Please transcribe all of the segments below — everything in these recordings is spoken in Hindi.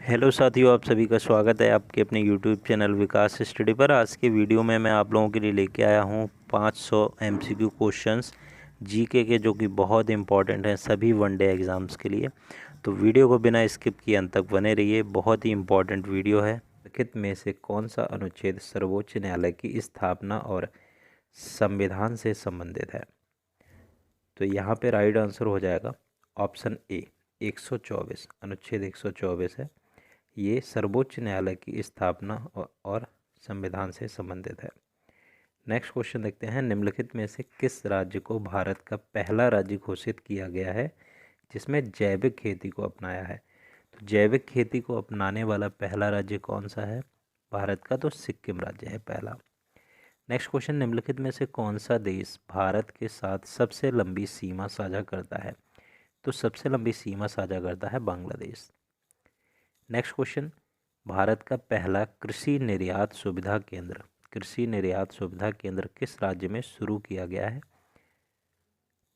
हेलो साथियों, आप सभी का स्वागत है आपके अपने यूट्यूब चैनल विकास स्टडी पर। आज के वीडियो में मैं आप लोगों के लिए लेके आया हूँ 500 एमसीक्यू क्वेश्चंस जीके के, जो कि बहुत इंपॉर्टेंट हैं सभी वनडे एग्ज़ाम्स के लिए। तो वीडियो को बिना स्किप किए अंत तक बने रहिए, बहुत ही इंपॉर्टेंट वीडियो है। निम्नलिखित में से कौन सा अनुच्छेद सर्वोच्च न्यायालय की स्थापना और संविधान से संबंधित है? तो यहाँ पे राइट आंसर हो जाएगा ऑप्शन ए 124। अनुच्छेद 124 है, ये सर्वोच्च न्यायालय की स्थापना और संविधान से संबंधित है। नेक्स्ट क्वेश्चन देखते हैं, निम्नलिखित में से किस राज्य को भारत का पहला राज्य घोषित किया गया है जिसमें जैविक खेती को अपनाया है? तो जैविक खेती को अपनाने वाला पहला राज्य कौन सा है भारत का? तो सिक्किम राज्य है पहला। नेक्स्ट क्वेश्चन, निम्नलिखित में से कौन सा देश भारत के साथ सबसे लंबी सीमा साझा करता है? तो सबसे लंबी सीमा साझा करता है बांग्लादेश। नेक्स्ट क्वेश्चन, भारत का पहला कृषि निर्यात सुविधा केंद्र किस राज्य में शुरू किया गया है?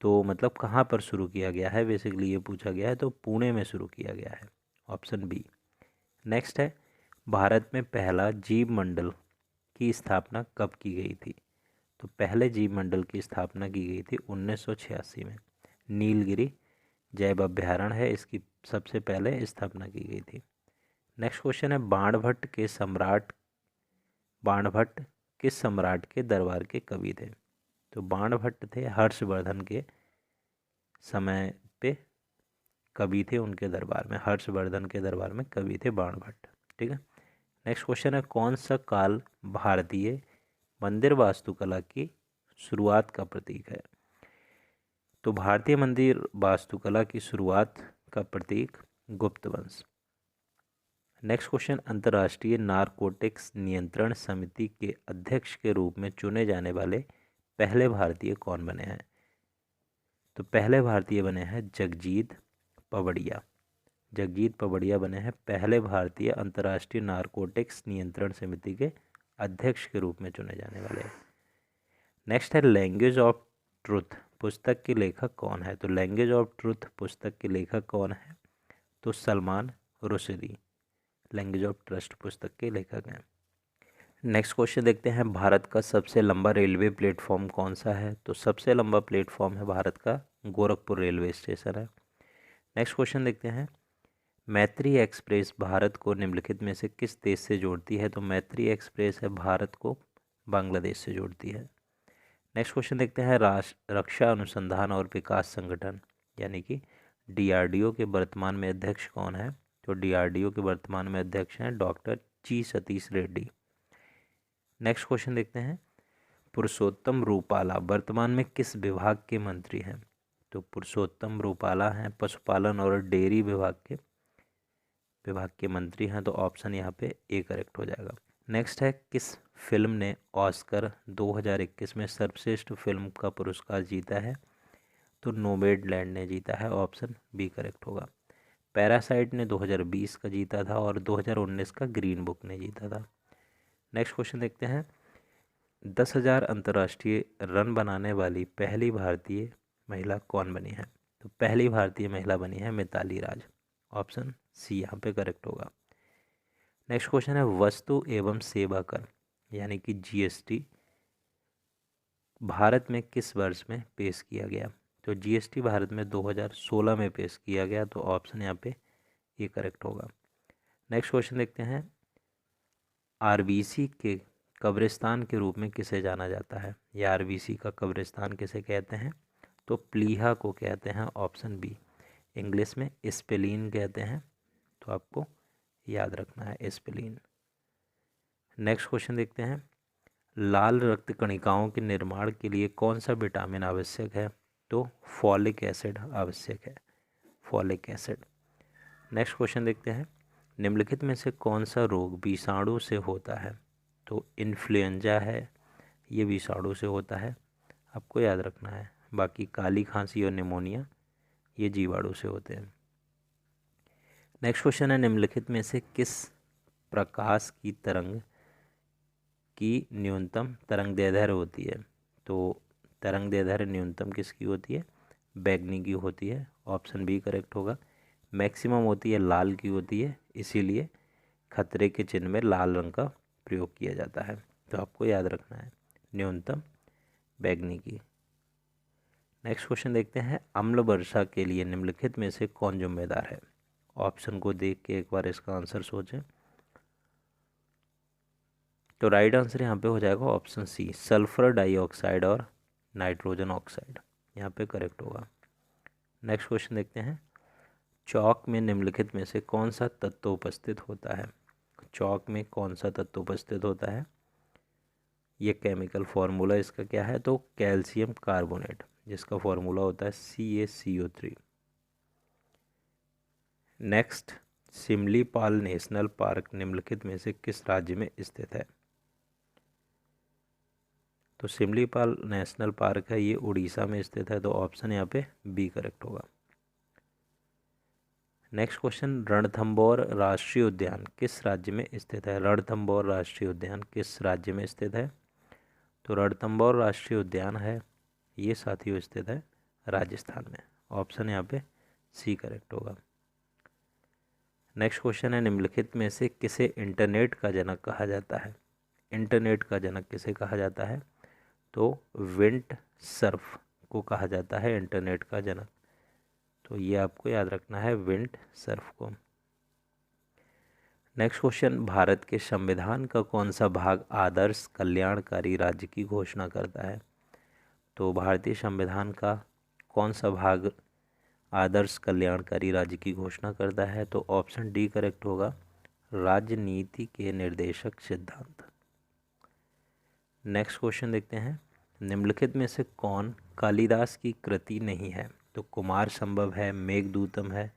तो मतलब कहाँ पर शुरू किया गया है, बेसिकली ये पूछा गया है। तो पुणे में शुरू किया गया है, ऑप्शन बी। नेक्स्ट है, भारत में पहला जीव मंडल की स्थापना कब की गई थी? तो पहले जीव मंडल की स्थापना की गई थी 1986 में। नीलगिरी जैव अभ्यारण्य है, इसकी सबसे पहले स्थापना की गई थी। नेक्स्ट क्वेश्चन है, बाणभट्ट किस सम्राट के दरबार के कवि थे? तो बाणभट्ट थे हर्षवर्धन के समय पे कवि थे, उनके दरबार में, हर्षवर्धन के दरबार में कवि थे बाणभट्ट। ठीक है। नेक्स्ट क्वेश्चन है, कौन सा काल भारतीय मंदिर वास्तुकला की शुरुआत का प्रतीक है? तो भारतीय मंदिर वास्तुकला की शुरुआत का प्रतीक गुप्त वंश। नेक्स्ट क्वेश्चन, अंतर्राष्ट्रीय नारकोटिक्स नियंत्रण समिति के अध्यक्ष के रूप में चुने जाने वाले पहले भारतीय कौन बने हैं? तो पहले भारतीय बने हैं जगजीत पवड़िया बने हैं पहले भारतीय अंतर्राष्ट्रीय नारकोटिक्स नियंत्रण समिति के अध्यक्ष के रूप में चुने जाने वाले। नेक्स्ट है, लैंग्वेज ऑफ ट्रुथ पुस्तक के लेखक कौन है? तो लैंग्वेज ऑफ ट्रुथ पुस्तक के लेखक कौन है? तो Salman Rushdie language of trust पुस्तक के लेखक हैं। नेक्स्ट क्वेश्चन देखते हैं, भारत का सबसे लंबा रेलवे प्लेटफॉर्म कौन सा है? तो सबसे लंबा प्लेटफॉर्म है भारत का गोरखपुर रेलवे स्टेशन है। नेक्स्ट क्वेश्चन देखते हैं, मैत्री एक्सप्रेस भारत को निम्नलिखित में से किस देश से जोड़ती है? तो मैत्री एक्सप्रेस है भारत को बांग्लादेश से जोड़ती है। नेक्स्ट क्वेश्चन देखते हैं, रक्षा अनुसंधान और विकास संगठन यानी कि DRDO के वर्तमान में अध्यक्ष कौन है? तो DRDO के वर्तमान में अध्यक्ष हैं डॉक्टर जी सतीश रेड्डी। नेक्स्ट क्वेश्चन देखते हैं, पुरुषोत्तम रूपाला वर्तमान में किस विभाग के मंत्री हैं? तो पुरुषोत्तम रूपाला हैं पशुपालन और डेयरी विभाग के मंत्री हैं। तो ऑप्शन यहाँ पे ए करेक्ट हो जाएगा। नेक्स्ट है, किस फिल्म ने ऑस्कर 2021 में सर्वश्रेष्ठ फिल्म का पुरस्कार जीता है? तो नोमैडलैंड ने जीता है, ऑप्शन बी करेक्ट होगा। पैरासाइट ने 2020 का जीता था और 2019 का ग्रीन बुक ने जीता था। नेक्स्ट क्वेश्चन देखते हैं, 10,000 अंतर्राष्ट्रीय रन बनाने वाली पहली भारतीय महिला कौन बनी है? तो पहली भारतीय महिला बनी है मिताली राज, ऑप्शन सी यहाँ पे करेक्ट होगा। नेक्स्ट क्वेश्चन है, वस्तु एवं सेवा कर यानी कि GST भारत में किस वर्ष में पेश किया गया? तो GST भारत में 2016 में पेश किया गया। तो ऑप्शन यहाँ पे ये करेक्ट होगा। नेक्स्ट क्वेश्चन देखते हैं, RBC के कब्रिस्तान के रूप में किसे जाना जाता है? या RBC का कब्रिस्तान किसे कहते हैं? तो प्लीहा को कहते हैं, ऑप्शन बी। इंग्लिश में स्पेलिन कहते हैं, तो आपको याद रखना है स्पेलिन। नेक्स्ट क्वेश्चन देखते हैं, लाल रक्त कणिकाओं के निर्माण के लिए कौन सा विटामिन आवश्यक है? तो फॉलिक एसिड आवश्यक है, फॉलिक एसिड। नेक्स्ट क्वेश्चन देखते हैं, निम्नलिखित में से कौन सा रोग विषाणु से होता है? तो इन्फ्लुएंजा है, ये विषाणु से होता है, आपको याद रखना है। बाकी काली खांसी और निमोनिया ये जीवाणु से होते हैं। नेक्स्ट क्वेश्चन है, निम्नलिखित में से किस प्रकाश की तरंग की न्यूनतम तरंगदैर्घ्य होती है? तो तरंगदैर्घ्य न्यूनतम किसकी होती है? बैगनी की होती है, ऑप्शन बी करेक्ट होगा। मैक्सिमम होती है लाल की होती है, इसीलिए खतरे के चिन्ह में लाल रंग का प्रयोग किया जाता है। तो आपको याद रखना है न्यूनतम बैगनी की। नेक्स्ट क्वेश्चन देखते हैं, अम्ल वर्षा के लिए निम्नलिखित में से कौन जिम्मेदार है? ऑप्शन को देख के एक बार इसका आंसर सोचें। तो राइट आंसर यहाँ पे हो जाएगा ऑप्शन सी, सल्फर डाइऑक्साइड और नाइट्रोजन ऑक्साइड, यहाँ पे करेक्ट होगा। नेक्स्ट क्वेश्चन देखते हैं, चौक में निम्नलिखित में से कौन सा तत्व उपस्थित होता है? चौक में कौन सा तत्व उपस्थित होता है? ये केमिकल फार्मूला इसका क्या है? तो कैल्शियम कार्बोनेट, जिसका फार्मूला होता है CaCO3। Next, Similipal national park निम्नलिखित में से किस राज्य में स्थित है? तो सिमलीपाल नेशनल पार्क है, ये उड़ीसा में स्थित है, तो ऑप्शन यहाँ पे बी करेक्ट होगा। नेक्स्ट क्वेश्चन, रणथंभौर राष्ट्रीय उद्यान किस राज्य में स्थित है? रणथंभौर राष्ट्रीय उद्यान किस राज्य में स्थित है? तो रणथंभौर राष्ट्रीय उद्यान है, ये साथियों स्थित है राजस्थान में, ऑप्शन यहाँ पे सी करेक्ट होगा। नेक्स्ट क्वेश्चन है, निम्नलिखित में से किसे इंटरनेट का जनक कहा जाता है? इंटरनेट का जनक किसे कहा जाता है? तो विंड सर्फ को कहा जाता है इंटरनेट का जनक, तो ये आपको याद रखना है विंड सर्फ को। नेक्स्ट क्वेश्चन, भारत के संविधान का कौन सा भाग आदर्श कल्याणकारी राज्य की घोषणा करता है? तो भारतीय संविधान का कौन सा भाग आदर्श कल्याणकारी राज्य की घोषणा करता है? तो ऑप्शन डी करेक्ट होगा, राजनीति के निर्देशक सिद्धांत। नेक्स्ट क्वेश्चन देखते हैं, निम्नलिखित में से कौन कालिदास की कृति नहीं है? तो कुमार संभव है, मेघदूतम है,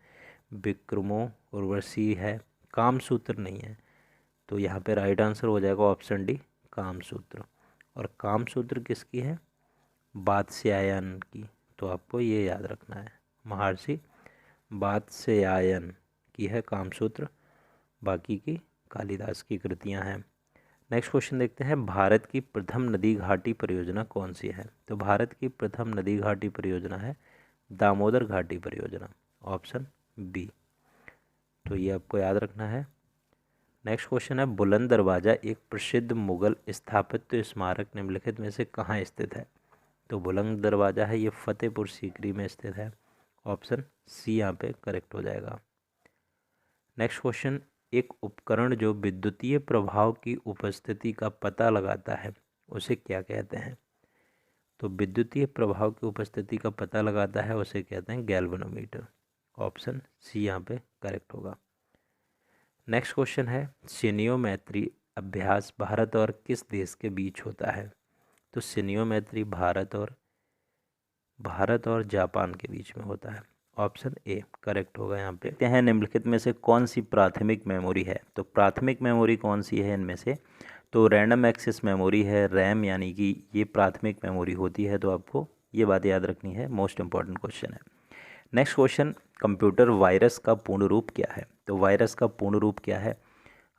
विक्रमो उर्वशी है, कामसूत्र नहीं है, तो यहाँ पे राइट आंसर हो जाएगा ऑप्शन डी कामसूत्र। और कामसूत्र किसकी है? वात्स्यायन की, तो आपको ये याद रखना है, महर्षि वात्स्यायन की है कामसूत्र, बाकी की कालिदास की कृतियाँ हैं। नेक्स्ट क्वेश्चन देखते हैं, भारत की प्रथम नदी घाटी परियोजना कौन सी है? तो भारत की प्रथम नदी घाटी परियोजना है दामोदर घाटी परियोजना, ऑप्शन बी, तो ये आपको याद रखना है। नेक्स्ट क्वेश्चन है, बुलंद दरवाज़ा एक प्रसिद्ध मुगल स्थापत्य स्मारक निम्नलिखित में से कहाँ स्थित है? तो बुलंद दरवाज़ा है, ये फतेहपुर सीकरी में स्थित है, ऑप्शन सी यहाँ पे करेक्ट हो जाएगा। नेक्स्ट क्वेश्चन, एक उपकरण जो विद्युतीय प्रभाव की उपस्थिति का पता लगाता है उसे क्या कहते हैं? तो विद्युतीय प्रभाव की उपस्थिति का पता लगाता है उसे कहते हैं गैल्वेनोमीटर, ऑप्शन सी यहाँ पे करेक्ट होगा। नेक्स्ट क्वेश्चन है, सिनियोमेट्री अभ्यास भारत और किस देश के बीच होता है? तो सिनियोमेट्री भारत और जापान के बीच में होता है, ऑप्शन ए करेक्ट होगा यहाँ पे। देखते हैं निम्नलिखित में से कौन सी प्राथमिक मेमोरी है? तो प्राथमिक मेमोरी कौन सी है इनमें से? तो रैंडम एक्सेस मेमोरी है, रैम, यानी कि ये प्राथमिक मेमोरी होती है, तो आपको ये बात याद रखनी है, मोस्ट इंपॉर्टेंट क्वेश्चन है। नेक्स्ट क्वेश्चन, कंप्यूटर वायरस का पूर्ण रूप क्या है? तो वायरस का पूर्ण रूप क्या है?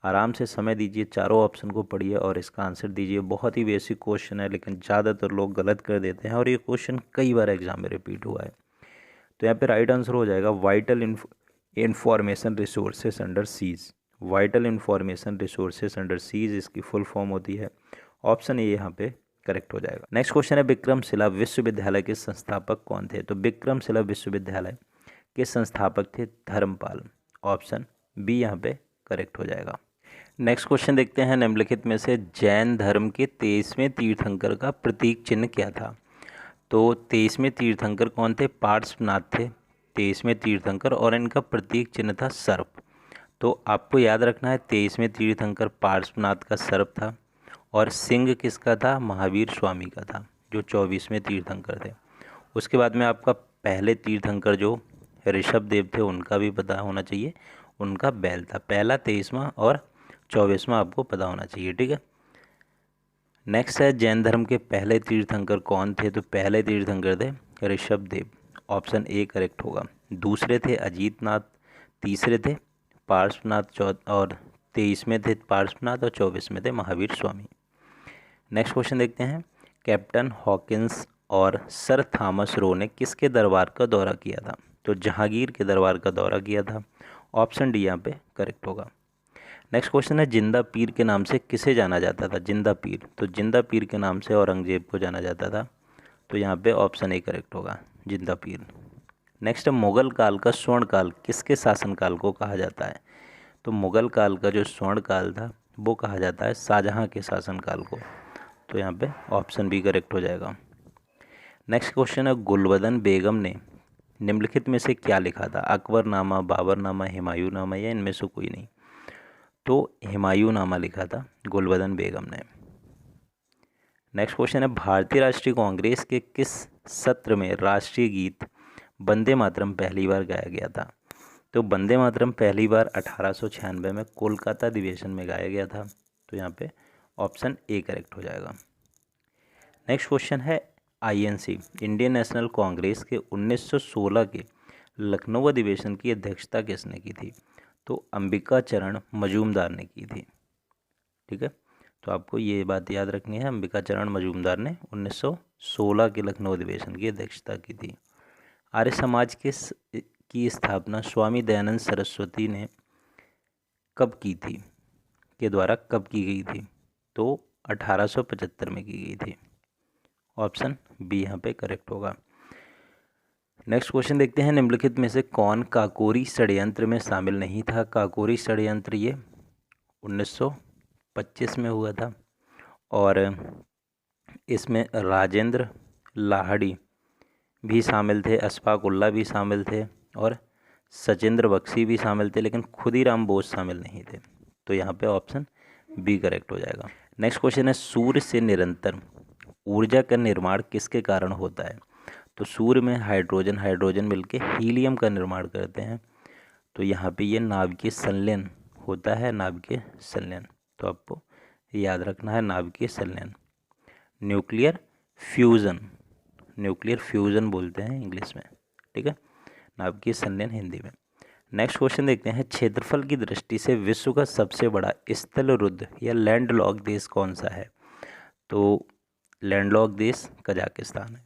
आराम से समय दीजिए, चारों ऑप्शन को पढ़िए और इसका आंसर दीजिए। बहुत ही बेसिक क्वेश्चन है, लेकिन ज़्यादातर लोग गलत कर देते हैं और ये क्वेश्चन कई बार एग्जाम में रिपीट हुआ है। तो यहाँ पे राइट आंसर हो जाएगा vital information resources under seize. Vital information resources under seize इसकी फुल फॉर्म होती है, ऑप्शन ए यहाँ पे करेक्ट हो जाएगा। नेक्स्ट क्वेश्चन है, विक्रमशिला विश्वविद्यालय के संस्थापक कौन थे? तो विक्रमशिला विश्वविद्यालय के संस्थापक थे धर्मपाल, ऑप्शन बी यहाँ पे करेक्ट हो जाएगा। नेक्स्ट क्वेश्चन देखते हैं, निम्नलिखित में से जैन धर्म के 23वें तीर्थंकर का प्रतीक चिन्ह क्या था? तो 23वें तीर्थंकर कौन थे? पार्श्वनाथ थे 23वें तीर्थंकर, और इनका प्रतीक चिन्ह था सर्प। तो आपको याद रखना है 23वें तीर्थंकर पार्श्वनाथ का सर्प था, और सिंह किसका था? महावीर स्वामी का था, जो 24वें तीर्थंकर थे। उसके बाद में आपका पहले तीर्थंकर जो ऋषभ देव थे उनका भी पता होना चाहिए, उनका बैल था। पहला, 23वां और 24वां आपको पता होना चाहिए, ठीक है। नेक्स्ट है, जैन धर्म के पहले तीर्थंकर कौन थे? तो पहले तीर्थंकर थे Rishabh Dev, option A correct होगा। दूसरे थे अजीतनाथ, तीसरे थे पार्श्वनाथ, और 23वें थे पार्श्वनाथ और 24वें थे महावीर स्वामी। नेक्स्ट क्वेश्चन देखते हैं, कैप्टन हॉकिंस और सर थॉमस रो ने किसके दरबार का दौरा किया था? तो जहांगीर के दरबार का दौरा किया था। ऑप्शन डी यहाँ पे करेक्ट होगा। नेक्स्ट क्वेश्चन है जिंदा पीर के नाम से किसे जाना जाता था? जिंदा पीर, तो जिंदा पीर के नाम से औरंगजेब को जाना जाता था। तो यहाँ पे ऑप्शन ए करेक्ट होगा, जिंदा पीर। नेक्स्ट है मुगल काल का स्वर्ण काल किसके शासनकाल को कहा जाता है? तो मुगल काल का जो स्वर्ण काल था वो कहा जाता है शाहजहां के शासनकाल को। तो यहाँ पे ऑप्शन बी करेक्ट हो जाएगा। नेक्स्ट क्वेश्चन है गुलबदन बेगम ने निम्नलिखित में से क्या लिखा था? अकबरनामा, बाबरनामा, हुमायूंनामा या इनमें से कोई नहीं? तो हुमायूंनामा लिखा था गुलबदन बेगम ने। नेक्स्ट क्वेश्चन है भारतीय राष्ट्रीय कांग्रेस के किस सत्र में राष्ट्रीय गीत वंदे मातरम पहली बार गाया गया था? तो वंदे मातरम पहली बार 1896 में कोलकाता अधिवेशन में गाया गया था। तो यहाँ पे ऑप्शन ए करेक्ट हो जाएगा। नेक्स्ट क्वेश्चन है आईएनसी इंडियन नेशनल कांग्रेस के 1916 के लखनऊ अधिवेशन की अध्यक्षता किसने की थी? तो अंबिका चरण मजूमदार ने की थी। ठीक है, तो आपको ये बात याद रखनी है, अंबिका चरण मजूमदार ने 1916 के लखनऊ अधिवेशन की अध्यक्षता की थी। आर्य समाज की स्थापना स्वामी दयानंद सरस्वती ने कब की थी? के द्वारा कब की गई थी? तो 1875 में की गई थी। ऑप्शन बी यहाँ पे करेक्ट होगा। नेक्स्ट क्वेश्चन देखते हैं निम्नलिखित में से कौन काकोरी षड्यंत्र में शामिल नहीं था? काकोरी षड्यंत्र ये 1925 में हुआ था और इसमें राजेंद्र लाहड़ी भी शामिल थे, अशफाक उल्ला भी शामिल थे और सचिंद्र बख्शी भी शामिल थे, लेकिन खुदीराम बोस शामिल नहीं थे। तो यहाँ पे ऑप्शन बी करेक्ट हो जाएगा। नेक्स्ट क्वेश्चन है सूर्य से निरंतर ऊर्जा का निर्माण किसके कारण होता है? तो सूर्य में हाइड्रोजन मिलके हीलियम का निर्माण करते हैं। तो यहाँ पे ये नाभिकीय संलयन होता है, नाभिकीय संलयन। तो आपको याद रखना है नाभिकीय संलयन। न्यूक्लियर फ्यूज़न बोलते हैं इंग्लिश में। ठीक है, नाभिकीय संलयन हिंदी में। नेक्स्ट क्वेश्चन देखते हैं क्षेत्रफल की दृष्टि से विश्व का सबसे बड़ा स्थलरुद्ध या लैंडलॉक देश कौन सा है? तो लैंडलॉक देश कजाकिस्तान है।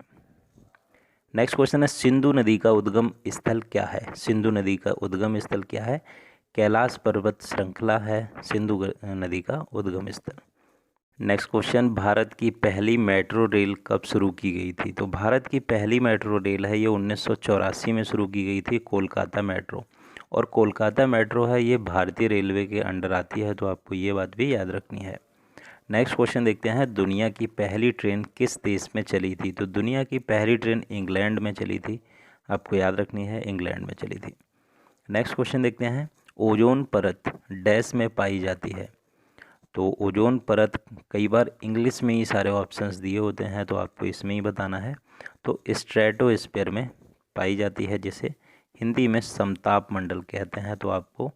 नेक्स्ट क्वेश्चन है सिंधु नदी का उद्गम स्थल क्या है? सिंधु नदी का उद्गम स्थल क्या है? कैलाश पर्वत श्रृंखला है सिंधु नदी का उद्गम स्थल। नेक्स्ट क्वेश्चन भारत की पहली मेट्रो रेल कब शुरू की गई थी? तो भारत की पहली मेट्रो रेल है ये 1984 में शुरू की गई थी, कोलकाता मेट्रो। और कोलकाता मेट्रो है ये भारतीय रेलवे के अंडर आती है, तो आपको ये बात भी याद रखनी है। नेक्स्ट क्वेश्चन देखते हैं दुनिया की पहली ट्रेन किस देश में चली थी? तो दुनिया की पहली ट्रेन इंग्लैंड में चली थी, आपको याद रखनी है, इंग्लैंड में चली थी। नेक्स्ट क्वेश्चन देखते हैं ओजोन परत डैश में पाई जाती है? तो ओजोन परत कई बार इंग्लिश में ही सारे ऑप्शंस दिए होते हैं, तो आपको इसमें ही बताना है। तो स्ट्रेटोस्फीयर में पाई जाती है, जिसे हिंदी में समताप मंडल कहते हैं। तो आपको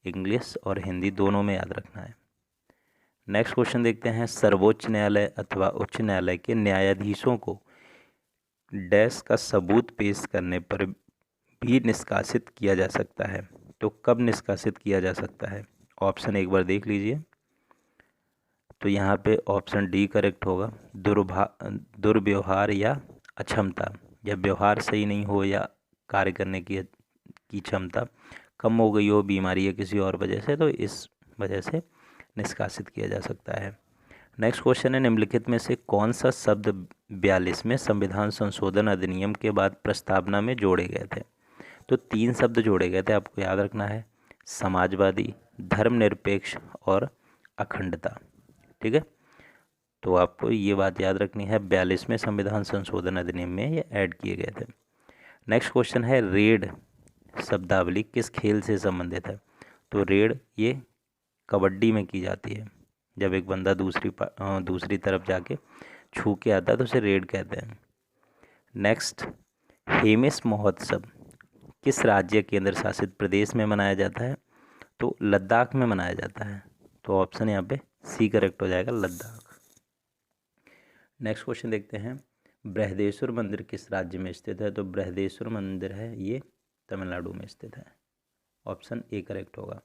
इंग्लिश और हिंदी दोनों में याद रखना है। नेक्स्ट क्वेश्चन देखते हैं सर्वोच्च न्यायालय अथवा उच्च न्यायालय के न्यायाधीशों को डैश का सबूत पेश करने पर भी निष्कासित किया जा सकता है? तो कब निष्कासित किया जा सकता है? ऑप्शन एक बार देख लीजिए। तो यहाँ पे ऑप्शन डी करेक्ट होगा, दुर्व्यवहार या अक्षमता, जब व्यवहार सही नहीं हो या कार्य करने की क्षमता कम हो गई हो, बीमारी या किसी और वजह से, तो इस वजह से निष्कासित किया जा सकता है। नेक्स्ट क्वेश्चन है निम्नलिखित में से कौन सा शब्द 42वें संविधान संशोधन अधिनियम के बाद प्रस्तावना में जोड़े गए थे? तो 3 शब्द जोड़े गए थे, आपको याद रखना है, समाजवादी, धर्मनिरपेक्ष और अखंडता। ठीक है, तो आपको ये बात याद रखनी है, 42वें संविधान संशोधन अधिनियम में ये ऐड किए गए थे। नेक्स्ट क्वेश्चन है रेड शब्दावली किस खेल से संबंधित है? तो रेड ये कबड्डी में की जाती है, जब एक बंदा दूसरी तरफ जाके छू के आता है तो उसे रेड कहते हैं। नेक्स्ट हेमिस महोत्सव किस राज्य केंद्र शासित प्रदेश में मनाया जाता है? तो लद्दाख में मनाया जाता है। तो ऑप्शन यहाँ पे सी करेक्ट हो जाएगा, लद्दाख। नेक्स्ट क्वेश्चन देखते हैं बृहदेश्वर मंदिर किस राज्य में स्थित है? तो बृहदेश्वर मंदिर है ये तमिलनाडु में स्थित है, ऑप्शन ए करेक्ट होगा।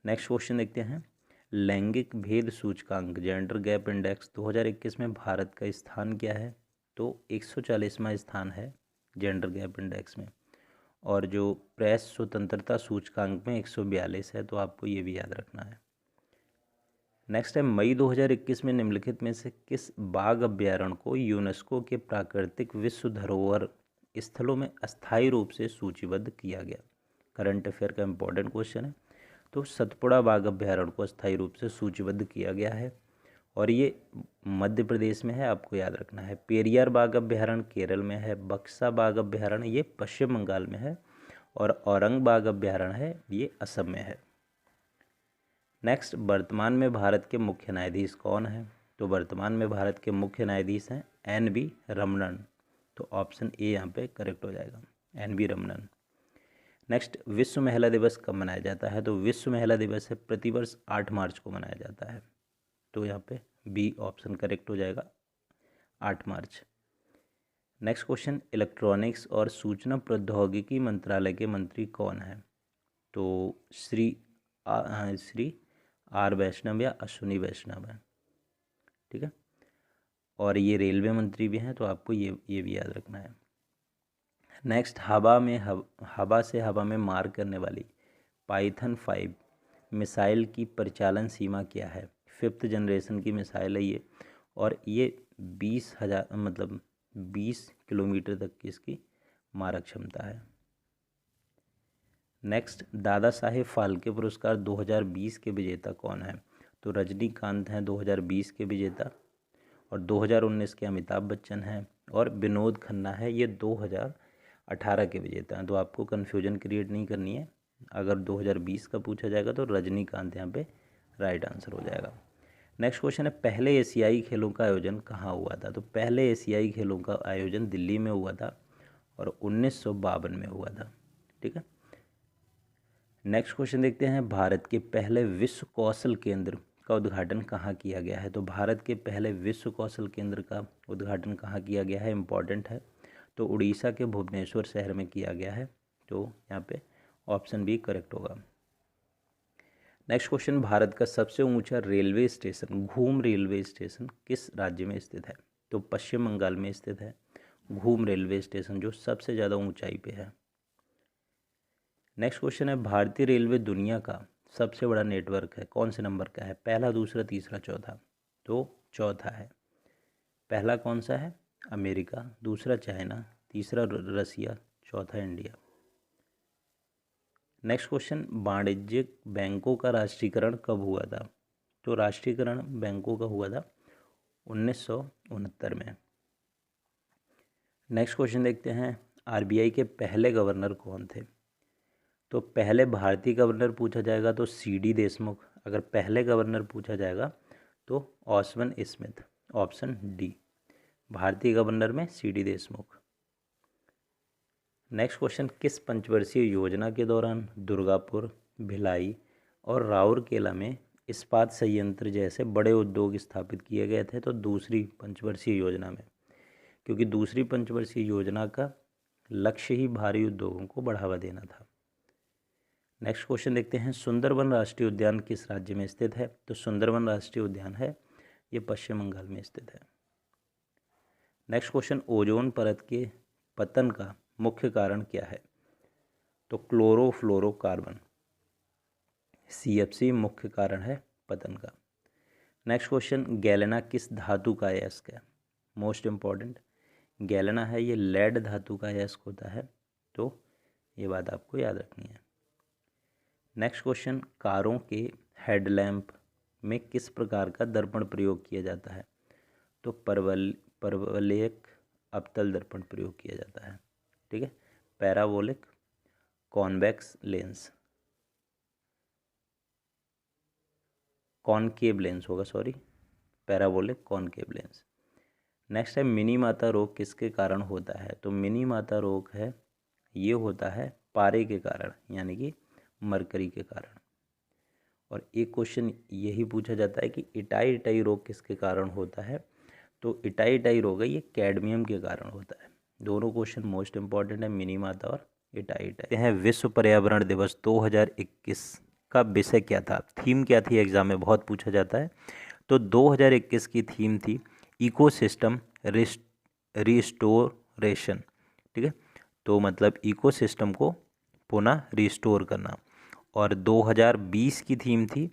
नेक्स्ट क्वेश्चन देखते हैं लैंगिक भेद सूचकांक जेंडर गैप इंडेक्स 2021 में भारत का स्थान क्या है? तो 140वां स्थान है जेंडर गैप इंडेक्स में। और जो प्रेस स्वतंत्रता सूचकांक में 142 है, तो आपको ये भी याद रखना है। नेक्स्ट है, मई 2021 में निम्नलिखित में से किस बाघ अभ्यारण्य को यूनेस्को के प्राकृतिक विश्व धरोहर स्थलों में अस्थायी रूप से सूचीबद्ध किया गया? करंट अफेयर का इंपॉर्टेंट क्वेश्चन है। तो सतपुड़ा बाघ अभ्यारण्य को अस्थायी रूप से सूचीबद्ध किया गया है और ये मध्य प्रदेश में है, आपको याद रखना है। पेरियार बाघ अभ्यारण्य केरल में है। बक्सा बाघ अभ्यारण्य ये पश्चिम बंगाल में है और औरंग बाघ अभ्यारण्य है ये असम में है। नेक्स्ट, वर्तमान में भारत के मुख्य न्यायाधीश कौन है? तो वर्तमान में भारत के मुख्य न्यायाधीश हैं NV रमणन। तो ऑप्शन ए यहाँ पे करेक्ट हो जाएगा, NV रमणन। नेक्स्ट, विश्व महिला दिवस कब मनाया जाता है? तो विश्व महिला दिवस है प्रतिवर्ष 8 मार्च को मनाया जाता है। तो यहाँ पे बी ऑप्शन करेक्ट हो जाएगा, 8 मार्च। नेक्स्ट क्वेश्चन, इलेक्ट्रॉनिक्स और सूचना प्रौद्योगिकी मंत्रालय के मंत्री कौन हैं? तो श्री आर वैष्णव या अश्विनी वैष्णव है, ठीक है। और ये रेलवे मंत्री भी हैं, तो आपको ये भी याद रखना है। नेक्स्ट, हवा से हवा में मार करने वाली पाइथन 5 मिसाइल की परिचालन सीमा क्या है? 5th जनरेशन की मिसाइल है ये, और ये 20 किलोमीटर तक की इसकी मारक क्षमता है। नेक्स्ट, दादा साहेब फाल्के पुरस्कार 2020 के विजेता कौन है? तो रजनीकांत हैं 2020 के विजेता, और 2019 के अमिताभ बच्चन हैं, और विनोद खन्ना है ये 2018 के विजेता हैं। तो आपको कन्फ्यूजन क्रिएट नहीं करनी है, अगर 2020 का पूछा जाएगा तो रजनीकांत यहाँ पे राइट आंसर हो जाएगा। नेक्स्ट क्वेश्चन है, पहले एशियाई खेलों का आयोजन कहाँ हुआ था? तो पहले एशियाई खेलों का आयोजन दिल्ली में हुआ था और 1952 में हुआ था, ठीक है। नेक्स्ट क्वेश्चन देखते हैं, भारत के पहले विश्व कौशल केंद्र का उद्घाटन कहाँ किया गया है? तो भारत के पहले विश्व कौशल केंद्र का उद्घाटन कहाँ किया गया है? इंपॉर्टेंट है। तो उड़ीसा के भुवनेश्वर शहर में किया गया है। तो यहाँ पे ऑप्शन बी करेक्ट होगा। नेक्स्ट क्वेश्चन, भारत का सबसे ऊंचा रेलवे स्टेशन घूम रेलवे स्टेशन किस राज्य में स्थित है? तो पश्चिम बंगाल में स्थित है घूम रेलवे स्टेशन, जो सबसे ज़्यादा ऊंचाई पे है। नेक्स्ट क्वेश्चन है, भारतीय रेलवे दुनिया का सबसे बड़ा नेटवर्क है, कौन से नंबर का है? पहला, दूसरा, तीसरा, चौथा? तो चौथा है। पहला कौन सा है? अमेरिका, दूसरा चाइना, तीसरा रसिया, चौथा इंडिया। नेक्स्ट क्वेश्चन, वाणिज्यिक बैंकों का राष्ट्रीयकरण कब हुआ था? तो राष्ट्रीयकरण बैंकों का हुआ था 1969 में। नेक्स्ट क्वेश्चन देखते हैं, RBI के पहले गवर्नर कौन थे? तो पहले भारतीय गवर्नर पूछा जाएगा तो CD देशमुख, अगर पहले गवर्नर पूछा जाएगा तो ओस्वन स्मिथ, ऑप्शन डी। भारतीय गवर्नर में CD देशमुख। नेक्स्ट क्वेश्चन, किस पंचवर्षीय योजना के दौरान दुर्गापुर, भिलाई और राउरकेला में इस्पात संयंत्र जैसे बड़े उद्योग स्थापित किए गए थे? तो दूसरी पंचवर्षीय योजना में, क्योंकि दूसरी पंचवर्षीय योजना का लक्ष्य ही भारी उद्योगों को बढ़ावा देना था। नेक्स्ट क्वेश्चन देखते हैं, सुंदरवन राष्ट्रीय उद्यान किस राज्य में स्थित है? तो सुंदरवन राष्ट्रीय उद्यान है ये पश्चिम बंगाल में स्थित है। नेक्स्ट क्वेश्चन, ओजोन परत के पतन का मुख्य कारण क्या है? तो क्लोरोफ्लोरोकार्बन, CFC मुख्य कारण है पतन का। नेक्स्ट क्वेश्चन, गैलेना किस धातु का अयस्क है? मोस्ट इम्पॉर्टेंट, गैलेना है ये लेड धातु का अयस्क होता है, तो ये बात आपको याद रखनी है। नेक्स्ट क्वेश्चन, कारों के हेडलैम्प में किस प्रकार का दर्पण प्रयोग किया जाता है? तो परवलयिक अवतल दर्पण प्रयोग किया जाता है, ठीक है। Parabolic convex lens, concave lens होगा, sorry, parabolic concave lens. Next है, मिनी माता रोग किसके कारण होता है? तो मिनी माता रोग है ये होता है पारे के कारण, यानी कि मरकरी के कारण। और एक क्वेश्चन यही पूछा जाता है कि इटाई रोग किसके कारण होता है? तो इटाई रोग है ये कैडमियम के कारण होता है। दोनों क्वेश्चन मोस्ट इंपॉर्टेंट है, मिनी माता और इटाई। है विश्व पर्यावरण दिवस 2021 का विषय क्या था? थीम क्या थी? एग्जाम में बहुत पूछा जाता है। तो 2021 की थीम थी इकोसिस्टम रिस्टोरेशन, ठीक है। तो मतलब इकोसिस्टम को पुनः रिस्टोर करना। और 2020 की थीम थी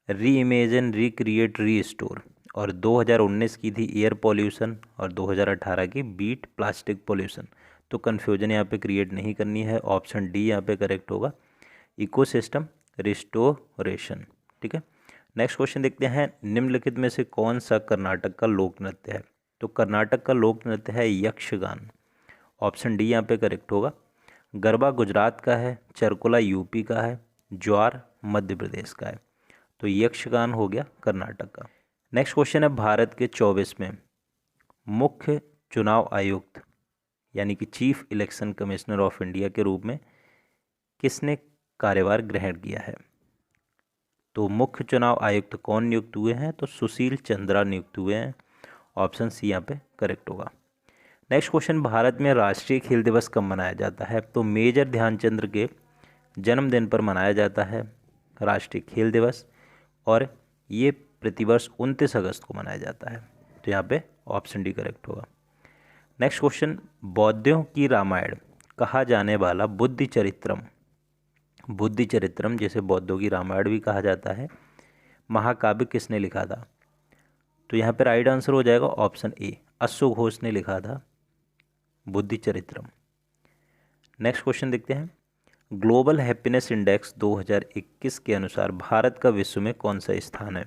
री इमेजिन, रिक्रिएट, रीस्टोर। और 2019 की थी एयर पॉल्यूशन, और 2018 की बीट प्लास्टिक पॉल्यूशन। तो कन्फ्यूजन यहाँ पे क्रिएट नहीं करनी है, ऑप्शन डी यहाँ पे करेक्ट होगा, इकोसिस्टम रिस्टोरेशन। ठीक है, नेक्स्ट क्वेश्चन देखते हैं, निम्नलिखित में से कौन सा कर्नाटक का लोक नृत्य है? तो कर्नाटक का लोक नृत्य है यक्षगान, ऑप्शन डी यहाँ पे करेक्ट होगा। गरबा गुजरात का है, चरकुला यूपी का है, ज्वार मध्य प्रदेश का है। तो यक्षगान हो गया कर्नाटक का। नेक्स्ट क्वेश्चन है, भारत के 24वें मुख्य चुनाव आयुक्त यानी कि chief election commissioner of India के रूप में किसने कार्यभार ग्रहण किया है? तो मुख्य चुनाव आयुक्त कौन नियुक्त हुए हैं? तो सुशील चंद्रा नियुक्त हुए हैं, ऑप्शन सी यहाँ पे करेक्ट होगा। नेक्स्ट क्वेश्चन, भारत में राष्ट्रीय खेल दिवस कब मनाया जाता है? तो मेजर ध्यानचंद्र के जन्मदिन पर मनाया जाता है राष्ट्रीय खेल दिवस, और ये प्रतिवर्ष 29 अगस्त को मनाया जाता है। तो यहाँ पे ऑप्शन डी करेक्ट होगा। नेक्स्ट क्वेश्चन, बौद्धों की रामायण कहा जाने वाला बुद्धि चरित्रम जैसे बौद्धों की रामायण भी कहा जाता है, महाकाव्य किसने लिखा था? तो यहाँ पे राइट आंसर हो जाएगा ऑप्शन ए, अश्व घोष ने लिखा था बुद्धि चरित्रम। नेक्स्ट क्वेश्चन देखते हैं, ग्लोबल हैप्पीनेस इंडेक्स 2021 के अनुसार भारत का विश्व में कौन सा स्थान है?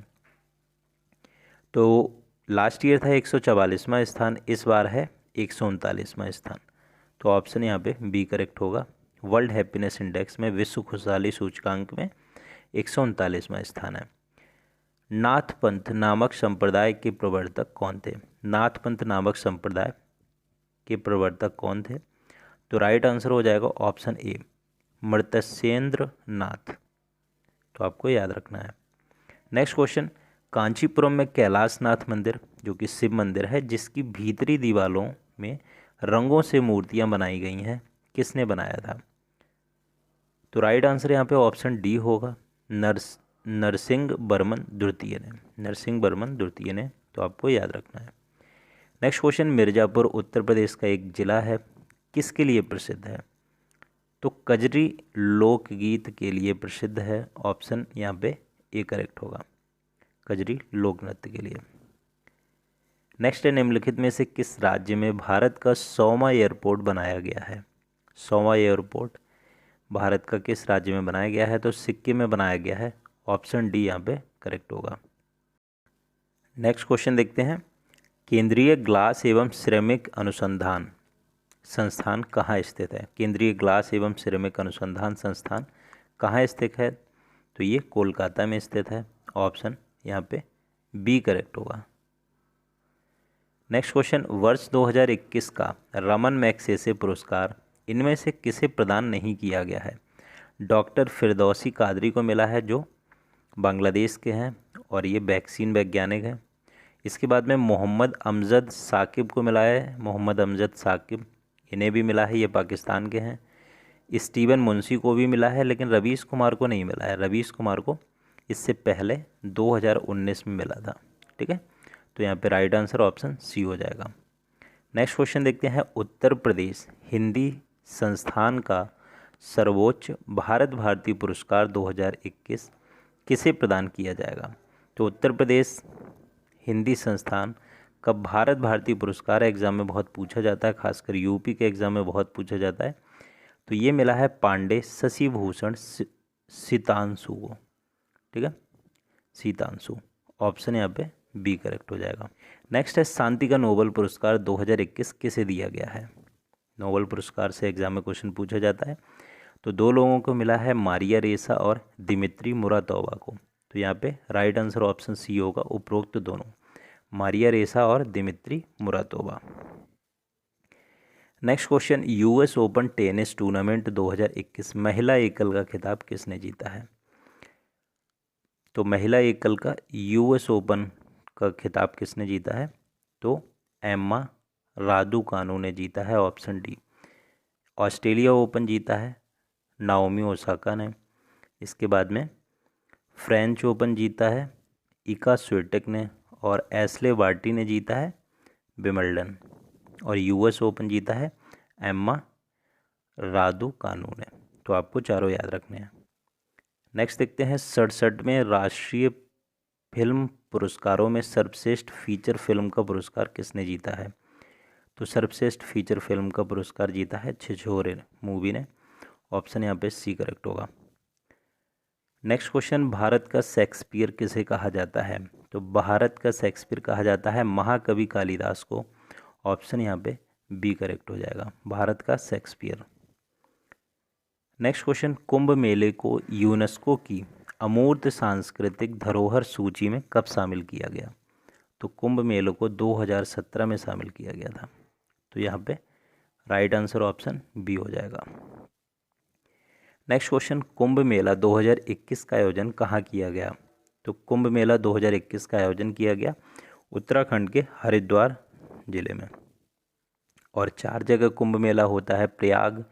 तो लास्ट ईयर था 144वां स्थान, इस बार है 139वां स्थान। तो ऑप्शन यहाँ पे बी करेक्ट होगा। वर्ल्ड हैप्पीनेस इंडेक्स में विश्व खुशहाली सूचकांक में 139वां स्थान है। नाथ पंथ नामक संप्रदाय के प्रवर्तक कौन थे? नाथ पंथ नामक संप्रदाय के प्रवर्तक कौन थे? तो राइट आंसर हो जाएगा ऑप्शन ए, मृत्स्येंद्र नाथ। तो आपको याद रखना है। नेक्स्ट क्वेश्चन, कांचीपुरम में कैलाशनाथ मंदिर जो कि शिव मंदिर है, जिसकी भीतरी दीवारों में रंगों से मूर्तियां बनाई गई हैं, किसने बनाया था? तो राइट आंसर यहाँ पे ऑप्शन डी होगा, नरसिंह वर्मन द्वितीय ने। तो आपको याद रखना है। नेक्स्ट क्वेश्चन, मिर्ज़ापुर उत्तर प्रदेश का एक जिला है, किसके लिए प्रसिद्ध है? तो कजरी लोकगीत के लिए प्रसिद्ध है, ऑप्शन यहाँ पे ए करेक्ट होगा, कजरी लोक नृत्य के लिए। नेक्स्ट है, निम्नलिखित में से किस राज्य में भारत का 100वां एयरपोर्ट बनाया गया है? 100वां एयरपोर्ट भारत का किस राज्य में बनाया गया है? तो सिक्किम में बनाया गया है, ऑप्शन डी यहाँ पे करेक्ट होगा। नेक्स्ट क्वेश्चन देखते हैं, केंद्रीय ग्लास एवं सिरेमिक अनुसंधान संस्थान कहाँ स्थित है? केंद्रीय ग्लास एवं सिरेमिक अनुसंधान संस्थान कहाँ स्थित है? तो ये कोलकाता में स्थित है, ऑप्शन यहाँ पे बी करेक्ट होगा। नेक्स्ट क्वेश्चन, वर्ष 2021 का रमन मैग्सेसे पुरस्कार इनमें से किसे प्रदान नहीं किया गया है? डॉक्टर फिरदौसी कादरी को मिला है जो बांग्लादेश के हैं और ये वैक्सीन वैज्ञानिक हैं। इसके बाद में मोहम्मद अमजद साकिब को मिला है, मोहम्मद अमजद साकिब, इन्हें भी मिला है, ये पाकिस्तान के हैं। स्टीवन मुंशी को भी मिला है, लेकिन रवीश कुमार को नहीं मिला है। रवीश कुमार को इससे पहले 2019 में मिला था। ठीक है, तो यहाँ पे राइट आंसर ऑप्शन सी हो जाएगा। नेक्स्ट क्वेश्चन देखते हैं, उत्तर प्रदेश हिंदी संस्थान का सर्वोच्च भारत भारती पुरस्कार 2021 किसे प्रदान किया जाएगा? तो उत्तर प्रदेश हिंदी संस्थान का भारत भारती पुरस्कार एग्जाम में बहुत पूछा जाता है, खासकर यूपी के एग्जाम में बहुत पूछा जाता है। तो ये मिला है पांडे शशिभूषण सीतांशु को। ठीक है, सीतांशु, ऑप्शन यहाँ पे बी करेक्ट हो जाएगा। नेक्स्ट है, शांति का नोबेल पुरस्कार 2021 किसे दिया गया है? नोबेल पुरस्कार से एग्जाम में क्वेश्चन पूछा जाता है। तो दो लोगों को मिला है, मारिया रेसा और दिमित्री मुरातोवा को। तो यहाँ पे राइट आंसर ऑप्शन सी होगा, उपरोक्त दोनों, मारिया रेसा और Dmitry Muratova. Next question, US Open tennis tournament 2021 महिला एकल का खिताब किसने जीता है? तो महिला एकल का यूएस ओपन का खिताब किसने जीता है? तो एम्मा रादुकानु ने जीता है, ऑप्शन डी। ऑस्ट्रेलिया ओपन जीता है नाओमी ओसाका ने। इसके बाद में फ्रेंच ओपन जीता है इका स्विटेक ने, और एस्ले बार्टी ने जीता है विंबलडन, और यूएस ओपन जीता है एम्मा रादू कानून है। तो आपको चारों याद रखने हैं। नेक्स्ट देखते हैं 67वें राष्ट्रीय फिल्म पुरस्कारों में सर्वश्रेष्ठ फीचर फिल्म का पुरस्कार किसने जीता है। तो सर्वश्रेष्ठ फीचर फिल्म का पुरस्कार जीता है छिछोरे मूवी ने। ऑप्शन यहाँ पे सी करेक्ट होगा। नेक्स्ट क्वेश्चन, भारत का शेक्सपियर किसे कहा जाता है। तो भारत का शेक्सपियर कहा जाता है महाकवि कालिदास को। ऑप्शन यहाँ पे बी करेक्ट हो जाएगा, भारत का शेक्सपियर। नेक्स्ट क्वेश्चन, कुंभ मेले को यूनेस्को की अमूर्त सांस्कृतिक धरोहर सूची में कब शामिल किया गया। तो कुंभ मेले को 2017 में शामिल किया गया था। तो यहाँ पे राइट आंसर ऑप्शन बी हो जाएगा। नेक्स्ट क्वेश्चन, कुंभ मेला 2021 का आयोजन कहाँ किया गया। तो कुंभ मेला 2021 का आयोजन किया गया उत्तराखंड के हरिद्वार जिले में। और 4 जगह कुंभ मेला होता है, प्रयाग,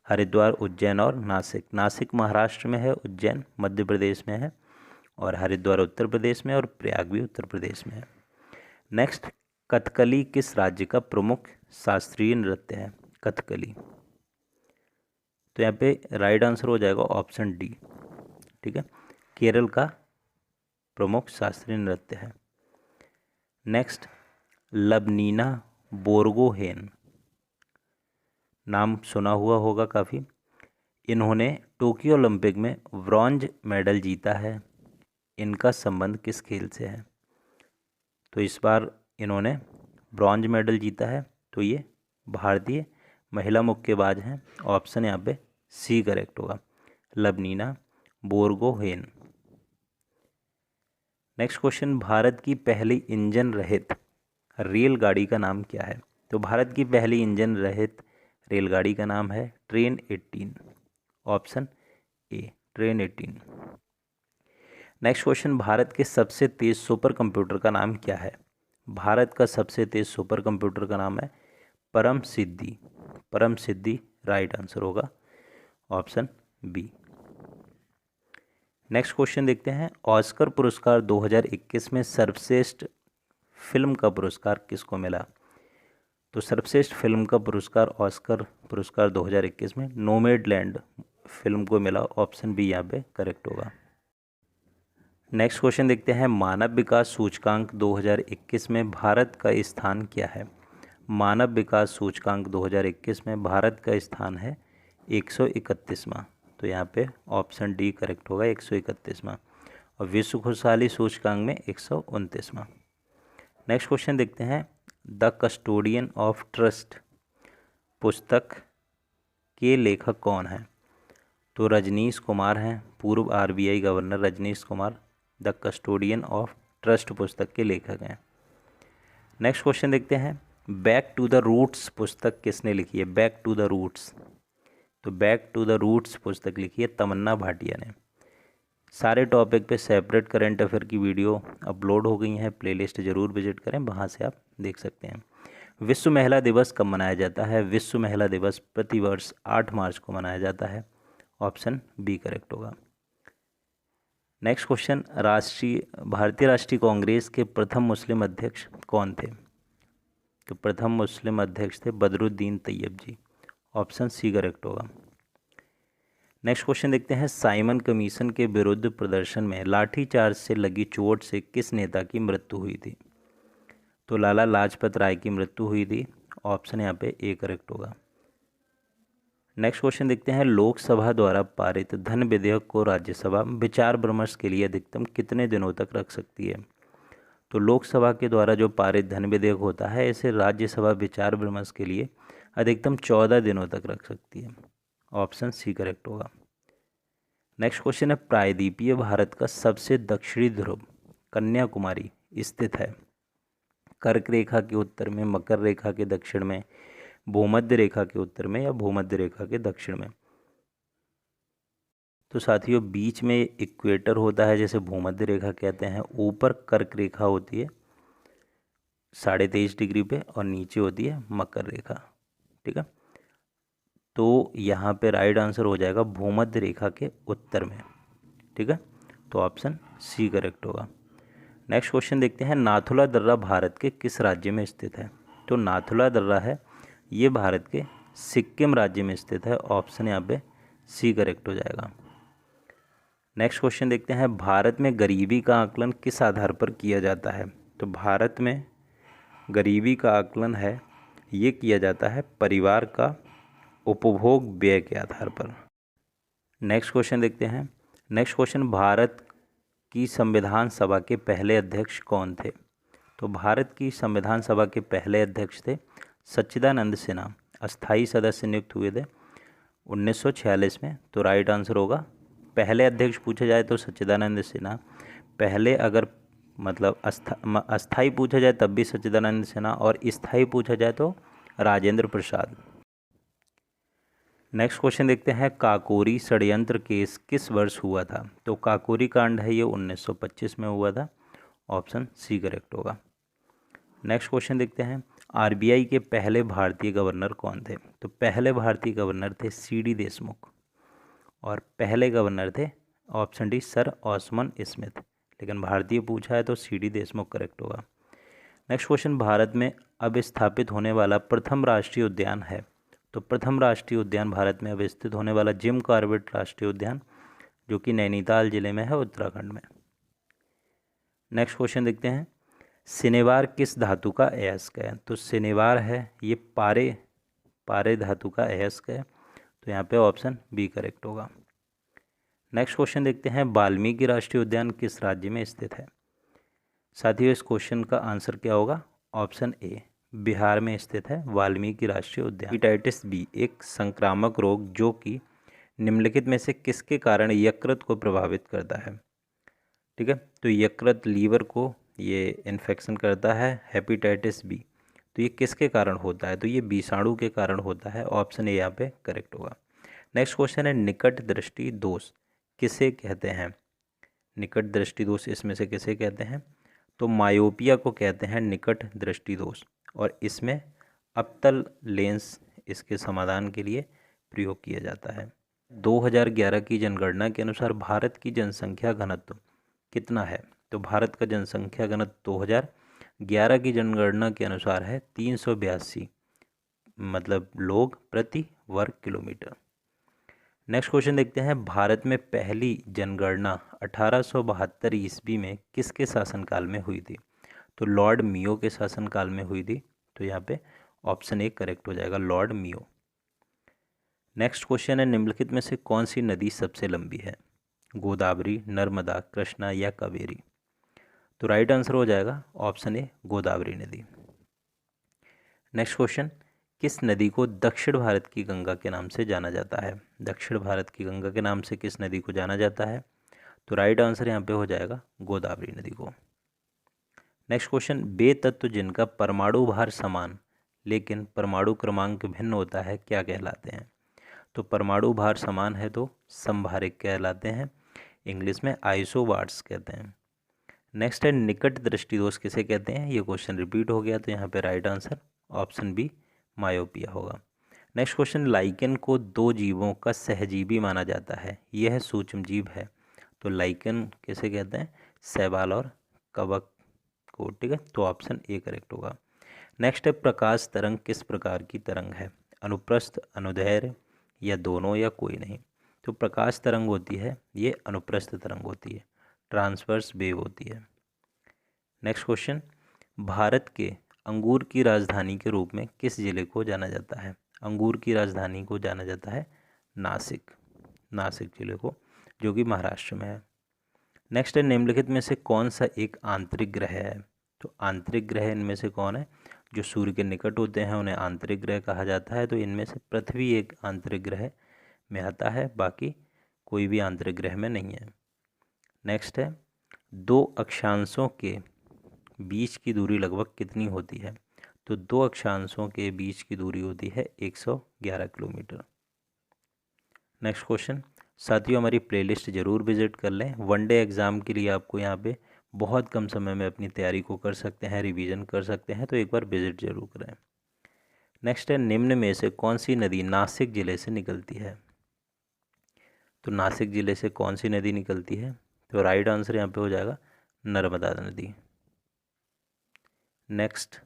हरिद्वार, उज्जैन और नासिक। नासिक महाराष्ट्र में है, उज्जैन मध्य प्रदेश में है, और हरिद्वार उत्तर प्रदेश में, और प्रयाग भी उत्तर प्रदेश में है। नेक्स्ट, कथकली किस राज्य का प्रमुख शास्त्रीय नृत्य है। कथकली, तो यहाँ पे राइट आंसर हो जाएगा ऑप्शन डी। ठीक है, केरल का प्रमुख शास्त्रीय नृत्य है। नेक्स्ट, लवनीना बोर्गोहेन, नाम सुना हुआ होगा काफ़ी। इन्होंने टोक्यो ओलंपिक में ब्रॉन्ज मेडल जीता है। इनका संबंध किस खेल से है। तो इस बार इन्होंने ब्रॉन्ज मेडल जीता है, तो ये भारतीय महिला मुक्केबाज हैं। ऑप्शन यहाँ पे सी करेक्ट होगा, लवनीना बोर्गोहेन। नेक्स्ट क्वेश्चन, भारत की पहली इंजन रहित रेलगाड़ी का नाम क्या है। तो भारत की पहली इंजन रहित रेलगाड़ी का नाम है train 18। Option A, train 18। Next question, Bharat के सबसे तेज सुपर कंप्यूटर का नाम क्या है। भारत का सबसे तेज सुपर कंप्यूटर का नाम है परम सिद्धि। परम सिद्धि राइट आंसर होगा, ऑप्शन बी। नेक्स्ट क्वेश्चन देखते हैं, ऑस्कर पुरस्कार 2021 में सर्वश्रेष्ठ फिल्म का पुरस्कार किसको मिला। तो सर्वश्रेष्ठ फिल्म का पुरस्कार ऑस्कर पुरस्कार 2021 में नोमैडलैंड फिल्म को मिला। ऑप्शन बी यहाँ पे करेक्ट होगा। नेक्स्ट क्वेश्चन देखते हैं, मानव विकास सूचकांक 2021 में भारत का स्थान क्या है। मानव विकास सूचकांक 2021 में भारत का स्थान है 131वां। तो यहाँ पे ऑप्शन डी करेक्ट होगा, 131वां। और विश्व खुशहाली सूचकांक में 129वां। नेक्स्ट क्वेश्चन देखते हैं, द कस्टोडियन ऑफ ट्रस्ट पुस्तक के लेखक कौन हैं। तो रजनीश कुमार हैं, पूर्व RBI governor Rajnish Kumar the custodian of trust पुस्तक के लेखक हैं। नेक्स्ट क्वेश्चन देखते हैं, बैक टू द रूट्स पुस्तक किसने लिखी है। बैक टू द रूट्स, तो बैक टू द रूट्स पुस्तक लिखी है तमन्ना भाटिया ने। सारे टॉपिक पे सेपरेट करंट अफेयर की वीडियो अपलोड हो गई हैं, प्लेलिस्ट ज़रूर विजिट करें, वहाँ से आप देख सकते हैं। विश्व महिला दिवस कब मनाया जाता है। विश्व महिला दिवस प्रतिवर्ष 8 मार्च को मनाया जाता है। ऑप्शन बी करेक्ट होगा। नेक्स्ट क्वेश्चन, भारतीय राष्ट्रीय कांग्रेस के प्रथम मुस्लिम अध्यक्ष कौन थे। तो प्रथम मुस्लिम अध्यक्ष थे बदरुद्दीन तैयब जी। ऑप्शन सी करेक्ट होगा। नेक्स्ट क्वेश्चन देखते हैं, साइमन कमीशन के विरुद्ध प्रदर्शन में लाठीचार्ज से लगी चोट से किस नेता की मृत्यु हुई थी। तो लाला लाजपत राय की मृत्यु हुई थी। ऑप्शन यहाँ पे ए करेक्ट होगा। नेक्स्ट क्वेश्चन देखते हैं, लोकसभा द्वारा पारित धन विधेयक को राज्यसभा विचार विमर्श के लिए अधिकतम कितने दिनों तक रख सकती है। तो लोकसभा के द्वारा जो पारित धन विधेयक होता है, इसे राज्यसभा विचार विमर्श के लिए अधिकतम 14 दिनों तक रख सकती है। ऑप्शन सी करेक्ट होगा। नेक्स्ट क्वेश्चन है, प्रायद्वीपीय भारत का सबसे दक्षिणी ध्रुव कन्याकुमारी स्थित है। कर्क रेखा के उत्तर में, मकर रेखा के दक्षिण में, भूमध्य रेखा के उत्तर में, या भूमध्य रेखा के दक्षिण में। तो साथियों, बीच में इक्वेटर होता है, जैसे भूमध्य रेखा कहते हैं। ऊपर कर्क रेखा होती है 23.5 डिग्री पे, और नीचे होती है मकर रेखा। ठीक है, तो यहाँ पे राइट आंसर हो जाएगा भूमध्य रेखा के उत्तर में। ठीक है, तो ऑप्शन सी करेक्ट होगा। नेक्स्ट क्वेश्चन देखते हैं, नाथुला दर्रा भारत के किस राज्य में स्थित है। तो नाथुला दर्रा है ये भारत के सिक्किम राज्य में स्थित है। ऑप्शन यहाँ पे सी करेक्ट हो जाएगा। नेक्स्ट क्वेश्चन देखते हैं, भारत में गरीबी का आकलन किस आधार पर किया जाता है? तो भारत में गरीबी का आकलन है ये किया जाता है परिवार का उपभोग व्यय के आधार पर। नेक्स्ट क्वेश्चन देखते हैं। नेक्स्ट क्वेश्चन, भारत की संविधान सभा के पहले अध्यक्ष कौन थे? तो भारत की संविधान सभा के पहले अध्यक्ष थे सच्चिदानंद सिन्हा। अस्थाई सदस्य नियुक्त हुए थे 1946 में। तो राइट आंसर होगा, पहले अध्यक्ष पूछा जाए तो सच्चिदानंद सिन्हा, पहले अगर मतलब अस्थाई पूछा जाए तब भी सच्चिदानंद सिन्हा, और स्थाई पूछा जाए तो राजेंद्र प्रसाद। नेक्स्ट क्वेश्चन देखते हैं, काकोरी षड्यंत्र केस किस वर्ष हुआ था? तो काकोरी कांड है ये 1925 में हुआ था। ऑप्शन सी करेक्ट होगा। नेक्स्ट क्वेश्चन देखते हैं, आरबीआई के पहले भारतीय गवर्नर कौन थे? तो पहले भारतीय गवर्नर थे सीडी देशमुख, और पहले गवर्नर थे ऑप्शन डी सर ऑस्मान स्मिथ, लेकिन भारतीय पूछा है तो सीडी देशमुख करेक्ट होगा। नेक्स्ट क्वेश्चन, भारत में अब स्थापित होने वाला प्रथम राष्ट्रीय उद्यान है? तो प्रथम राष्ट्रीय उद्यान भारत में अब स्थित होने वाला जिम कॉर्बेट राष्ट्रीय उद्यान, जो कि नैनीताल जिले में है, उत्तराखंड में। नेक्स्ट क्वेश्चन देखते हैं, सिनेवार किस धातु का अयस्क है? तो सिनेवार है ये पारे धातु का अयस्क है, तो यहाँ पे ऑप्शन बी करेक्ट होगा। नेक्स्ट क्वेश्चन देखते हैं, वाल्मीकि राष्ट्रीय उद्यान किस राज्य में स्थित है? साथियों, इस क्वेश्चन का आंसर क्या होगा? ऑप्शन ए, बिहार में स्थित है वाल्मीकि राष्ट्रीय उद्यान। हेपेटाइटिस बी एक संक्रामक रोग जो कि निम्नलिखित में से किसके कारण यकृत को प्रभावित करता है? ठीक है, तो यकृत लीवर को ये इन्फेक्शन करता है हेपेटाइटिस बी। तो ये किसके कारण होता है? तो ये विषाणु के कारण होता है। ऑप्शन ए यहाँ पे करेक्ट होगा। नेक्स्ट क्वेश्चन है, निकट दृष्टि दोष किसे कहते हैं? निकट दृष्टि दोष इसमें से किसे कहते हैं? तो मायोपिया को कहते हैं निकट दृष्टि दोष, और इसमें अवतल लेंस इसके समाधान के लिए प्रयोग किया जाता है। 2011 की जनगणना के अनुसार भारत की जनसंख्या घनत्व कितना है? तो भारत का जनसंख्या घनत्व 2011 की जनगणना के अनुसार है 382 मतलब लोग प्रति वर्ग किलोमीटर। नेक्स्ट क्वेश्चन देखते हैं, भारत में पहली जनगणना 1872 ईस्वी में किसके शासनकाल में हुई थी? तो लॉर्ड मियो के शासनकाल में हुई थी। तो यहाँ पे ऑप्शन ए करेक्ट हो जाएगा, लॉर्ड मियो। नेक्स्ट क्वेश्चन है, निम्नलिखित में से कौन सी नदी सबसे लंबी है? गोदावरी, नर्मदा, कृष्णा या कावेरी? तो राइट आंसर हो जाएगा ऑप्शन ए, गोदावरी नदी। नेक्स्ट क्वेश्चन, किस नदी को दक्षिण भारत की गंगा के नाम से जाना जाता है? दक्षिण भारत की गंगा के नाम से किस नदी को जाना जाता है? तो राइट आंसर यहाँ पे हो जाएगा गोदावरी नदी को। नेक्स्ट क्वेश्चन, वे तत्व जिनका परमाणु भार समान लेकिन परमाणु क्रमांक भिन्न होता है क्या कहलाते हैं? तो परमाणु भार समान है तो समभारिक कहलाते हैं, इंग्लिश में आइसोबार्स कहते हैं। नेक्स्ट है, निकट दृष्टि दोष किसे कहते हैं? ये क्वेश्चन रिपीट हो गया, तो यहाँ पे right answer option B, myopia होगा। नेक्स्ट क्वेश्चन, लाइकेन को दो जीवों का सहजीवी माना जाता है, यह सूक्ष्म जीव है। तो लाइकेन किसे कहते हैं? शैवाल और कवक को। ठीक है, तो ऑप्शन ए करेक्ट होगा। नेक्स्ट है, प्रकाश तरंग किस प्रकार की तरंग है? अनुप्रस्थ, अनुदैर्ध्य या दोनों या कोई नहीं? तो प्रकाश तरंग होती है ये अनुप्रस्थ तरंग होती है, ट्रांसवर्स वेव होती है। नेक्स्ट क्वेश्चन, भारत के अंगूर की राजधानी के रूप में किस जिले को जाना जाता है? अंगूर की राजधानी को जाना जाता है नासिक जिले को, जो कि महाराष्ट्र में है। नेक्स्ट है, निम्नलिखित में से कौन सा एक आंतरिक ग्रह है? तो आंतरिक ग्रह इनमें से कौन है? जो सूर्य के निकट होते हैं उन्हें आंतरिक ग्रह कहा जाता है। तो इनमें से पृथ्वी एक आंतरिक ग्रह में आता है, बाकी कोई भी आंतरिक ग्रह में नहीं है। नेक्स्ट है, दो अक्षांशों के बीच की दूरी लगभग कितनी होती है? तो दो अक्षांशों के बीच की दूरी होती है 111 किलोमीटर। नेक्स्ट क्वेश्चन, साथियों हमारी प्लेलिस्ट ज़रूर विजिट कर लें। वनडे एग्ज़ाम के लिए आपको यहाँ पे बहुत कम समय में अपनी तैयारी को कर सकते हैं, रिवीजन कर सकते हैं, तो एक बार विजिट ज़रूर करें। नेक्स्ट है, निम्न में से कौन सी नदी नासिक ज़िले से निकलती है? तो नासिक ज़िले से कौन सी नदी निकलती है? तो राइट आंसर यहाँ पे हो जाएगा नर्मदा नदी। नेक्स्ट,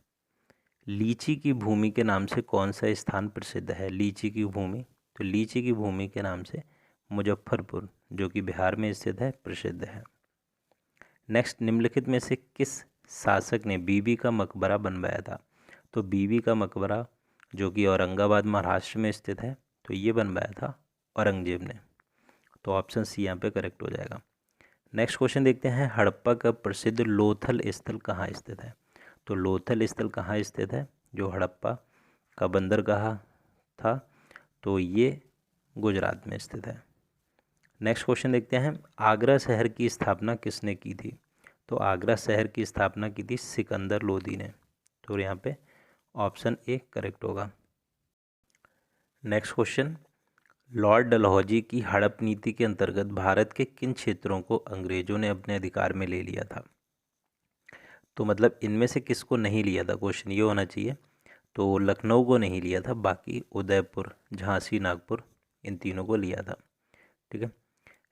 लीची की भूमि के नाम से कौन सा स्थान प्रसिद्ध है? लीची की भूमि, तो लीची की भूमि के नाम से मुजफ्फरपुर, जो कि बिहार में स्थित है, प्रसिद्ध है। नेक्स्ट, निम्नलिखित में से किस शासक ने बीबी का मकबरा बनवाया था? तो बीबी का मकबरा जो कि औरंगाबाद महाराष्ट्र में स्थित है, तो ये बनवाया था औरंगजेब ने। तो ऑप्शन सी यहाँ पे करेक्ट हो जाएगा। नेक्स्ट क्वेश्चन देखते हैं, हड़प्पा का प्रसिद्ध लोथल स्थल कहाँ स्थित है? तो लोथल स्थल कहाँ स्थित है? जो हड़प्पा का बंदरगाह था, तो ये गुजरात में स्थित है। नेक्स्ट क्वेश्चन देखते हैं, आगरा शहर की स्थापना किसने की थी? तो आगरा शहर की स्थापना की थी सिकंदर लोदी ने। तो यहाँ पे ऑप्शन ए करेक्ट होगा। नेक्स्ट क्वेश्चन, लॉर्ड डलहौजी की हड़प नीति के अंतर्गत भारत के किन क्षेत्रों को अंग्रेजों ने अपने अधिकार में ले लिया था? तो मतलब इनमें से किसको नहीं लिया था, क्वेश्चन ये होना चाहिए। तो लखनऊ को नहीं लिया था, बाकी उदयपुर, झांसी, नागपुर, इन तीनों को लिया था। ठीक है।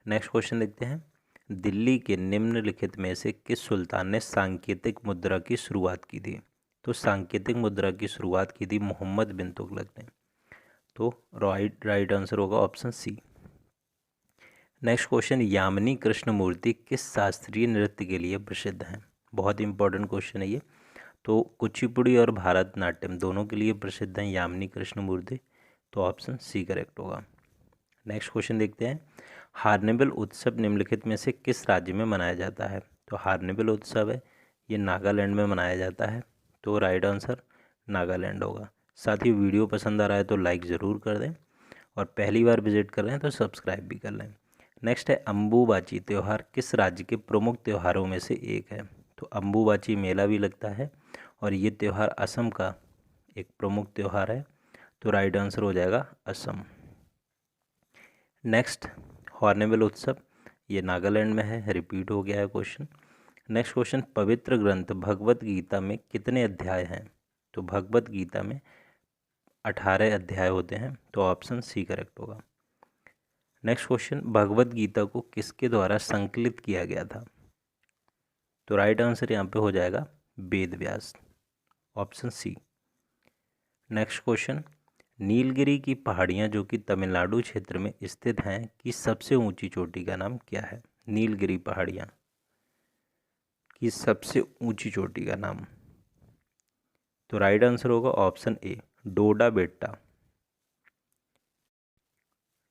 नेक्स्ट क्वेश्चन देखते हैं, दिल्ली के निम्नलिखित में से किस सुल्तान ने सांकेतिक मुद्रा की शुरुआत की थी? तो सांकेतिक मुद्रा की शुरुआत की थी मोहम्मद बिन तुगलक ने। तो राइट आंसर होगा option C. Next question, Yamini Krishnamurthy किस शास्त्रीय नृत्य के लिए प्रसिद्ध हैं? बहुत इंपॉर्टेंट क्वेश्चन है ये। तो कुचिपुड़ी और भारतनाट्यम दोनों के लिए प्रसिद्ध हैं यामिनी कृष्णमूर्ति। तो ऑप्शन सी करेक्ट होगा। नेक्स्ट क्वेश्चन देखते हैं, हार्नबिल उत्सव निम्नलिखित में से किस राज्य में मनाया जाता है? तो हार्नबिल उत्सव है ये नागालैंड में मनाया जाता है। तो राइट आंसर नागालैंड होगा। साथ ही वीडियो पसंद आ रहा है तो लाइक ज़रूर कर दें, और पहली बार विजिट कर रहे हैं तो सब्सक्राइब भी कर लें। नेक्स्ट है, अम्बुबाची त्यौहार किस राज्य के प्रमुख त्योहारों में से एक है? तो अम्बुबाची मेला भी लगता है, और ये त्यौहार असम का एक प्रमुख त्यौहार है। तो राइट आंसर हो जाएगा असम। नेक्स्ट, हॉर्नबिल उत्सव ये नागालैंड में है, रिपीट हो गया है क्वेश्चन। नेक्स्ट क्वेश्चन, पवित्र ग्रंथ भगवत गीता में कितने अध्याय हैं? तो भगवत गीता में 18 अध्याय होते हैं। तो ऑप्शन सी करेक्ट होगा। नेक्स्ट क्वेश्चन, भगवत गीता को किसके द्वारा संकलित किया गया था? तो राइट आंसर यहाँ पे हो जाएगा Ved Vyas, option C. Next question, Nilgiri की पहाड़ियाँ जो कि तमिलनाडु क्षेत्र में स्थित हैं की सबसे ऊंची चोटी का नाम क्या है? नीलगिरी पहाड़ियाँ की सबसे ऊंची चोटी का नाम, तो राइट आंसर होगा option A, Doda betta.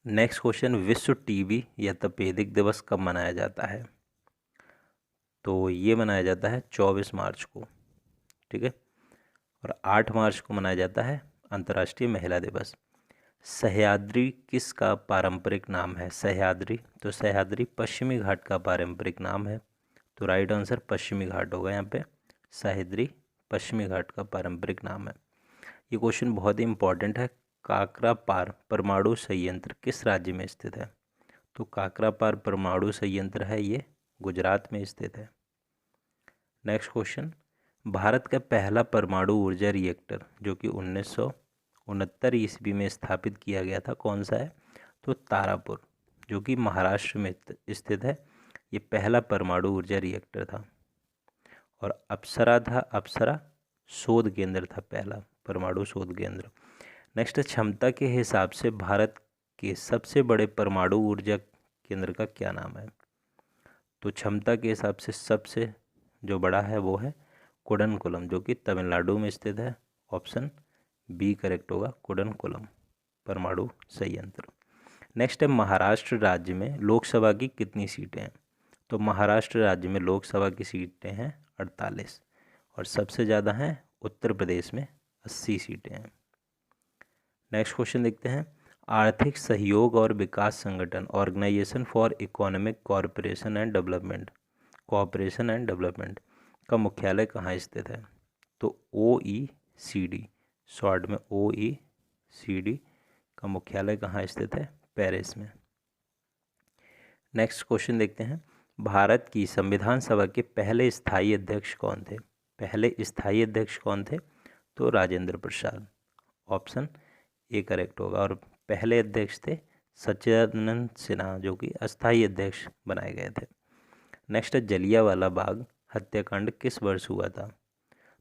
Next question, विश्व टीबी या तपेदिक दिवस कब मनाया जाता है? तो ये मनाया जाता है 24 मार्च को। ठीक है। और 8 मार्च को मनाया जाता है अंतर्राष्ट्रीय महिला दिवस। सह्याद्री किसका पारंपरिक नाम है? सह्याद्री, तो सह्याद्री पश्चिमी घाट का पारंपरिक नाम है। तो राइट आंसर पश्चिमी घाट होगा यहाँ पे। सह्याद्री पश्चिमी घाट का पारंपरिक नाम है। ये क्वेश्चन बहुत ही इंपॉर्टेंट है। काकरापार परमाणु संयंत्र किस राज्य में स्थित है? तो काकरापार परमाणु संयंत्र है ये गुजरात में स्थित है। नेक्स्ट क्वेश्चन, भारत का पहला परमाणु ऊर्जा रिएक्टर जो कि 1969 ईस्वी में स्थापित किया गया था, कौन सा है? तो तारापुर, जो कि महाराष्ट्र में स्थित है। ये पहला परमाणु ऊर्जा रिएक्टर था। और अप्सरा था, अप्सरा शोध केंद्र था, पहला परमाणु शोध केंद्र। नेक्स्ट, क्षमता के हिसाब से भारत के सबसे बड़े परमाणु ऊर्जा केंद्र का क्या नाम है? तो क्षमता के हिसाब से सबसे जो बड़ा है वो है कुडनकुलम, जो कि तमिलनाडु में स्थित है। ऑप्शन बी करेक्ट होगा, कुडनकुलम परमाणु संयंत्र। नेक्स्ट है, महाराष्ट्र राज्य में लोकसभा की कितनी सीटें हैं? तो महाराष्ट्र राज्य में लोकसभा की सीटें हैं 48, और सबसे ज़्यादा हैं उत्तर प्रदेश में 80 सीटें हैं। नेक्स्ट क्वेश्चन देखते हैं, आर्थिक सहयोग और विकास संगठन organisation for economic corporation and development, cooperation and development का मुख्यालय कहाँ स्थित है? तो OECD, शॉर्ट में OECD का मुख्यालय कहाँ स्थित है? पेरिस में। नेक्स्ट क्वेश्चन देखते हैं, भारत की संविधान सभा के पहले स्थायी अध्यक्ष कौन थे? पहले स्थायी अध्यक्ष कौन थे? तो Rajendra Prasad, option A correct होगा। और पहले अध्यक्ष थे सच्चिदानंद सिन्हा, जो कि अस्थायी अध्यक्ष बनाए गए थे। नेक्स्ट है, जलियांवाला बाग हत्याकांड किस वर्ष हुआ था?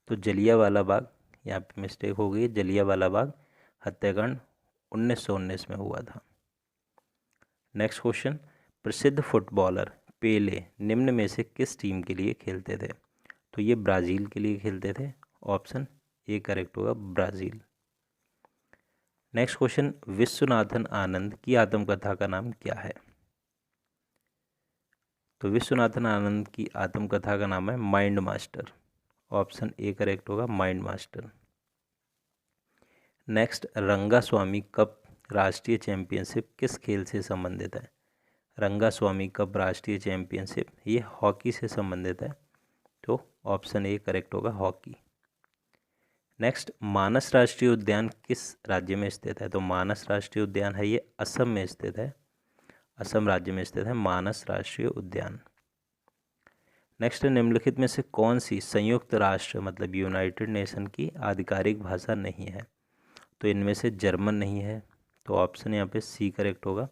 तो जलियांवाला बाग यहाँ पे मिस्टेक हो गई, जलियांवाला बाग हत्याकांड 1919 में हुआ था। नेक्स्ट क्वेश्चन, प्रसिद्ध फुटबॉलर पेले निम्न में से किस टीम के लिए खेलते थे? तो ये ब्राज़ील के लिए खेलते थे। ऑप्शन ए करेक्ट होगा, Brazil. Next question, Viswanathan Anand की आत्मकथा का नाम क्या है? तो विश्वनाथन आनंद की आत्मकथा का नाम है Mind Master. Option A correct होगा, Mind Master. Next, Rangaswamy Cup राष्ट्रीय चैंपियनशिप किस खेल से संबंधित है? रंगास्वामी कप राष्ट्रीय चैंपियनशिप ये हॉकी से संबंधित है, तो ऑप्शन ए करेक्ट होगा, हॉकी। नेक्स्ट, मानस राष्ट्रीय उद्यान किस राज्य में स्थित है? तो मानस राष्ट्रीय उद्यान है ये असम में स्थित है, असम राज्य में स्थित है मानस राष्ट्रीय उद्यान। नेक्स्ट, निम्नलिखित में से कौन सी संयुक्त राष्ट्र मतलब यूनाइटेड नेशन की आधिकारिक भाषा नहीं है? तो इनमें से जर्मन नहीं है, तो ऑप्शन यहाँ पे सी करेक्ट होगा।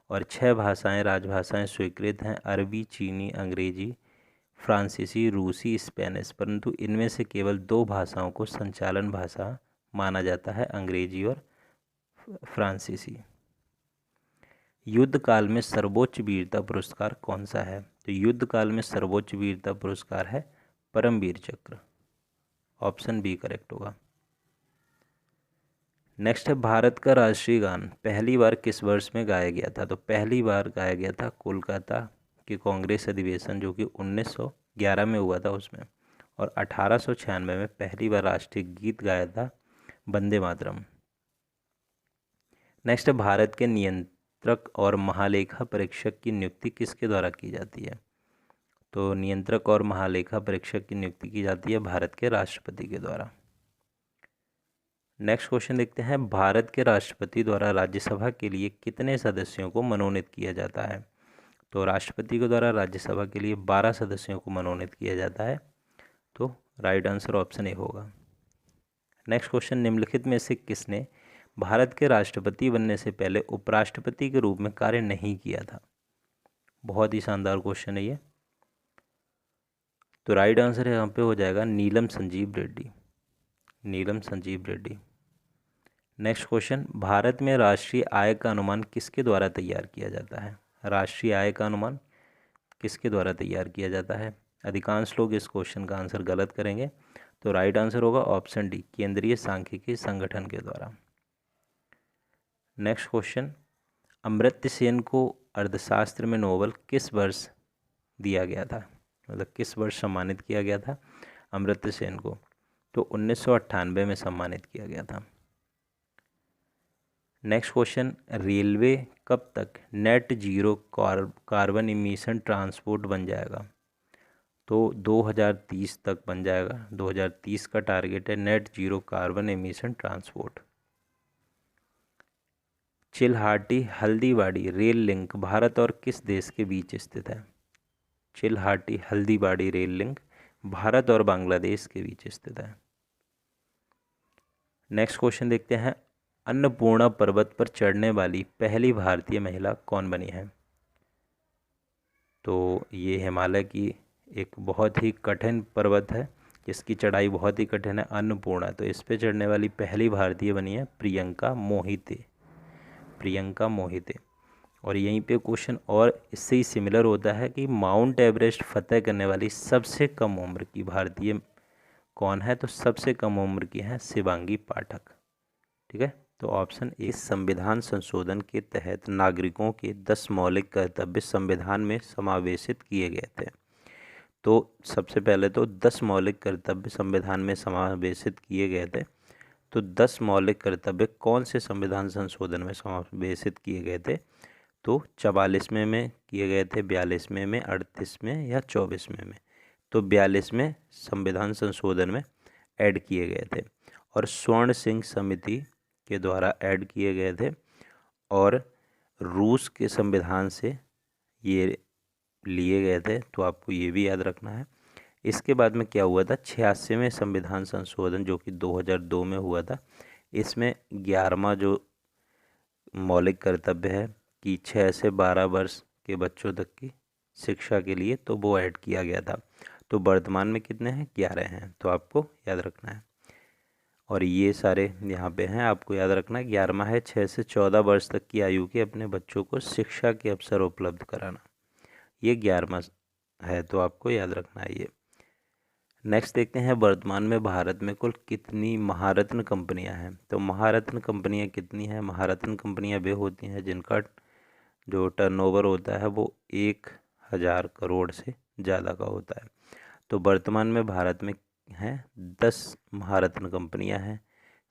और 6 भाषाएं राजभाषाएं स्वीकृत हैं, अरबी, चीनी, अंग्रेजी, फ्रांसीसी, रूसी, स्पेनिश, परंतु इनमें से केवल 2 भाषाओं को संचालन भाषा माना जाता है, अंग्रेजी और फ्रांसीसी। युद्ध काल में सर्वोच्च वीरता पुरस्कार कौन सा है? तो युद्ध काल में सर्वोच्च वीरता पुरस्कार है परमवीर चक्र। ऑप्शन बी करेक्ट होगा। नेक्स्ट है, भारत का राष्ट्रीय गान पहली बार किस वर्ष में गाया गया था? तो पहली बार गाया गया था कोलकाता के कांग्रेस अधिवेशन जो कि 1911 में हुआ था उसमें, और 1896 में पहली बार राष्ट्रीय गीत गाया था वंदे मातरम। नेक्स्ट है, भारत के नियंत्रक और महालेखा परीक्षक की नियुक्ति किसके द्वारा की जाती है? तो नियंत्रक और महालेखा परीक्षक की नियुक्ति की जाती है भारत के राष्ट्रपति के द्वारा। नेक्स्ट क्वेश्चन देखते हैं, भारत के राष्ट्रपति द्वारा राज्यसभा के लिए कितने सदस्यों को मनोनीत किया जाता है? तो राष्ट्रपति के द्वारा राज्यसभा के लिए 12 सदस्यों को मनोनीत किया जाता है, तो राइट आंसर ऑप्शन ए होगा। नेक्स्ट क्वेश्चन, निम्नलिखित में से किसने भारत के राष्ट्रपति बनने से पहले उपराष्ट्रपति के रूप में कार्य नहीं किया था? बहुत ही शानदार क्वेश्चन है ये, तो राइट आंसर यहाँ पे हो जाएगा नीलम संजीव रेड्डी, नीलम संजीव रेड्डी। नेक्स्ट क्वेश्चन, भारत में राष्ट्रीय आय का अनुमान किसके द्वारा तैयार किया जाता है? राष्ट्रीय आय का अनुमान किसके द्वारा तैयार किया जाता है? अधिकांश लोग इस क्वेश्चन का आंसर गलत करेंगे, तो राइट आंसर होगा ऑप्शन डी, केंद्रीय सांख्यिकी संगठन के द्वारा। नेक्स्ट क्वेश्चन, अमर्त्य सेन को अर्थशास्त्र में नोबेल किस वर्ष दिया गया था? मतलब किस वर्ष सम्मानित किया गया था अमर्त्य सेन को? तो 1998 में सम्मानित किया गया था। नेक्स्ट क्वेश्चन, रेलवे कब तक net zero carbon emission transport बन जाएगा? तो 2030 तक बन जाएगा, 2030 का टारगेट है net zero carbon emission transport. Chilahati Haldibari rail link Bharat और किस देश के बीच स्थित है? चिल्हाटी हल्दीबाड़ी रेल लिंक भारत और बांग्लादेश के बीच स्थित है। नेक्स्ट क्वेश्चन देखते हैं, अन्नपूर्णा पर्वत पर चढ़ने वाली पहली भारतीय महिला कौन बनी है? तो ये हिमालय की एक बहुत ही कठिन पर्वत है जिसकी चढ़ाई बहुत ही कठिन है, अन्नपूर्णा, तो इस पे चढ़ने वाली पहली भारतीय बनी है प्रियंका मोहिते, प्रियंका मोहिते। और यहीं पे क्वेश्चन और इससे ही सिमिलर होता है कि माउंट एवरेस्ट फतेह करने वाली सबसे कम उम्र की भारतीय कौन है? तो सबसे कम उम्र की है शिवांगी पाठक। ठीक है, तो ऑप्शन ए। संविधान संशोधन के तहत नागरिकों के 10 मौलिक कर्तव्य संविधान में समावेशित किए गए थे। तो सबसे पहले तो 10 मौलिक कर्तव्य संविधान में समावेशित किए गए थे, तो 10 मौलिक कर्तव्य कौन से संविधान संशोधन में समावेशित किए गए थे? तो 44वें में किए गए थे, 42वें में, 38वें या 24वें में? तो 42वें संविधान संशोधन में ऐड किए गए थे और स्वर्ण सिंह समिति के द्वारा ऐड किए गए थे, और रूस के संविधान से ये लिए गए थे, तो आपको ये भी याद रखना है। इसके बाद में क्या हुआ था, 86वें संविधान संशोधन जो कि 2002 में हुआ था, इसमें 11वां जो मौलिक कर्तव्य है कि 6 से 12 वर्ष के बच्चों तक की शिक्षा के लिए, तो वो ऐड किया गया था। तो वर्तमान में कितने हैं? 11 हैं, तो आपको याद रखना है। और ये सारे यहाँ पे हैं, आपको याद रखना। 11वां है 6 से 14 वर्ष तक की आयु के अपने बच्चों को शिक्षा के अवसर उपलब्ध कराना, ये 11वां है, तो आपको याद रखना है ये। नेक्स्ट देखते हैं वर्तमान में भारत में कुल कितनी महारत्न कंपनियां हैं। तो महारत्न कंपनियां कितनी हैं? महारत्न कंपनियां वे होती हैं जिनका जो टर्नओवर होता है वो 1000 करोड़ से ज़्यादा का होता है। तो वर्तमान में भारत में हैं 10 महारत्न कंपनियां हैं।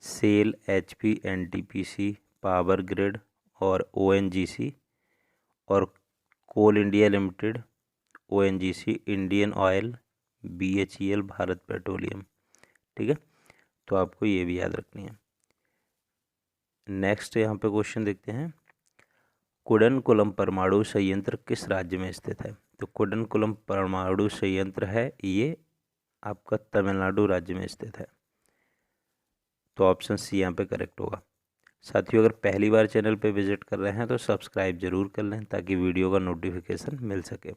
SAIL, HP, NTPC, Power Grid और ONGC और Coal India Limited, ONGC, Indian Oil, BHEL, Bharat Petroleum. ठीक है, तो आपको ये भी याद रखनी है। नेक्स्ट यहाँ पे क्वेश्चन देखते हैं, कुडनकुलम परमाणु संयंत्र किस राज्य में स्थित है? तो कुडनकुलम परमाणु संयंत्र है ये आपका तमिलनाडु राज्य में स्थित है, तो ऑप्शन सी यहाँ पे करेक्ट होगा। साथियों, अगर पहली बार चैनल पे विजिट कर रहे हैं तो सब्सक्राइब जरूर कर लें ताकि वीडियो का नोटिफिकेशन मिल सके।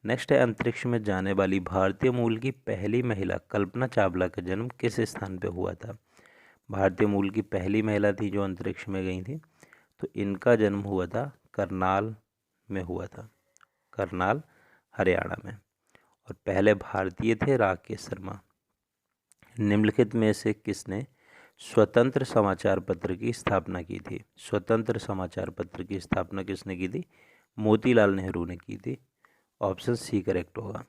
नेक्स्ट है, अंतरिक्ष में जाने वाली भारतीय मूल की पहली महिला कल्पना चावला का जन्म किस स्थान पे हुआ था? भारतीय मूल की पहली महिला थी जो अंतरिक्ष में गई थी, तो इनका जन्म हुआ था करनाल में हुआ था, करनाल हरियाणा में। और पहले भारतीय थे राकेश शर्मा। निम्नलिखित में से किसने स्वतंत्र समाचार पत्र की स्थापना की थी? स्वतंत्र समाचार पत्र की स्थापना किसने की थी? मोतीलाल नेहरू ने की थी, ऑप्शन सी करेक्ट होगा।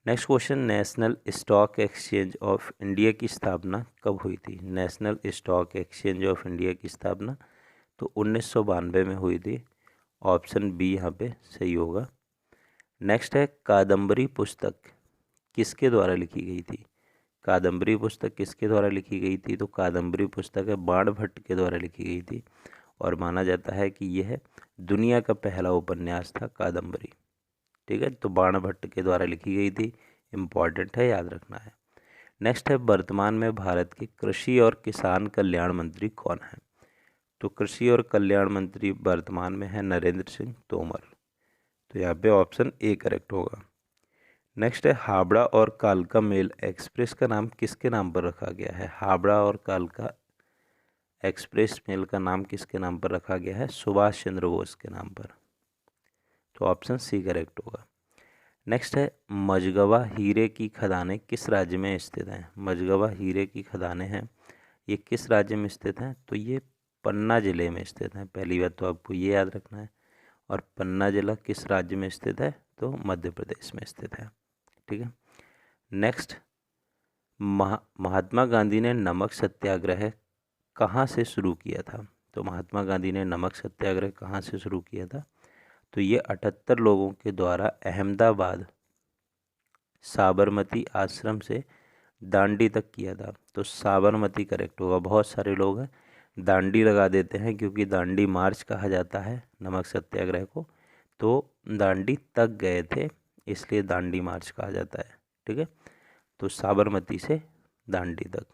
Next question, national stock exchange of India की स्थापना कब हुई थी? National stock exchange of India की स्थापना तो 1992 में हुई थी, ऑप्शन बी यहाँ पे सही होगा। नेक्स्ट है, कादम्बरी पुस्तक किसके द्वारा लिखी गई थी? कादम्बरी पुस्तक किसके द्वारा लिखी गई थी? तो कादम्बरी पुस्तक है बाणभट्ट के द्वारा लिखी गई थी और माना जाता है कि यह दुनिया का पहला उपन्यास था कादम्बरी। ठीक है, तो बाणभट्ट के द्वारा लिखी गई थी, इम्पॉर्टेंट है, याद रखना है। नेक्स्ट है, वर्तमान में भारत के कृषि और किसान कल्याण मंत्री कौन है? तो कृषि और कल्याण मंत्री वर्तमान में है नरेंद्र सिंह तोमर, तो यहाँ पे ऑप्शन ए करेक्ट होगा। नेक्स्ट है, हावड़ा और कालका मेल एक्सप्रेस का नाम किसके नाम पर रखा गया है? हावड़ा और कालका एक्सप्रेस मेल का नाम किसके नाम पर रखा गया है? सुभाष चंद्र बोस के नाम पर, तो ऑप्शन सी करेक्ट होगा। नेक्स्ट है, मझगवा हीरे की खदानें किस राज्य में स्थित हैं? मझगवा हीरे की खदानें हैं, ये किस राज्य में स्थित हैं? तो ये पन्ना जिले में स्थित हैं। पहली बात तो आपको ये याद रखना है। और पन्ना जिला किस राज्य में स्थित है? तो मध्य प्रदेश में स्थित है। ठीक है, नेक्स्ट, महात्मा गांधी ने नमक सत्याग्रह कहाँ से शुरू किया था? तो महात्मा गांधी ने नमक सत्याग्रह कहाँ से शुरू किया था? तो ये 78 लोगों के द्वारा अहमदाबाद साबरमती आश्रम से दांडी तक किया था, तो साबरमती करेक्ट होगा। बहुत सारे लोग हैं दांडी लगा देते हैं क्योंकि दांडी मार्च कहा जाता है नमक सत्याग्रह को, तो दांडी तक गए थे इसलिए दांडी मार्च कहा जाता है। ठीक है, तो साबरमती से दांडी तक।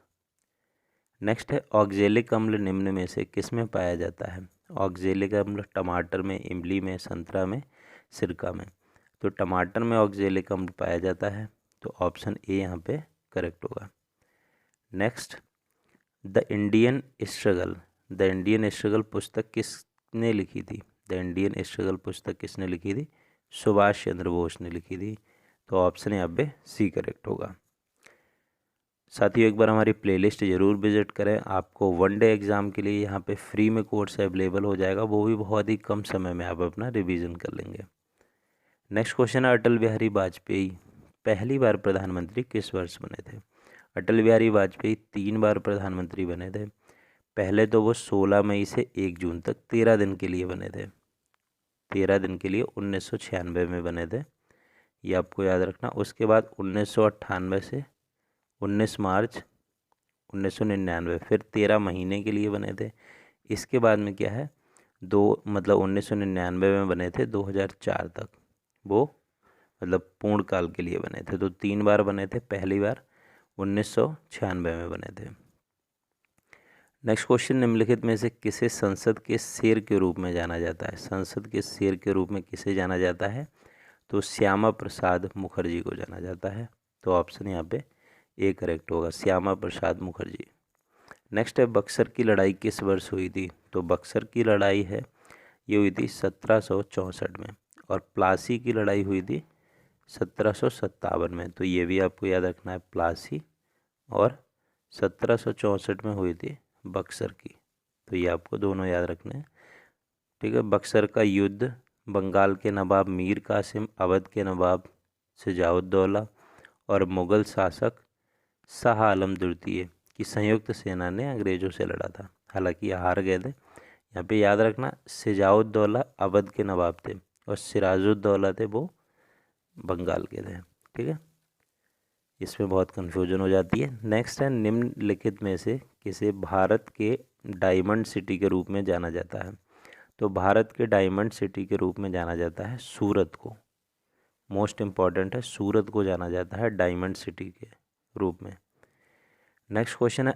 नेक्स्ट है, ऑक्जेलिक अम्ल निम्न में से किस में पाया जाता है? ऑक्जेलिक अम्ल टमाटर में, इमली में, संतरा में, सिरका में। तो टमाटर में ऑक्जेलिक अम्ल पाया जाता है, तो ऑप्शन ए यहाँ पे करेक्ट होगा। नेक्स्ट, द इंडियन स्ट्रगल पुस्तक किसने लिखी थी? द इंडियन स्ट्रगल पुस्तक किसने लिखी थी? सुभाष चंद्र बोस ने लिखी थी, तो ऑप्शन यहाँ पे सी करेक्ट होगा। साथियों, एक बार हमारी प्लेलिस्ट ज़रूर विजिट करें। आपको वन डे एग्ज़ाम के लिए यहाँ पे फ्री में कोर्स अवेलेबल हो जाएगा, वो भी बहुत ही कम समय में आप अपना रिवीजन कर लेंगे। नेक्स्ट क्वेश्चन है, अटल बिहारी वाजपेयी पहली बार प्रधानमंत्री किस वर्ष बने थे? अटल बिहारी वाजपेयी 3 बार प्रधानमंत्री बने थे। पहले तो वो 16 मई से 1 जून तक 13 दिन के लिए बने थे, 13 दिन के लिए 1996 में बने थे, ये आपको याद रखना। उसके बाद 1998 से 19 मार्च 1999 फिर 13 महीने के लिए बने थे। इसके बाद में क्या है, 1999 में बने थे 2004 तक, वो मतलब पूर्ण काल के लिए बने थे। तो 3 बार बने थे, पहली बार 1996 में बने थे। नेक्स्ट क्वेश्चन, निम्नलिखित में से किसे संसद के शेर के रूप में जाना जाता है? संसद के शेर के रूप में किसे जाना जाता है? तो श्यामा प्रसाद मुखर्जी को जाना जाता है, तो ऑप्शन यहाँ पे ए करेक्ट होगा, श्यामा प्रसाद मुखर्जी। नेक्स्ट है बक्सर की लड़ाई किस वर्ष हुई थी? तो बक्सर की लड़ाई है ये हुई थी 1764 में, और प्लासी की लड़ाई हुई थी 1757 में। तो ये भी आपको याद रखना है, प्लासी और 1764 में हुई थी बक्सर की। तो ये आपको दोनों याद रखने हैं, ठीक है। बक्सर का युद्ध बंगाल के नवाब मीर कासिम, अवध के नवाब सिजाउद्दौला और मुग़ल शासक शाह आलम द्वितीय की संयुक्त सेना ने अंग्रेज़ों से लड़ा था। हालांकि हार गए थे। यहाँ पे याद रखना, सिजाउद्दौला अवध के नवाब थे और सिराजुद्दौला थे वो बंगाल के थे, ठीक है। इसमें बहुत कन्फ्यूजन हो जाती है। नेक्स्ट है निम्नलिखित में से किसे भारत के डायमंड सिटी के रूप में जाना जाता है? तो भारत के डायमंड सिटी के रूप में जाना जाता है सूरत को। मोस्ट इम्पॉर्टेंट है, सूरत को जाना जाता है डायमंड सिटी के रूप में। नेक्स्ट क्वेश्चन है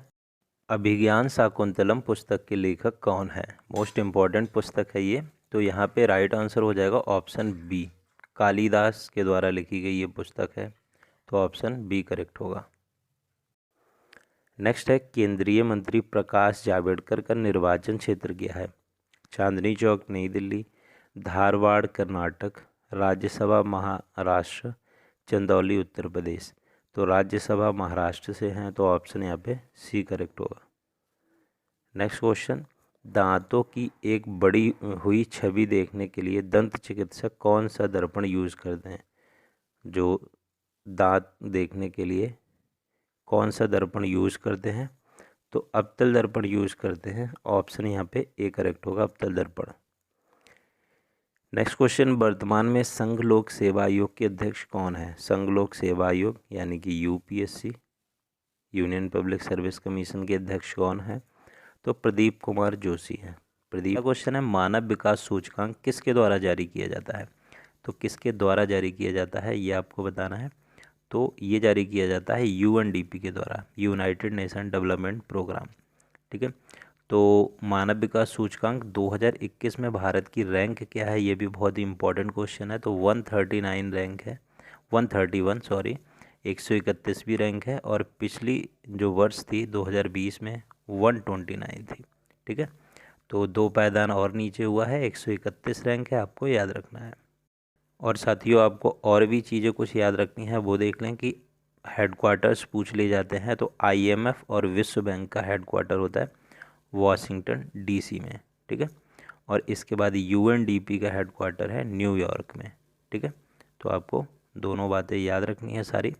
अभिज्ञान शाकुंतलम पुस्तक के लेखक कौन है? मोस्ट इम्पॉर्टेंट पुस्तक है ये। तो यहाँ पे राइट आंसर हो जाएगा ऑप्शन बी, कालिदास के द्वारा लिखी गई ये पुस्तक है। तो ऑप्शन बी करेक्ट होगा। नेक्स्ट है केंद्रीय मंत्री प्रकाश जावड़ेकर का निर्वाचन क्षेत्र क्या है? चांदनी चौक नई दिल्ली, धारवाड़ कर्नाटक, राज्यसभा महाराष्ट्र, चंदौली उत्तर प्रदेश। तो राज्यसभा महाराष्ट्र से हैं, तो ऑप्शन यहाँ पे सी करेक्ट होगा। नेक्स्ट क्वेश्चन, दांतों की एक बड़ी हुई छवि देखने के लिए दंत चिकित्सक कौन सा दर्पण यूज करते हैं? जो दांत देखने के लिए कौन सा दर्पण यूज करते हैं? तो अवतल दर्पण यूज करते हैं। ऑप्शन यहाँ पे ए करेक्ट होगा, अवतल दर्पण। नेक्स्ट क्वेश्चन, वर्तमान में संघ लोक सेवा आयोग के अध्यक्ष कौन है? संघ लोक सेवा आयोग यानी कि UPSC, union public service commission के अध्यक्ष कौन है? तो प्रदीप कुमार जोशी हैं। प्रदीप। क्वेश्चन है मानव विकास सूचकांक किसके द्वारा जारी किया जाता है? तो किसके द्वारा जारी किया जाता है ये आपको बताना है। तो ये जारी किया जाता है यूएनडीपी के द्वारा, यूनाइटेड नेशन डेवलपमेंट प्रोग्राम, ठीक है। तो मानव विकास सूचकांक 2021 में भारत की रैंक क्या है, ये भी बहुत ही इंपॉर्टेंट क्वेश्चन है। तो 139 रैंक है, 131 सॉरी, 131वीं रैंक है। और पिछली जो वर्ष थी 2020 में 129 थी, ठीक है। तो 2 पायदान और नीचे हुआ है, 131 रैंक है, आपको याद रखना है। और साथियों आपको और भी चीज़ें कुछ याद रखनी है, वो देख लें कि हेडक्वार्टर्स पूछ लिए जाते हैं। तो आईएमएफ और विश्व बैंक का हेडक्वार्टर होता है वाशिंगटन डीसी में, ठीक है। और इसके बाद यूएनडीपी का हेडक्वार्टर है न्यूयॉर्क में, ठीक है। तो आपको दोनों बातें याद रखनी है सारी।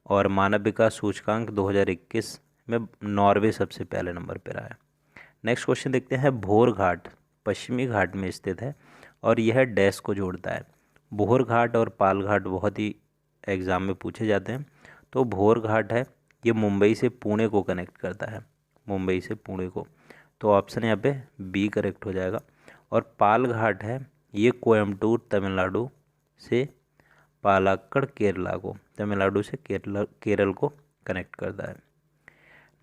और मानव विकास सूचकांक 2021 में नॉर्वे सबसे पहले नंबर पर आया। नेक्स्ट क्वेश्चन देखते हैं, भोर घाट पश्चिमी घाट में स्थित है और यह डैश को जोड़ता है। भोर घाट और पाल घाट बहुत ही एग्ज़ाम में पूछे जाते हैं। तो भोर घाट है ये मुंबई से पुणे को कनेक्ट करता है, मुंबई से पुणे को। तो ऑप्शन यहाँ पे बी करेक्ट हो जाएगा। और पाल घाट है ये कोयम्बटूर तमिलनाडु से पालक्कड़ केरला को, तमिलनाडु से केरल को कनेक्ट करता है।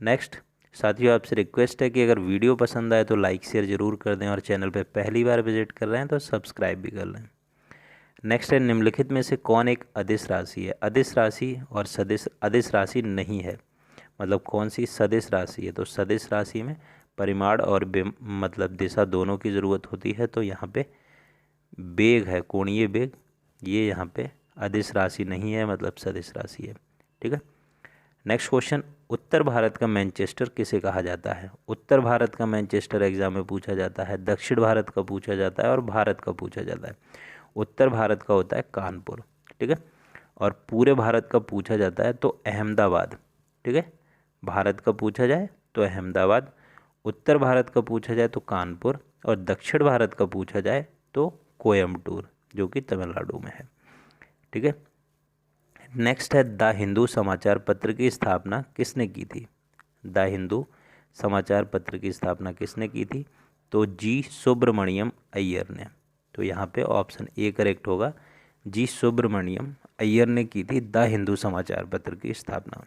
नेक्स्ट साथियों आपसे रिक्वेस्ट है कि अगर वीडियो पसंद आए तो लाइक शेयर ज़रूर कर दें, और चैनल पे पहली बार विजिट कर रहे हैं तो सब्सक्राइब भी कर लें। नेक्स्ट है निम्नलिखित में से कौन एक अदिश राशि है? अदिश राशि और सदिश, अदिश राशि नहीं है, मतलब कौन सी सदिश राशि है? तो सदिश राशि में परिमाण और मतलब दिशा दोनों की ज़रूरत होती है। तो यहाँ पे बेग है, कोणीय बेग, ये यहाँ पे अदिश राशि नहीं है, मतलब सदिश राशि है, ठीक है। नेक्स्ट क्वेश्चन, उत्तर भारत का मैनचेस्टर किसे कहा जाता है? उत्तर भारत का मैनचेस्टर एग्जाम में पूछा जाता है, दक्षिण भारत का पूछा जाता है और भारत का पूछा जाता है। उत्तर भारत का होता है कानपुर, ठीक है। और पूरे भारत का पूछा जाता है तो अहमदाबाद, ठीक है। भारत का पूछा जाए तो अहमदाबाद, उत्तर भारत का पूछा जाए तो कानपुर, और दक्षिण भारत का पूछा जाए तो कोयम्बटूर, जो कि तमिलनाडु में है, ठीक है। नेक्स्ट है द हिंदू समाचार पत्र की स्थापना किसने की थी? द हिंदू समाचार पत्र की स्थापना किसने की थी? तो जी सुब्रमण्यम अय्यर ने। तो यहाँ पे ऑप्शन ए करेक्ट होगा, जी सुब्रमण्यम अय्यर ने की थी द हिंदू समाचार पत्र की स्थापना।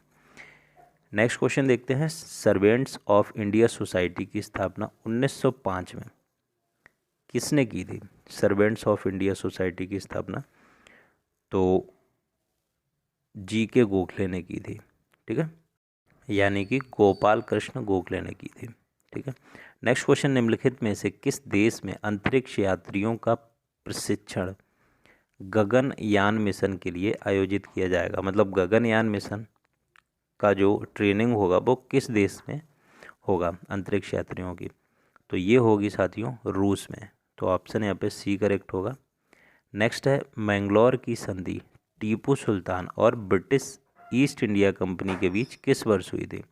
नेक्स्ट क्वेश्चन देखते हैं, सर्वेंट्स ऑफ इंडिया सोसाइटी की स्थापना 1905 में किसने की थी? सर्वेंट्स ऑफ इंडिया सोसाइटी की स्थापना तो जी के गोखले ने की थी, ठीक है। यानी कि गोपाल कृष्ण गोखले ने की थी। ठीक है। नेक्स्ट क्वेश्चन, निम्नलिखित में से किस देश में अंतरिक्ष यात्रियों का प्रशिक्षण गगनयान मिशन के लिए आयोजित किया जाएगा? मतलब गगनयान मिशन का जो ट्रेनिंग होगा वो किस देश में होगा अंतरिक्ष यात्रियों की? तो ये होगी साथियों रूस में। तो ऑप्शन यहाँ पे सी करेक्ट होगा। नेक्स्ट है, मैंगलोर की संधि टीपू सुल्तान और ब्रिटिश ईस्ट इंडिया कंपनी के बीच किस वर्ष हुई थी?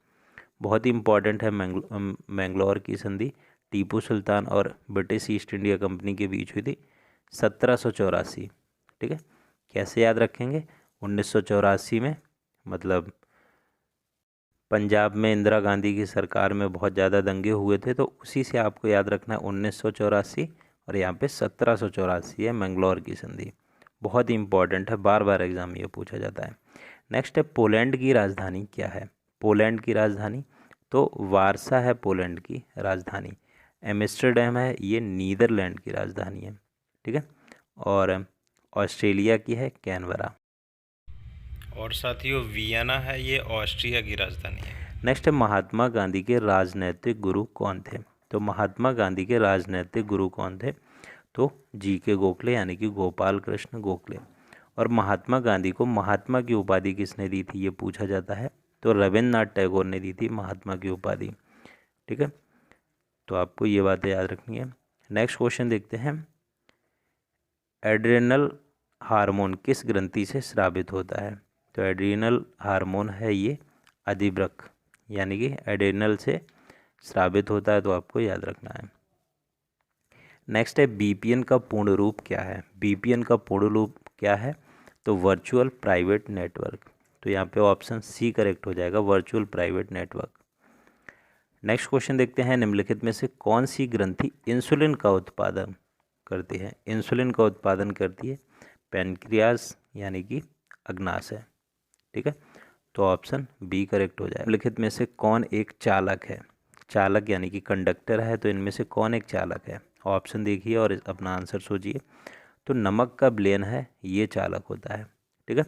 बहुत ही इंपॉर्टेंट है। मैंगलोर की संधि टीपू सुल्तान और ब्रिटिश ईस्ट इंडिया कंपनी के बीच हुई थी 1784। ठीक है। कैसे याद रखेंगे? 1984 में मतलब पंजाब में इंदिरा गांधी की सरकार में बहुत ज़्यादा दंगे हुए थे, तो उसी से आपको याद रखना है 1984, और यहाँ पे 1784 है मैंगलोर की संधि। बहुत ही इंपॉर्टेंट है, बार बार एग्जाम ये पूछा जाता है। नेक्स्ट है, पोलैंड की राजधानी क्या है? पोलैंड की राजधानी तो वारसा है पोलैंड की राजधानी। एम्स्टर्डम है ये नीदरलैंड की राजधानी है। ठीक है। और ऑस्ट्रेलिया की है कैनबरा। और साथियों वियना है ये ऑस्ट्रिया की राजधानी है। नेक्स्ट है, महात्मा गांधी के राजनैतिक गुरु कौन थे? तो महात्मा गांधी के राजनैतिक गुरु कौन थे? तो जी के गोखले यानी कि गोपाल कृष्ण गोखले। और महात्मा गांधी को महात्मा की उपाधि किसने दी थी ये पूछा जाता है। तो रविन्द्रनाथ टैगोर ने दी थी महात्मा की उपाधि। ठीक है। तो आपको ये बातें याद रखनी है। नेक्स्ट क्वेश्चन देखते हैं, एड्रेनल हार्मोन किस ग्रंथि से स्रावित होता है? तो एड्रेनल हार्मोन है ये अधिवृक्क यानी कि एड्रेनल से स्रावित होता है, तो आपको याद रखना है। नेक्स्ट है, बीपीएन का पूर्ण रूप क्या है? बीपीएन का पूर्ण रूप क्या है? तो वर्चुअल प्राइवेट नेटवर्क। तो यहाँ पे ऑप्शन सी करेक्ट हो जाएगा, virtual private network. Next question देखते हैं, निम्नलिखित में से कौन सी ग्रंथि इंसुलिन का उत्पादन करती है? इंसुलिन का उत्पादन करती है पैनक्रियास यानी कि अग्नाशय। ठीक है। तो ऑप्शन बी करेक्ट हो जाए। निम्नलिखित में से कौन एक चालक है? चालक यानी कि कंडक्टर है, तो इनमें से कौन एक चालक है? ऑप्शन देखिए और अपना आंसर सोचिए। तो नमक का विलयन है ये चालक होता है। ठीक है।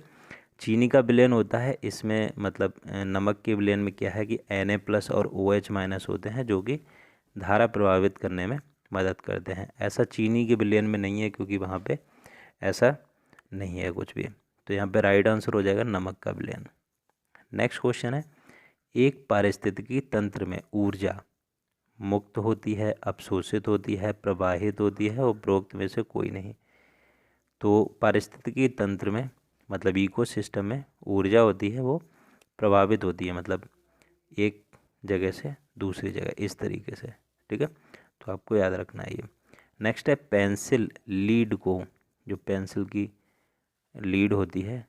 चीनी का विलयन होता है, इसमें मतलब नमक के विलयन में क्या है कि Na+ और OH- होते हैं जो कि धारा प्रभावित करने में मदद करते हैं। ऐसा चीनी के विलयन में नहीं है, क्योंकि वहाँ पे ऐसा नहीं है कुछ भी। तो यहाँ पे राइट आंसर हो जाएगा नमक का विलयन। नेक्स्ट क्वेश्चन है, एक पारिस्थितिकी तंत्र में ऊर्जा मुक्त होती है, अवशोषित होती है, प्रवाहित होती है, उपरोक्त में से कोई नहीं। तो पारिस्थितिकी तंत्र में मतलब इकोसिस्टम में ऊर्जा होती है वो प्रभावित होती है, मतलब एक जगह से दूसरी जगह इस तरीके से। ठीक है। तो आपको याद रखना है ये। नेक्स्ट है, पेंसिल लीड को, जो पेंसिल की लीड होती है,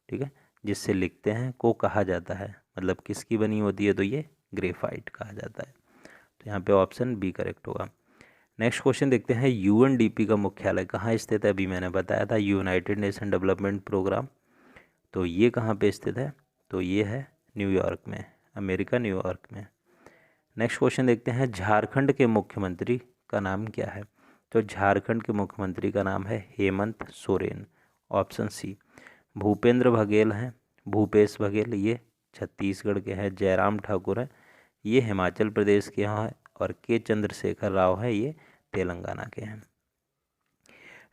ठीक है, जिससे लिखते हैं को कहा जाता है, मतलब किसकी बनी होती है? तो ये ग्रेफाइट कहा जाता है। तो यहाँ पे ऑप्शन बी करेक्ट होगा। नेक्स्ट क्वेश्चन देखते हैं, UNDP का मुख्यालय कहाँ स्थित है? अभी मैंने बताया था यूनाइटेड नेशन डेवलपमेंट प्रोग्राम। तो ये कहाँ पे स्थित है? तो ये है न्यूयॉर्क में, अमेरिका न्यूयॉर्क में। नेक्स्ट क्वेश्चन देखते हैं, झारखंड के मुख्यमंत्री का नाम क्या है? तो झारखंड के मुख्यमंत्री का नाम है हेमंत सोरेन। Option C. भूपेंद्र बघेल हैं, भूपेश बघेल ये छत्तीसगढ़ के हैं, जयराम ठाकुर है ये हिमाचल प्रदेश के यहाँ है, और के चंद्रशेखर राव है ये तेलंगाना के हैं।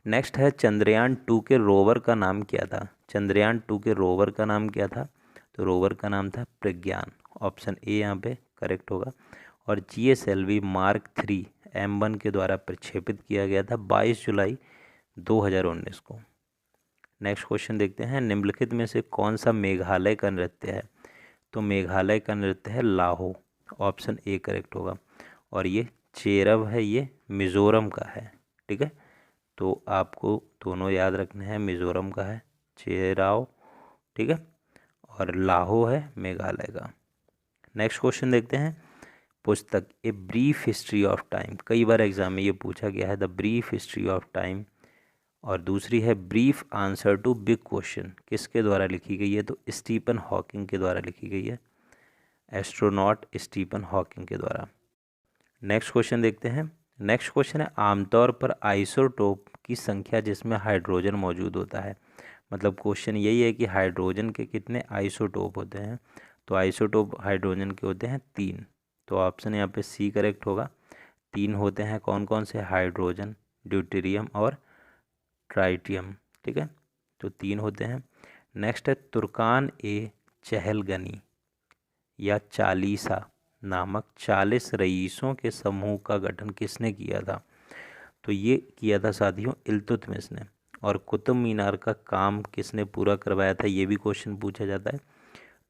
नेक्स्ट है, चंद्रयान-2 के रोवर का नाम क्या था? चंद्रयान-2 के रोवर का नाम क्या था? तो रोवर का नाम था प्रज्ञान। ऑप्शन ए यहाँ पे करेक्ट होगा। और GSLV Mark 3 M1 के द्वारा प्रक्षेपित किया गया था 22 जुलाई 2019 को। नेक्स्ट क्वेश्चन देखते हैं, निम्नलिखित में से कौन सा मेघालय का नृत्य है? तो मेघालय का नृत्य है लाहो। ऑप्शन ए करेक्ट होगा। और ये चेरब है ये मिज़ोरम का है। ठीक है। तो आपको दोनों याद रखने हैं, मिज़ोरम का है चेराव, ठीक है, और लाहो है मेघालय का। नेक्स्ट क्वेश्चन देखते हैं, पुस्तक a brief history of time, कई बार एग्जाम में ये पूछा गया है, the brief history of time. और दूसरी है brief answer to big question, किसके द्वारा लिखी गई है? तो स्टीफन हॉकिंग के द्वारा लिखी गई है, एस्ट्रोनॉट स्टीफन हॉकिंग के द्वारा। नेक्स्ट क्वेश्चन देखते हैं। नेक्स्ट क्वेश्चन है, आमतौर पर आइसोटोप की संख्या जिसमें हाइड्रोजन मौजूद होता है, मतलब क्वेश्चन यही है कि हाइड्रोजन के कितने आइसोटोप होते हैं? तो आइसोटोप हाइड्रोजन के होते हैं 3, तो ऑप्शन यहाँ पे सी करेक्ट होगा। 3 होते हैं, कौन कौन से? हाइड्रोजन, ड्यूटेरियम और ट्राइटियम, ठीक है, तो 3 होते हैं। नेक्स्ट है तुर्कान ए चहलगनी या चालीसा नामक 40 रईसों के समूह का गठन किसने किया था? तो ये किया था साथियों इल्तुतमिश ने। और कुतुब मीनार का काम किसने पूरा करवाया था, ये भी क्वेश्चन पूछा जाता है।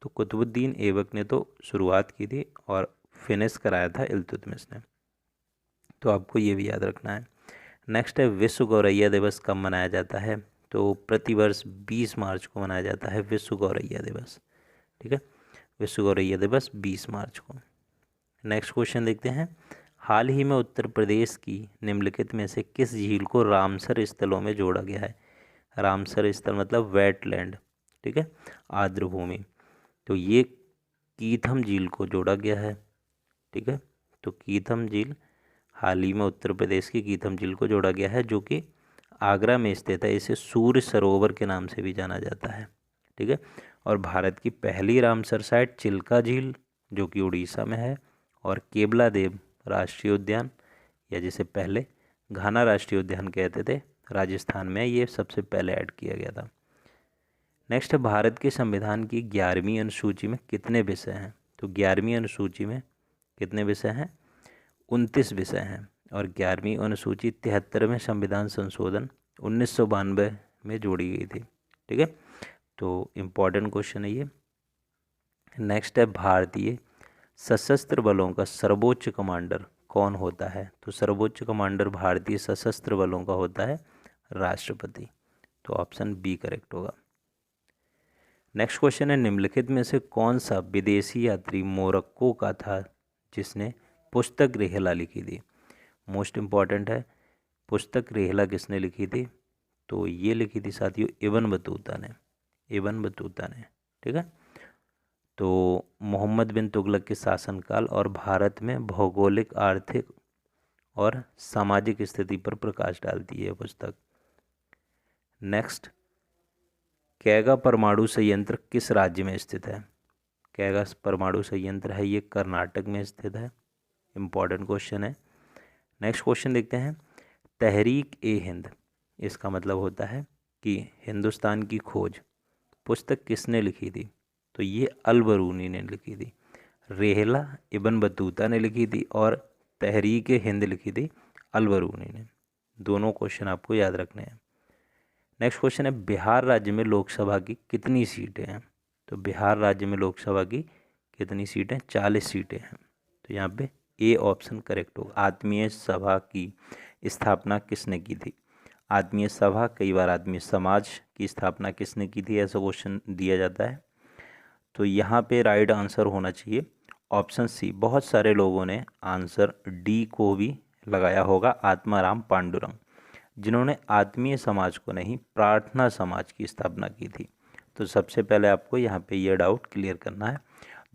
तो कुतुबुद्दीन ऐबक ने तो शुरुआत की थी और फिनिश कराया था इल्तुतमिश ने, तो आपको ये भी याद रखना है। नेक्स्ट है विश्व गौरैया दिवस कब मनाया जाता है? तो प्रतिवर्ष 20 मार्च को मनाया जाता है विश्व गौरैया दिवस, ठीक है, विश्व गौरैया दिवस 20 मार्च को। नेक्स्ट क्वेश्चन देखते हैं। हाल ही में उत्तर प्रदेश की निम्नलिखित में से किस झील को रामसर स्थलों में जोड़ा गया है? रामसर स्थल मतलब वेटलैंड, ठीक है, आर्द्र भूमि। तो ये कीथम झील को जोड़ा गया है, ठीक है, तो कीथम झील हाल ही में उत्तर प्रदेश की कीथम झील को जोड़ा गया है, जो कि आगरा में स्थित है। इसे सूर्य सरोवर के नाम से भी जाना जाता है, ठीक है। और भारत की पहली रामसर साइट चिल्का झील जो कि उड़ीसा में है, और केवला देव राष्ट्रीय उद्यान या जिसे पहले घाना राष्ट्रीय उद्यान कहते थे, राजस्थान में ये सबसे पहले ऐड किया गया था। नेक्स्ट है भारत के संविधान की 11वीं अनुसूची में कितने विषय हैं? तो 11वीं अनुसूची में कितने विषय हैं? 29 विषय हैं। और 11वीं अनुसूची 73वें संविधान संशोधन 1992 में जोड़ी गई थी, ठीक है, तो इम्पॉर्टेंट क्वेश्चन है ये। नेक्स्ट है भारतीय सशस्त्र बलों का सर्वोच्च कमांडर कौन होता है? तो सर्वोच्च कमांडर भारतीय सशस्त्र बलों का होता है राष्ट्रपति, तो ऑप्शन बी करेक्ट होगा। नेक्स्ट क्वेश्चन है निम्नलिखित में से कौन सा विदेशी यात्री मोरक्को का था जिसने पुस्तक रेहला लिखी थी? मोस्ट इम्पॉर्टेंट है, पुस्तक रेहला किसने लिखी थी? तो ये लिखी थी साथियों इब्न बतूता ने, इब्न बतूता ने, ठीक है। तो मोहम्मद बिन तुगलक के शासनकाल और भारत में भौगोलिक, आर्थिक और सामाजिक स्थिति पर प्रकाश डालती है पुस्तक। नेक्स्ट, कैगा परमाणु संयंत्र किस राज्य में स्थित है? कैगा परमाणु संयंत्र है ये कर्नाटक में स्थित है, इम्पॉर्टेंट क्वेश्चन है। नेक्स्ट क्वेश्चन देखते हैं। तहरीक ए हिंद, इसका मतलब होता है कि हिंदुस्तान की खोज, पुस्तक किसने लिखी थी? तो ये अल बरूनी ने लिखी थी। रेहला इब्न बतूता ने लिखी थी और तहरीक ए हिंद लिखी थी अल बरूनी ने। दोनों क्वेश्चन आपको याद रखने हैं। नेक्स्ट क्वेश्चन है बिहार राज्य में लोकसभा की कितनी सीटें हैं? तो बिहार राज्य में लोकसभा की कितनी सीटें? 40 सीटें हैं, तो यहाँ पे ए ऑप्शन करेक्ट होगा। आत्मीय सभा की स्थापना किसने की थी? आत्मीय सभा, कई बार आत्मीय समाज की स्थापना किसने की थी, ऐसा क्वेश्चन दिया जाता है। तो यहाँ पे राइट आंसर होना चाहिए ऑप्शन सी। बहुत सारे लोगों ने आंसर डी को भी लगाया होगा, आत्माराम पांडुरंग, जिन्होंने आत्मीय समाज को नहीं प्रार्थना समाज की स्थापना की थी। तो सबसे पहले आपको यहाँ पे ये डाउट क्लियर करना है।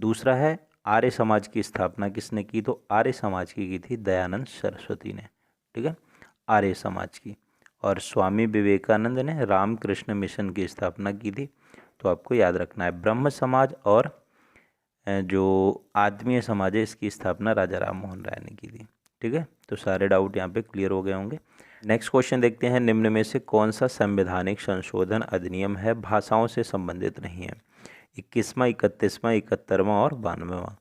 दूसरा है आर्य समाज की स्थापना किसने की? तो आर्य समाज की थी दयानंद सरस्वती ने, ठीक है, आर्य समाज की। और स्वामी विवेकानंद ने रामकृष्ण मिशन की स्थापना की थी, तो आपको याद रखना है। ब्रह्म समाज और जो आत्मीय समाज है इसकी स्थापना राजा राम मोहन राय ने की थी, ठीक है। तो सारे डाउट यहाँ पे क्लियर हो गए होंगे। नेक्स्ट क्वेश्चन देखते हैं। निम्न में से कौन सा संवैधानिक संशोधन अधिनियम है भाषाओं से संबंधित नहीं है? 21वां, 31वां, 71वां और 92वां।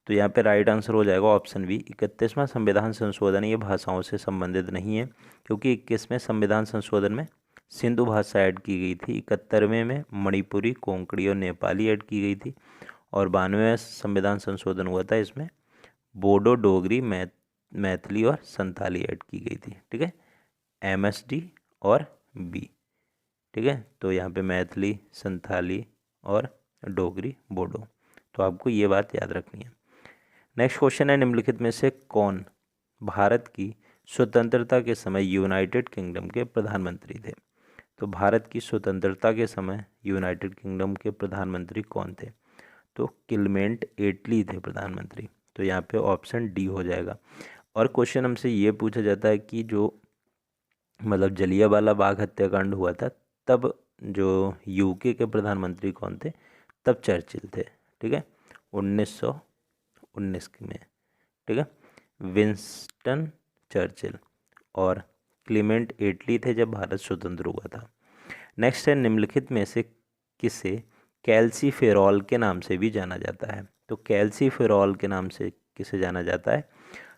तो यहाँ पे राइट आंसर हो जाएगा ऑप्शन बी। 31वां संविधान संशोधन ये भाषाओं से संबंधित नहीं है, क्योंकि 21वें संविधान संशोधन में सिंधु भाषा ऐड की गई थी, 71वें में मणिपुरी, कोंकणी और नेपाली ऐड की गई थी, और 92वें संविधान संशोधन हुआ था, इसमें बोडो, डोगरी, मैथिली और संथाली ऐड की गई थी, ठीक है, MSD और बी, ठीक है। तो यहाँ पे मैथिली, संथाली और डोगरी, बोडो, तो आपको ये बात याद रखनी है। नेक्स्ट क्वेश्चन है निम्नलिखित में से कौन भारत की स्वतंत्रता के समय यूनाइटेड किंगडम के प्रधानमंत्री थे? तो भारत की स्वतंत्रता के समय यूनाइटेड किंगडम के प्रधानमंत्री कौन थे? तो क्लेमेंट एटली थे प्रधानमंत्री, तो यहाँ पे ऑप्शन डी हो जाएगा। और क्वेश्चन हमसे ये पूछा जाता है कि जो मतलब जलियांवाला बाग हत्याकांड हुआ था तब जो UK के प्रधानमंत्री कौन थे? तब चर्चिल थे, ठीक है। 1919 में, ठीक है। विंस्टन चर्चिल और क्लीमेंट एटली थे जब भारत स्वतंत्र हुआ था। नेक्स्ट है, निम्नलिखित में से किसे कैल्सीफेरॉल के नाम से भी जाना जाता है? तो कैल्सीफेरॉल के नाम से किसे जाना जाता है?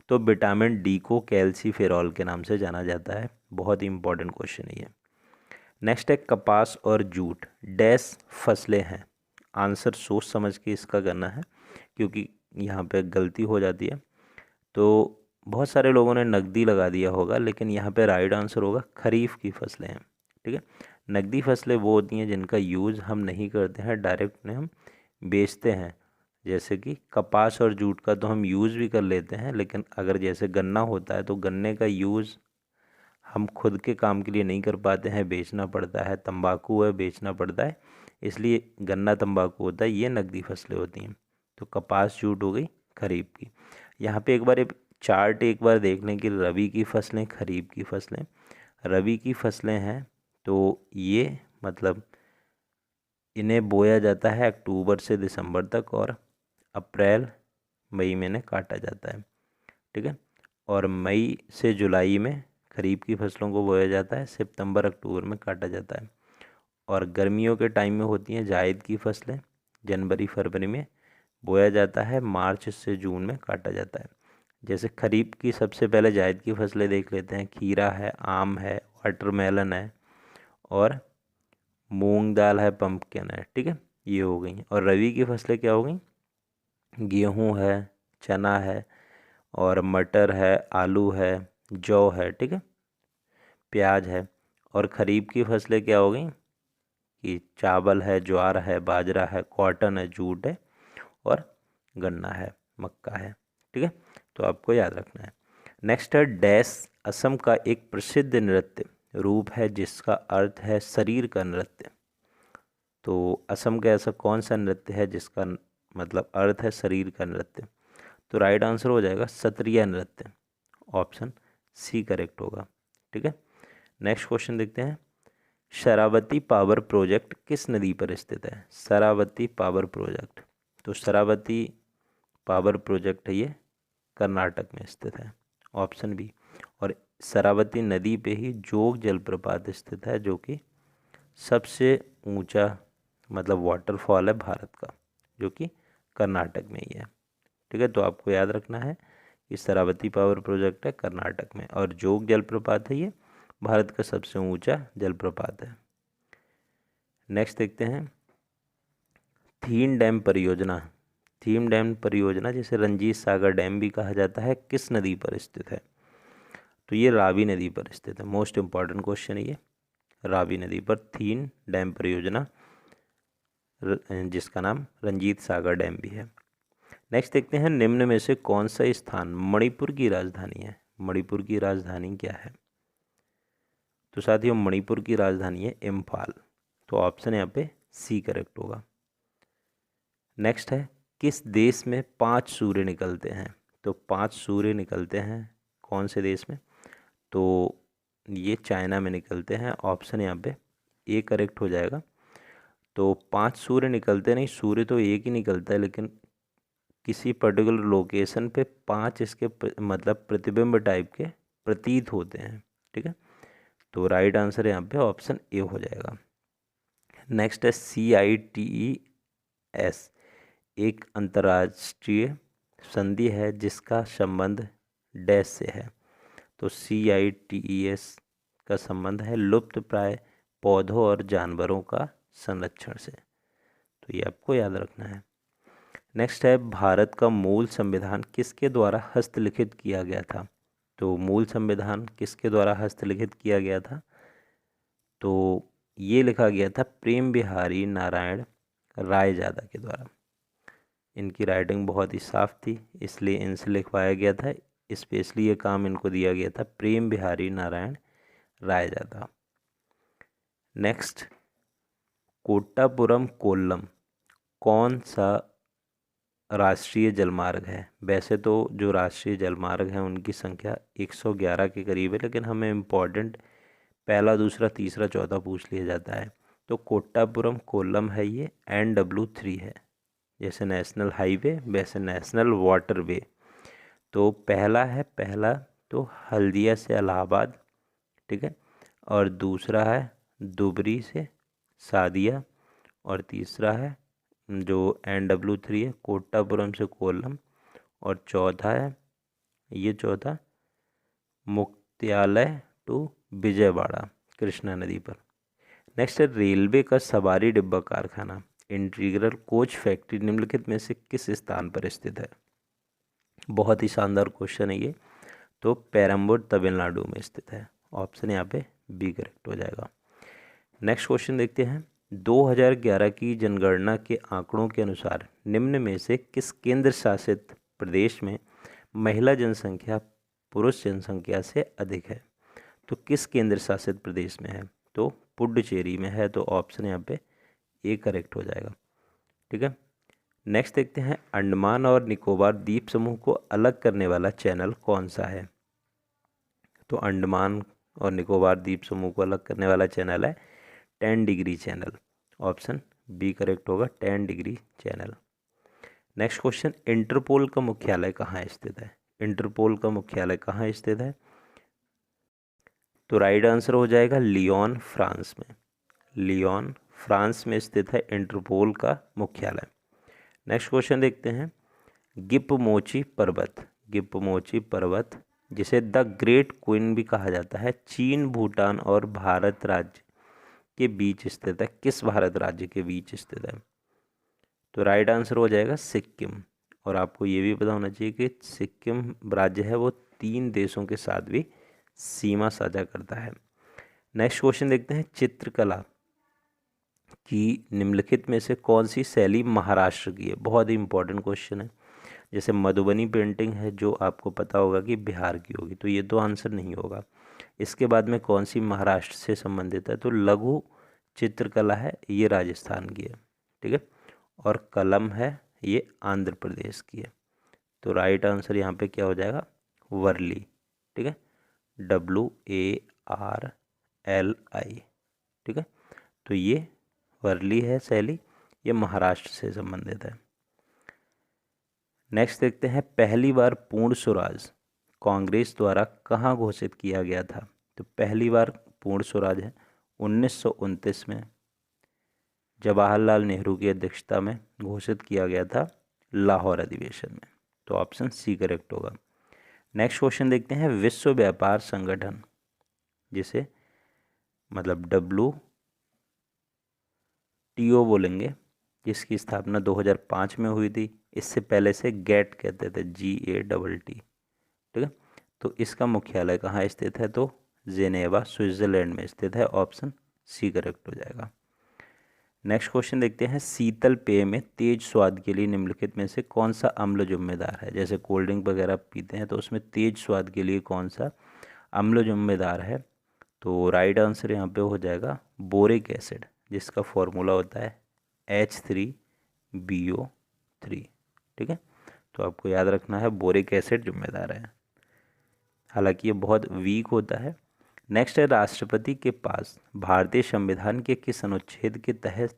तो विटामिन डी को कैल्सीफेरॉल के नाम से जाना जाता है। बहुत ही इंपॉर्टेंट क्वेश्चन है ये। नेक्स्ट है, कपास और जूट डैश फसलें हैं। आंसर सोच समझ के इसका करना है, क्योंकि यहाँ पे गलती हो जाती है। तो बहुत सारे लोगों ने नकदी लगा दिया होगा, लेकिन यहाँ पे राइट आंसर होगा खरीफ की फसलें हैं, ठीक है। नकदी फसलें वो होती हैं जिनका यूज़ हम नहीं करते हैं, डायरेक्ट उन्हें हम बेचते हैं। जैसे कि कपास और जूट का तो हम यूज़ भी कर लेते हैं, लेकिन अगर जैसे गन्ना होता है तो गन्ने का यूज़ हम खुद के काम के लिए नहीं कर पाते हैं, बेचना पड़ता है। तंबाकू है, बेचना पड़ता है, इसलिए गन्ना तंबाकू होता है, ये नकदी फसलें होती हैं। तो कपास जूट हो गई खरीफ की। यहाँ पे एक बार चार्ट एक बार देख लें कि रबी की फसलें, खरीफ की फसलें। रबी की फसलें हैं तो ये मतलब इन्हें बोया जाता है अक्टूबर से दिसंबर तक, और अप्रैल मई में इन्हें काटा जाता है, ठीक है। और मई से जुलाई में खरीफ की फसलों को बोया जाता है, सितंबर अक्टूबर में काटा जाता है। और गर्मियों के टाइम में होती हैं जायद की फसलें, जनवरी फरवरी में बोया जाता है, मार्च से जून में काटा जाता है। जैसे खरीफ की सबसे पहले जायद की फसलें देख लेते हैं। खीरा है, आम है, वाटरमेलन है, और मूंग दाल है, पम्पकिन है, ठीक है। ये हो गई। और रबी की फसलें क्या हो गई? गेहूँ है, चना है, और मटर है, आलू है, जौ है, ठीक है, प्याज है। और खरीफ की फसलें क्या हो गई? कि चावल है, ज्वार है, बाजरा है, कॉटन है, जूट है, और गन्ना है, मक्का है, ठीक है। तो आपको याद रखना है। नेक्स्ट है, डैश असम का एक प्रसिद्ध नृत्य रूप है जिसका अर्थ है शरीर का नृत्य। तो असम का ऐसा कौन सा नृत्य है जिसका मतलब अर्थ है शरीर का नृत्य? तो राइट आंसर हो जाएगा सत्रिया नृत्य। ऑप्शन सी करेक्ट होगा, ठीक है। नेक्स्ट क्वेश्चन देखते हैं। शरावती पावर प्रोजेक्ट किस नदी पर स्थित है? शरावती पावर प्रोजेक्ट, तो शरावती पावर प्रोजेक्ट है ये कर्नाटक में स्थित है। Option B. और शरावती नदी पे ही जोग जलप्रपात स्थित है, जो कि सबसे ऊंचा मतलब वाटरफॉल है भारत का, जो कि कर्नाटक में ही है, ठीक है। तो आपको याद रखना है कि शरावती पावर प्रोजेक्ट है कर्नाटक में, और जोग जलप्रपात है ये भारत का सबसे ऊंचा जलप्रपात है। नेक्स्ट देखते हैं, थीन डैम परियोजना। थीम डैम परियोजना जिसे रंजीत सागर डैम भी कहा जाता है, किस नदी पर स्थित है? तो ये रावी नदी पर स्थित है। मोस्ट इम्पॉर्टेंट क्वेश्चन है ये। रावी नदी पर थीन डैम परियोजना, जिसका नाम रंजीत सागर डैम भी है। नेक्स्ट देखते हैं, निम्न में से कौन सा स्थान मणिपुर की राजधानी है? मणिपुर की राजधानी क्या है? तो साथियों, मणिपुर की राजधानी है इम्फाल। तो ऑप्शन यहाँ पे सी करेक्ट होगा। नेक्स्ट है, किस देश में 5 सूर्य निकलते हैं? तो 5 सूर्य निकलते हैं कौन से देश में? तो ये चाइना में निकलते हैं। ऑप्शन यहाँ पे ए करेक्ट हो जाएगा। तो 5 सूर्य निकलते नहीं, सूर्य तो एक ही निकलता है, लेकिन किसी पर्टिकुलर लोकेशन पे 5 इसके मतलब प्रतिबिंब टाइप के प्रतीत होते हैं, ठीक है। तो राइट आंसर यहाँ पे ऑप्शन ए हो जाएगा। नेक्स्ट है, CITES एक अंतर्राष्ट्रीय संधि है जिसका संबंध डैश से है। तो CITES का संबंध है लुप्त प्राय पौधों और जानवरों का संरक्षण से। तो ये आपको याद रखना है। नेक्स्ट है, भारत का मूल संविधान किसके द्वारा हस्तलिखित किया गया था? तो मूल संविधान किसके द्वारा हस्तलिखित किया गया था? तो ये लिखा गया था प्रेम बिहारी नारायण रायजादा के द्वारा। इनकी राइटिंग बहुत ही साफ थी, इसलिए इनसे लिखवाया गया था। स्पेशली ये काम इनको दिया गया था, प्रेम बिहारी नारायण रायजादा। नेक्स्ट, कोट्टापुरम कोल्लम कौन सा राष्ट्रीय जलमार्ग है? वैसे तो जो राष्ट्रीय जलमार्ग हैं उनकी संख्या 111 के करीब है, लेकिन हमें इम्पोर्टेंट पहला, दूसरा, तीसरा, चौथा पूछ लिया जाता है। तो कोट्टापुरम कोल्लम है ये NW3 है, जैसे नेशनल हाईवे वैसे नेशनल वाटरवे। तो पहला तो हल्दिया से इलाहाबाद, ठीक है, और दूसरा है दुबरी से सादिया, और तीसरा है जो NW3 है कोट्टापुरम से कोल्लम, और चौथा है ये चौथा मुक्त्यालय टू विजयवाड़ा कृष्णा नदी पर। नेक्स्ट है रेलवे का सवारी डिब्बा कारखाना इंटीग्रल कोच फैक्ट्री निम्नलिखित में से किस स्थान पर स्थित है। बहुत ही शानदार क्वेश्चन है ये। तो पेरम्बूर तमिलनाडु में स्थित है। ऑप्शन यहाँ पे बी करेक्ट हो जाएगा। नेक्स्ट क्वेश्चन देखते हैं। 2011 की जनगणना के आंकड़ों के अनुसार निम्न में से किस केंद्र शासित प्रदेश में महिला जनसंख्या पुरुष जनसंख्या से अधिक है। तो किस केंद्र शासित प्रदेश में है, तो पुडुचेरी में है। तो ऑप्शन यहाँ पे ए करेक्ट हो जाएगा, ठीक है। नेक्स्ट देखते हैं अंडमान और निकोबार द्वीप समूह को अलग करने वाला चैनल कौन सा है। तो अंडमान और निकोबार द्वीप समूह को अलग करने वाला चैनल है 10 degree channel. Option B correct होगा, 10 degree channel. Next question Interpol का मुख्यालय कहाँ स्थित है। इंटरपोल का मुख्यालय कहाँ स्थित है, तो राइट आंसर हो जाएगा लियोन फ्रांस में। लियोन फ्रांस में स्थित है इंटरपोल का मुख्यालय। नेक्स्ट क्वेश्चन देखते हैं गिपमोची पर्वत जिसे द ग्रेट क्वीन भी कहा जाता है चीन भूटान और भारत राज्य के बीच स्थित है। किस भारत राज्य के बीच स्थित है, तो राइट आंसर हो जाएगा सिक्किम। और आपको ये भी पता होना चाहिए कि सिक्किम राज्य है वो 3 देशों के साथ भी सीमा साझा करता है। नेक्स्ट क्वेश्चन देखते हैं चित्रकला की निम्नलिखित में से कौन सी शैली महाराष्ट्र की है। बहुत ही इंपॉर्टेंट क्वेश्चन है। जैसे मधुबनी पेंटिंग है जो आपको पता होगा कि बिहार की होगी, तो ये तो आंसर नहीं होगा। इसके बाद में कौन सी महाराष्ट्र से संबंधित है, तो लघु चित्रकला है ये राजस्थान की है, ठीक है, और कलम है ये आंध्र प्रदेश की है। तो राइट आंसर यहाँ पे क्या हो जाएगा, वर्ली, ठीक है, WARLI, ठीक है। तो ये वर्ली है शैली, ये महाराष्ट्र से संबंधित है। नेक्स्ट देखते हैं पहली बार पूर्ण स्वराज कांग्रेस द्वारा कहाँ घोषित किया गया था। तो पहली बार पूर्ण स्वराज है 1929 में जवाहरलाल नेहरू की अध्यक्षता में घोषित किया गया था लाहौर अधिवेशन में। तो ऑप्शन सी करेक्ट होगा। नेक्स्ट क्वेश्चन देखते हैं विश्व व्यापार संगठन जिसे मतलब WTO बोलेंगे, जिसकी स्थापना 2005 में हुई थी। इससे पहले से गेट कहते थे, GATT, ठीक है। तो इसका मुख्यालय कहाँ स्थित है, तो जेनेवा स्विट्जरलैंड में स्थित है। ऑप्शन सी करेक्ट हो जाएगा। नेक्स्ट क्वेश्चन देखते हैं शीतल पेय में तेज स्वाद के लिए निम्नलिखित में से कौन सा अम्ल जिम्मेदार है। जैसे कोल्ड ड्रिंक वगैरह पीते हैं तो उसमें तेज स्वाद के लिए कौन सा अम्ल जिम्मेदार है, तो राइट आंसर यहाँ पे हो जाएगा बोरिक एसिड, जिसका फॉर्मूला होता है H3BO3, ठीक है। तो आपको याद रखना है बोरिक एसिड जिम्मेदार है, हालांकि ये बहुत वीक होता है। नेक्स्ट है राष्ट्रपति के पास भारतीय संविधान के किस अनुच्छेद के तहत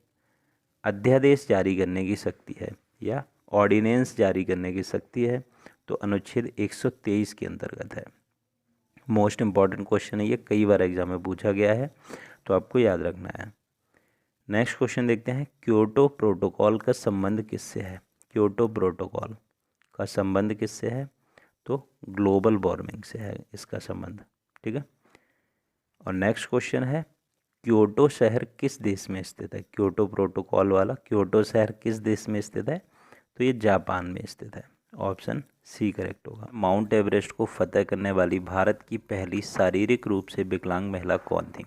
अध्यादेश जारी करने की शक्ति है या ऑर्डिनेंस जारी करने की शक्ति है, तो अनुच्छेद 123 के अंतर्गत है। मोस्ट इम्पॉर्टेंट क्वेश्चन है ये, कई बार एग्जाम में पूछा गया है, तो आपको याद रखना है। नेक्स्ट क्वेश्चन देखते हैं क्योटो प्रोटोकॉल का संबंध किससे है। क्योटो प्रोटोकॉल का संबंध किससे है, तो ग्लोबल वार्मिंग से है इसका संबंध, ठीक है। और नेक्स्ट क्वेश्चन है क्योटो शहर किस देश में स्थित है। क्योटो प्रोटोकॉल वाला क्योटो शहर किस देश में स्थित है, तो ये जापान में स्थित है। ऑप्शन सी करेक्ट होगा। माउंट एवरेस्ट को फतह करने वाली भारत की पहली शारीरिक रूप से विकलांग महिला कौन थी,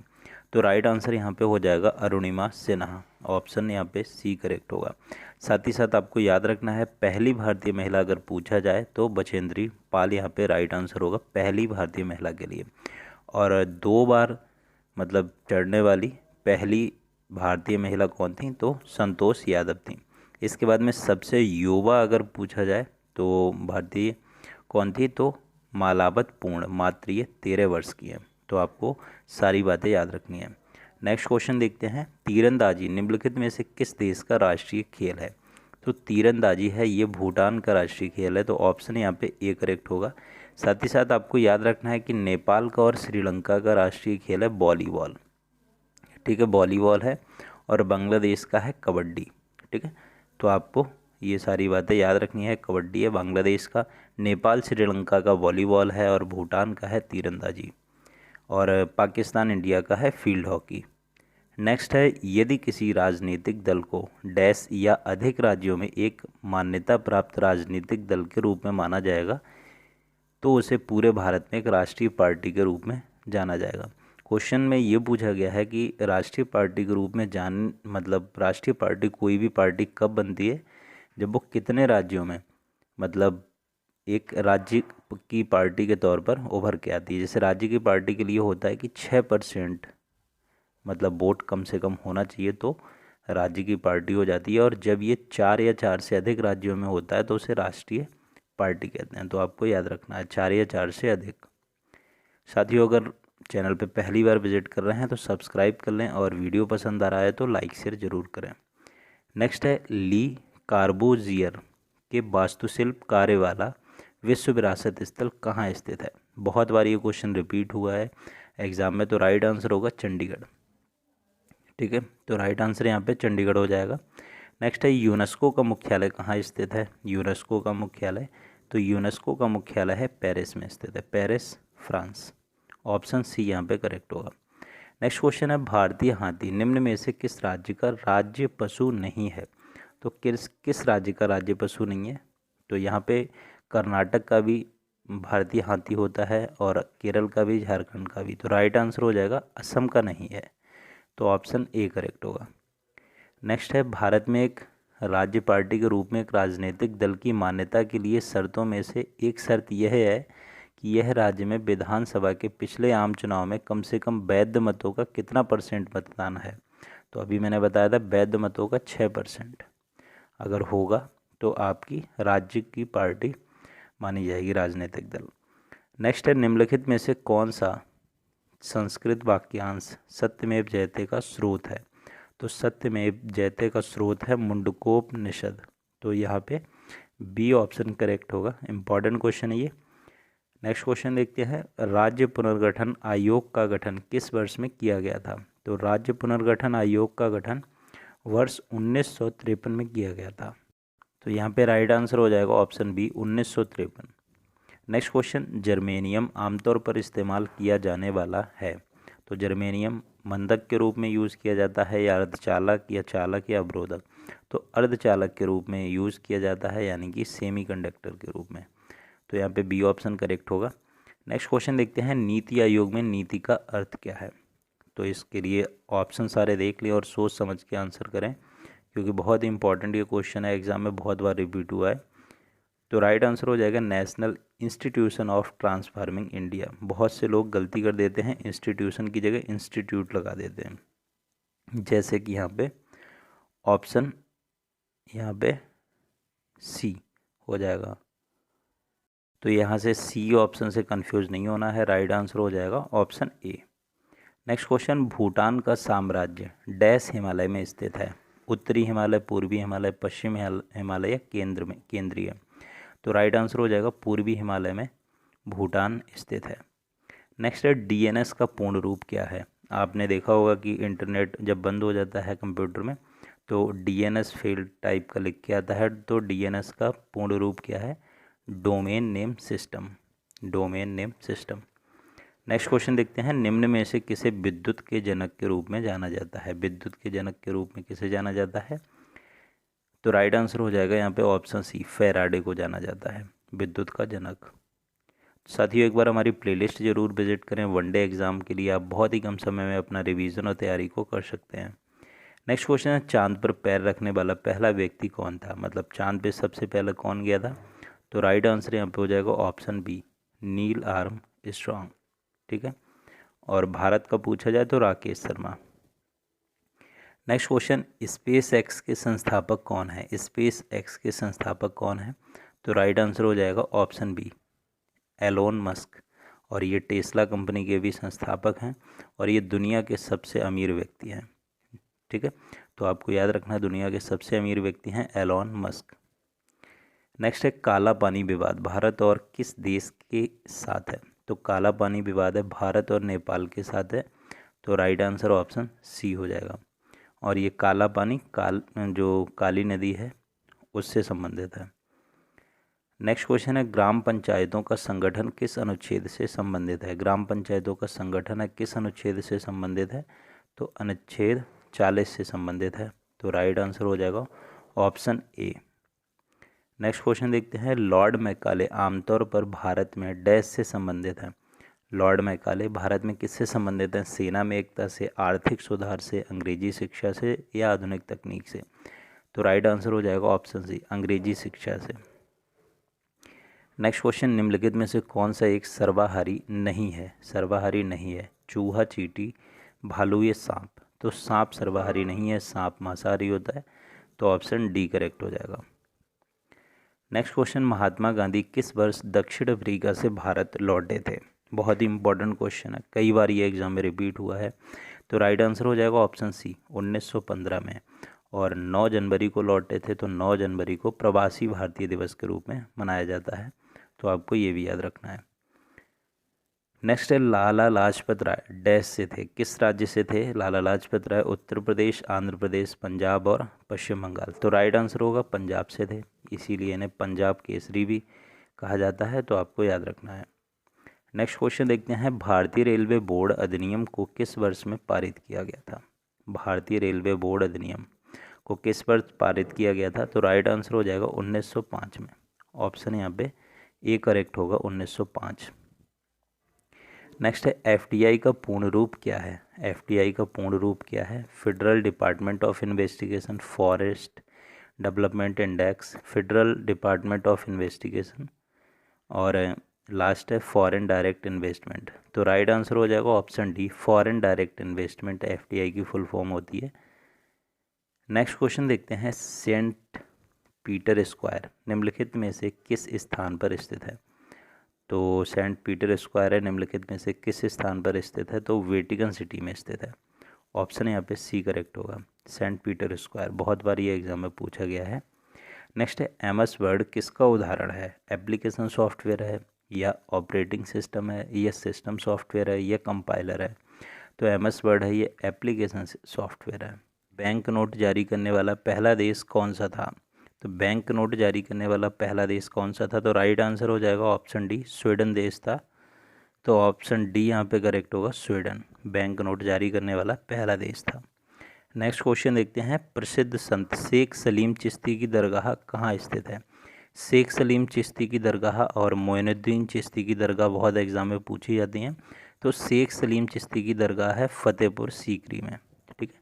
तो राइट आंसर यहाँ पे हो जाएगा अरुणिमा सिन्हा। ऑप्शन यहाँ पे सी करेक्ट होगा। साथ ही साथ आपको याद रखना है पहली भारतीय महिला अगर पूछा जाए तो बचेंद्री पाल यहाँ पे राइट आंसर होगा पहली भारतीय महिला के लिए। और 2 बार मतलब चढ़ने वाली पहली भारतीय महिला कौन थी, तो संतोष यादव थी। इसके बाद में सबसे युवा अगर पूछा जाए तो भारतीय कौन थी, तो मालावत पूर्ण, मात्र ये 13 वर्ष की है। तो आपको सारी बातें याद रखनी है। नेक्स्ट क्वेश्चन देखते हैं तीरंदाजी निम्नलिखित में से किस देश का राष्ट्रीय खेल है। तो तीरंदाजी है ये भूटान का राष्ट्रीय खेल है, तो ऑप्शन यहाँ पे ए करेक्ट होगा। साथ ही साथ आपको याद रखना है कि नेपाल का और श्रीलंका का राष्ट्रीय खेल है वॉलीबॉल, ठीक है, वॉलीबॉल है। और बांग्लादेश का है कबड्डी, ठीक है। तो आपको ये सारी बातें याद रखनी है, कबड्डी है बांग्लादेश का, नेपाल श्रीलंका का वॉलीबॉल है, और भूटान का है तीरंदाजी, और पाकिस्तान इंडिया का है फील्ड हॉकी। नेक्स्ट है, यदि किसी राजनीतिक दल को डैश या अधिक राज्यों में एक मान्यता प्राप्त राजनीतिक दल के रूप में माना जाएगा तो उसे पूरे भारत में एक राष्ट्रीय पार्टी के रूप में जाना जाएगा। क्वेश्चन में ये पूछा गया है कि राष्ट्रीय पार्टी के रूप में मतलब राष्ट्रीय पार्टी कोई भी पार्टी कब बनती है, जब वो कितने राज्यों में मतलब एक राज्य की पार्टी के तौर पर उभर के आती है। जैसे राज्य की पार्टी के लिए होता है कि 6% मतलब वोट कम से कम होना चाहिए तो राज्य की पार्टी हो जाती है, और जब ये 4 या 4 से अधिक राज्यों में होता है तो उसे राष्ट्रीय पार्टी कहते हैं। तो आपको याद रखना है 4 या 4 से अधिक। साथियों, अगर चैनल पे पहली बार विजिट कर रहे हैं तो सब्सक्राइब कर लें, और वीडियो पसंद आ रहा है तो लाइक शेयर ज़रूर करें। नेक्स्ट है, ली कार्बोजियर के वास्तुशिल्प कार्य वाला विश्व विरासत स्थल कहाँ स्थित है। बहुत बार ये क्वेश्चन रिपीट हुआ है एग्ज़ाम में, तो राइट आंसर होगा चंडीगढ़, ठीक है। तो राइट आंसर यहाँ पे चंडीगढ़ हो जाएगा। नेक्स्ट है, यूनेस्को का मुख्यालय कहाँ स्थित है। यूनेस्को का मुख्यालय, तो यूनेस्को का मुख्यालय है पेरिस में स्थित है, पेरिस फ्रांस। ऑप्शन सी यहाँ पे करेक्ट होगा। नेक्स्ट क्वेश्चन है, भारतीय हाथी निम्न में से किस राज्य का राज्य पशु नहीं है। तो किस राज्य का राज्य पशु नहीं है, तो यहाँ पे कर्नाटक का भी भारतीय हाथी होता है, और केरल का भी, झारखंड का भी। तो राइट आंसर हो जाएगा असम का नहीं है, तो ऑप्शन ए करेक्ट होगा। नेक्स्ट है, भारत में एक राज्य पार्टी के रूप में एक राजनीतिक दल की मान्यता के लिए शर्तों में से एक शर्त यह है कि यह राज्य में विधानसभा के पिछले आम चुनाव में कम से कम वैध मतों का कितना % मतदान है। तो अभी मैंने बताया था वैध मतों का 6% अगर होगा तो आपकी राज्य की पार्टी मानी जाएगी, राजनीतिक दल। नेक्स्ट है, निम्नलिखित में से कौन सा संस्कृत वाक्यांश सत्यमेव जयते का स्रोत है। तो सत्यमेव जयते का स्रोत है मुंडकोपनिषद। तो यहाँ पे बी ऑप्शन करेक्ट होगा, इंपॉर्टेंट क्वेश्चन है ये। नेक्स्ट क्वेश्चन देखते हैं, राज्य पुनर्गठन आयोग का गठन किस वर्ष में किया गया था। तो राज्य पुनर्गठन आयोग का गठन वर्ष 1953 में किया गया था। तो यहाँ पे राइट आंसर हो जाएगा option B 1953। Next question, germanium आमतौर पर इस्तेमाल किया जाने वाला है। तो जर्मेनियम मंदक के रूप में यूज़ किया जाता है, या अर्धचालक या चालक या अवरोधक। तो अर्धचालक के रूप में यूज़ किया जाता है, यानी कि सेमीकंडक्टर के रूप में। तो यहाँ पे बी ऑप्शन करेक्ट होगा। नेक्स्ट क्वेश्चन देखते हैं, नीति आयोग में नीति का अर्थ क्या है। तो इसके लिए ऑप्शन सारे देख लें और सोच समझ के आंसर करें, क्योंकि बहुत ही इंपॉर्टेंट ये क्वेश्चन है, एग्जाम में बहुत बार रिपीट हुआ है। तो राइट आंसर हो जाएगा national institution of transforming India. बहुत से लोग गलती कर देते हैं, इंस्टीट्यूशन की जगह इंस्टीट्यूट लगा देते हैं, जैसे कि यहाँ पे ऑप्शन यहाँ पे सी हो जाएगा। तो यहाँ से सी ऑप्शन से कंफ्यूज नहीं होना है, राइट आंसर हो जाएगा option A. Next question, Bhutan का साम्राज्य डैश हिमालय में स्थित है। उत्तरी हिमालय, पूर्वी हिमालय, पश्चिम हिमालय या केंद्रीय। तो राइट आंसर हो जाएगा पूर्वी हिमालय में भूटान स्थित है। नेक्स्ट है, डीएनएस का पूर्ण रूप क्या है। आपने देखा होगा कि इंटरनेट जब बंद हो जाता है कंप्यूटर में तो डीएनएस फील्ड टाइप का लिख के आता है। तो डीएनएस का पूर्ण रूप क्या है, domain name system, domain name system. Next question देखते हैं, निम्न में से किसे विद्युत के जनक के रूप में जाना जाता है। विद्युत के जनक के रूप में किसे जाना जाता है। तो राइट आंसर हो जाएगा यहाँ पे ऑप्शन सी, फैराडे को जाना जाता है विद्युत का जनक। साथियों, एक बार हमारी प्लेलिस्ट जरूर विजिट करें, वनडे एग्जाम के लिए आप बहुत ही कम समय में अपना रिवीजन और तैयारी को कर सकते हैं। नेक्स्ट क्वेश्चन है, चांद पर पैर रखने वाला पहला व्यक्ति कौन था। मतलब चांद पे सबसे पहले कौन गया था। तो राइट आंसर यहाँ पे हो जाएगा ऑप्शन बी, नील आर्मस्ट्रॉन्ग, ठीक है। और भारत का पूछा जाए तो Rakesh Sharma. Next question, space x के संस्थापक कौन है। स्पेस एक्स के संस्थापक कौन है। तो राइट आंसर हो जाएगा ऑप्शन बी, एलोन मस्क। और ये टेस्ला कंपनी के भी संस्थापक हैं, और ये दुनिया के सबसे अमीर व्यक्ति हैं, ठीक है। तो आपको याद रखना है दुनिया के सबसे अमीर व्यक्ति हैं एलॉन मस्क। नेक्स्ट है काला पानी विवाद भारत और किस देश के साथ है? तो काला पानी विवाद है भारत और नेपाल के साथ है। तो राइट आंसर ऑप्शन सी हो जाएगा। और ये काला पानी जो काली नदी है उससे संबंधित है। नेक्स्ट क्वेश्चन है ग्राम पंचायतों का संगठन किस अनुच्छेद से संबंधित है? ग्राम पंचायतों का संगठन है किस अनुच्छेद से संबंधित है? तो अनुच्छेद 40 से संबंधित है। तो राइट आंसर हो जाएगा ऑप्शन ए। नेक्स्ट क्वेश्चन देखते हैं लॉर्ड मैकाले आमतौर पर भारत में डैश से संबंधित है? लॉर्ड मैकाले भारत में किससे संबंधित हैं? सेना में एकता से, आर्थिक सुधार से, अंग्रेजी शिक्षा से या आधुनिक तकनीक से? तो राइट आंसर हो जाएगा ऑप्शन सी अंग्रेजी शिक्षा से। नेक्स्ट क्वेश्चन निम्नलिखित में से कौन सा एक सर्वाहारी नहीं है? सर्वाहारी नहीं है चूहा, चींटी, भालू या सांप? तो सांप सर्वाहारी नहीं है, सांप मांसाहारी होता है। तो ऑप्शन डी करेक्ट हो जाएगा। नेक्स्ट क्वेश्चन महात्मा गांधी किस वर्ष दक्षिण अफ्रीका से भारत लौटे थे? बहुत ही इंपॉर्टेंट क्वेश्चन है, कई बार ये एग्जाम में रिपीट हुआ है। तो राइट आंसर हो जाएगा ऑप्शन सी 1915 में। और 9 जनवरी को लौटे थे। तो 9 जनवरी को प्रवासी भारतीय दिवस के रूप में मनाया जाता है। तो आपको ये भी याद रखना है। नेक्स्ट है लाला लाजपत राय डैश से थे? किस राज्य से थे लाला लाजपत राय? उत्तर प्रदेश, आंध्र प्रदेश, पंजाब और पश्चिम बंगाल? तो राइट आंसर होगा पंजाब से थे, इसीलिए इन्हें पंजाब केसरी भी कहा जाता है। तो आपको याद रखना है। नेक्स्ट क्वेश्चन देखते हैं भारतीय रेलवे बोर्ड अधिनियम को किस वर्ष में पारित किया गया था? भारतीय रेलवे बोर्ड अधिनियम को किस वर्ष पारित किया गया था? तो राइट आंसर हो जाएगा 1905 में। ऑप्शन यहाँ पे ए करेक्ट होगा 1905। नेक्स्ट है एफडीआई का पूर्ण रूप क्या है? एफडीआई का पूर्ण रूप क्या है? Federal department of investigation, forest development index, federal department of investigation और लास्ट है फॉरेन डायरेक्ट इन्वेस्टमेंट। तो राइट आंसर हो जाएगा option D foreign direct investment FDI की फुल फॉर्म होती है। नेक्स्ट क्वेश्चन देखते हैं सेंट पीटर स्क्वायर निम्नलिखित में से किस स्थान पर स्थित है? तो सेंट पीटर स्क्वायर है निम्नलिखित में से किस स्थान पर स्थित है? तो वेटिकन सिटी में स्थित है। ऑप्शन यहाँ पे सी करेक्ट होगा सेंट पीटर स्क्वायर, बहुत बार ये एग्जाम में पूछा गया है। नेक्स्ट है एमएस वर्ड किसका उदाहरण है? एप्लीकेशन सॉफ्टवेयर है या ऑपरेटिंग सिस्टम है या सिस्टम सॉफ्टवेयर है या कंपाइलर है? तो एमएस वर्ड है ये एप्लीकेशन सॉफ्टवेयर है। बैंक नोट जारी करने वाला पहला देश कौन सा था? तो बैंक नोट जारी करने वाला पहला देश कौन सा था? तो राइट आंसर हो जाएगा ऑप्शन डी स्वीडन देश था। तो ऑप्शन डी यहाँ पे करेक्ट होगा स्वीडन बैंक नोट जारी करने वाला पहला देश था। नेक्स्ट क्वेश्चन देखते हैं प्रसिद्ध संत शेख सलीम चिश्ती की दरगाह कहाँ स्थित है? शेख सलीम चिश्ती की दरगाह और मोइनुद्दीन चिश्ती की दरगाह बहुत एग्जाम में पूछी जाती हैं। तो शेख सलीम चिश्ती की दरगाह है फतेहपुर सीकरी में, ठीक है,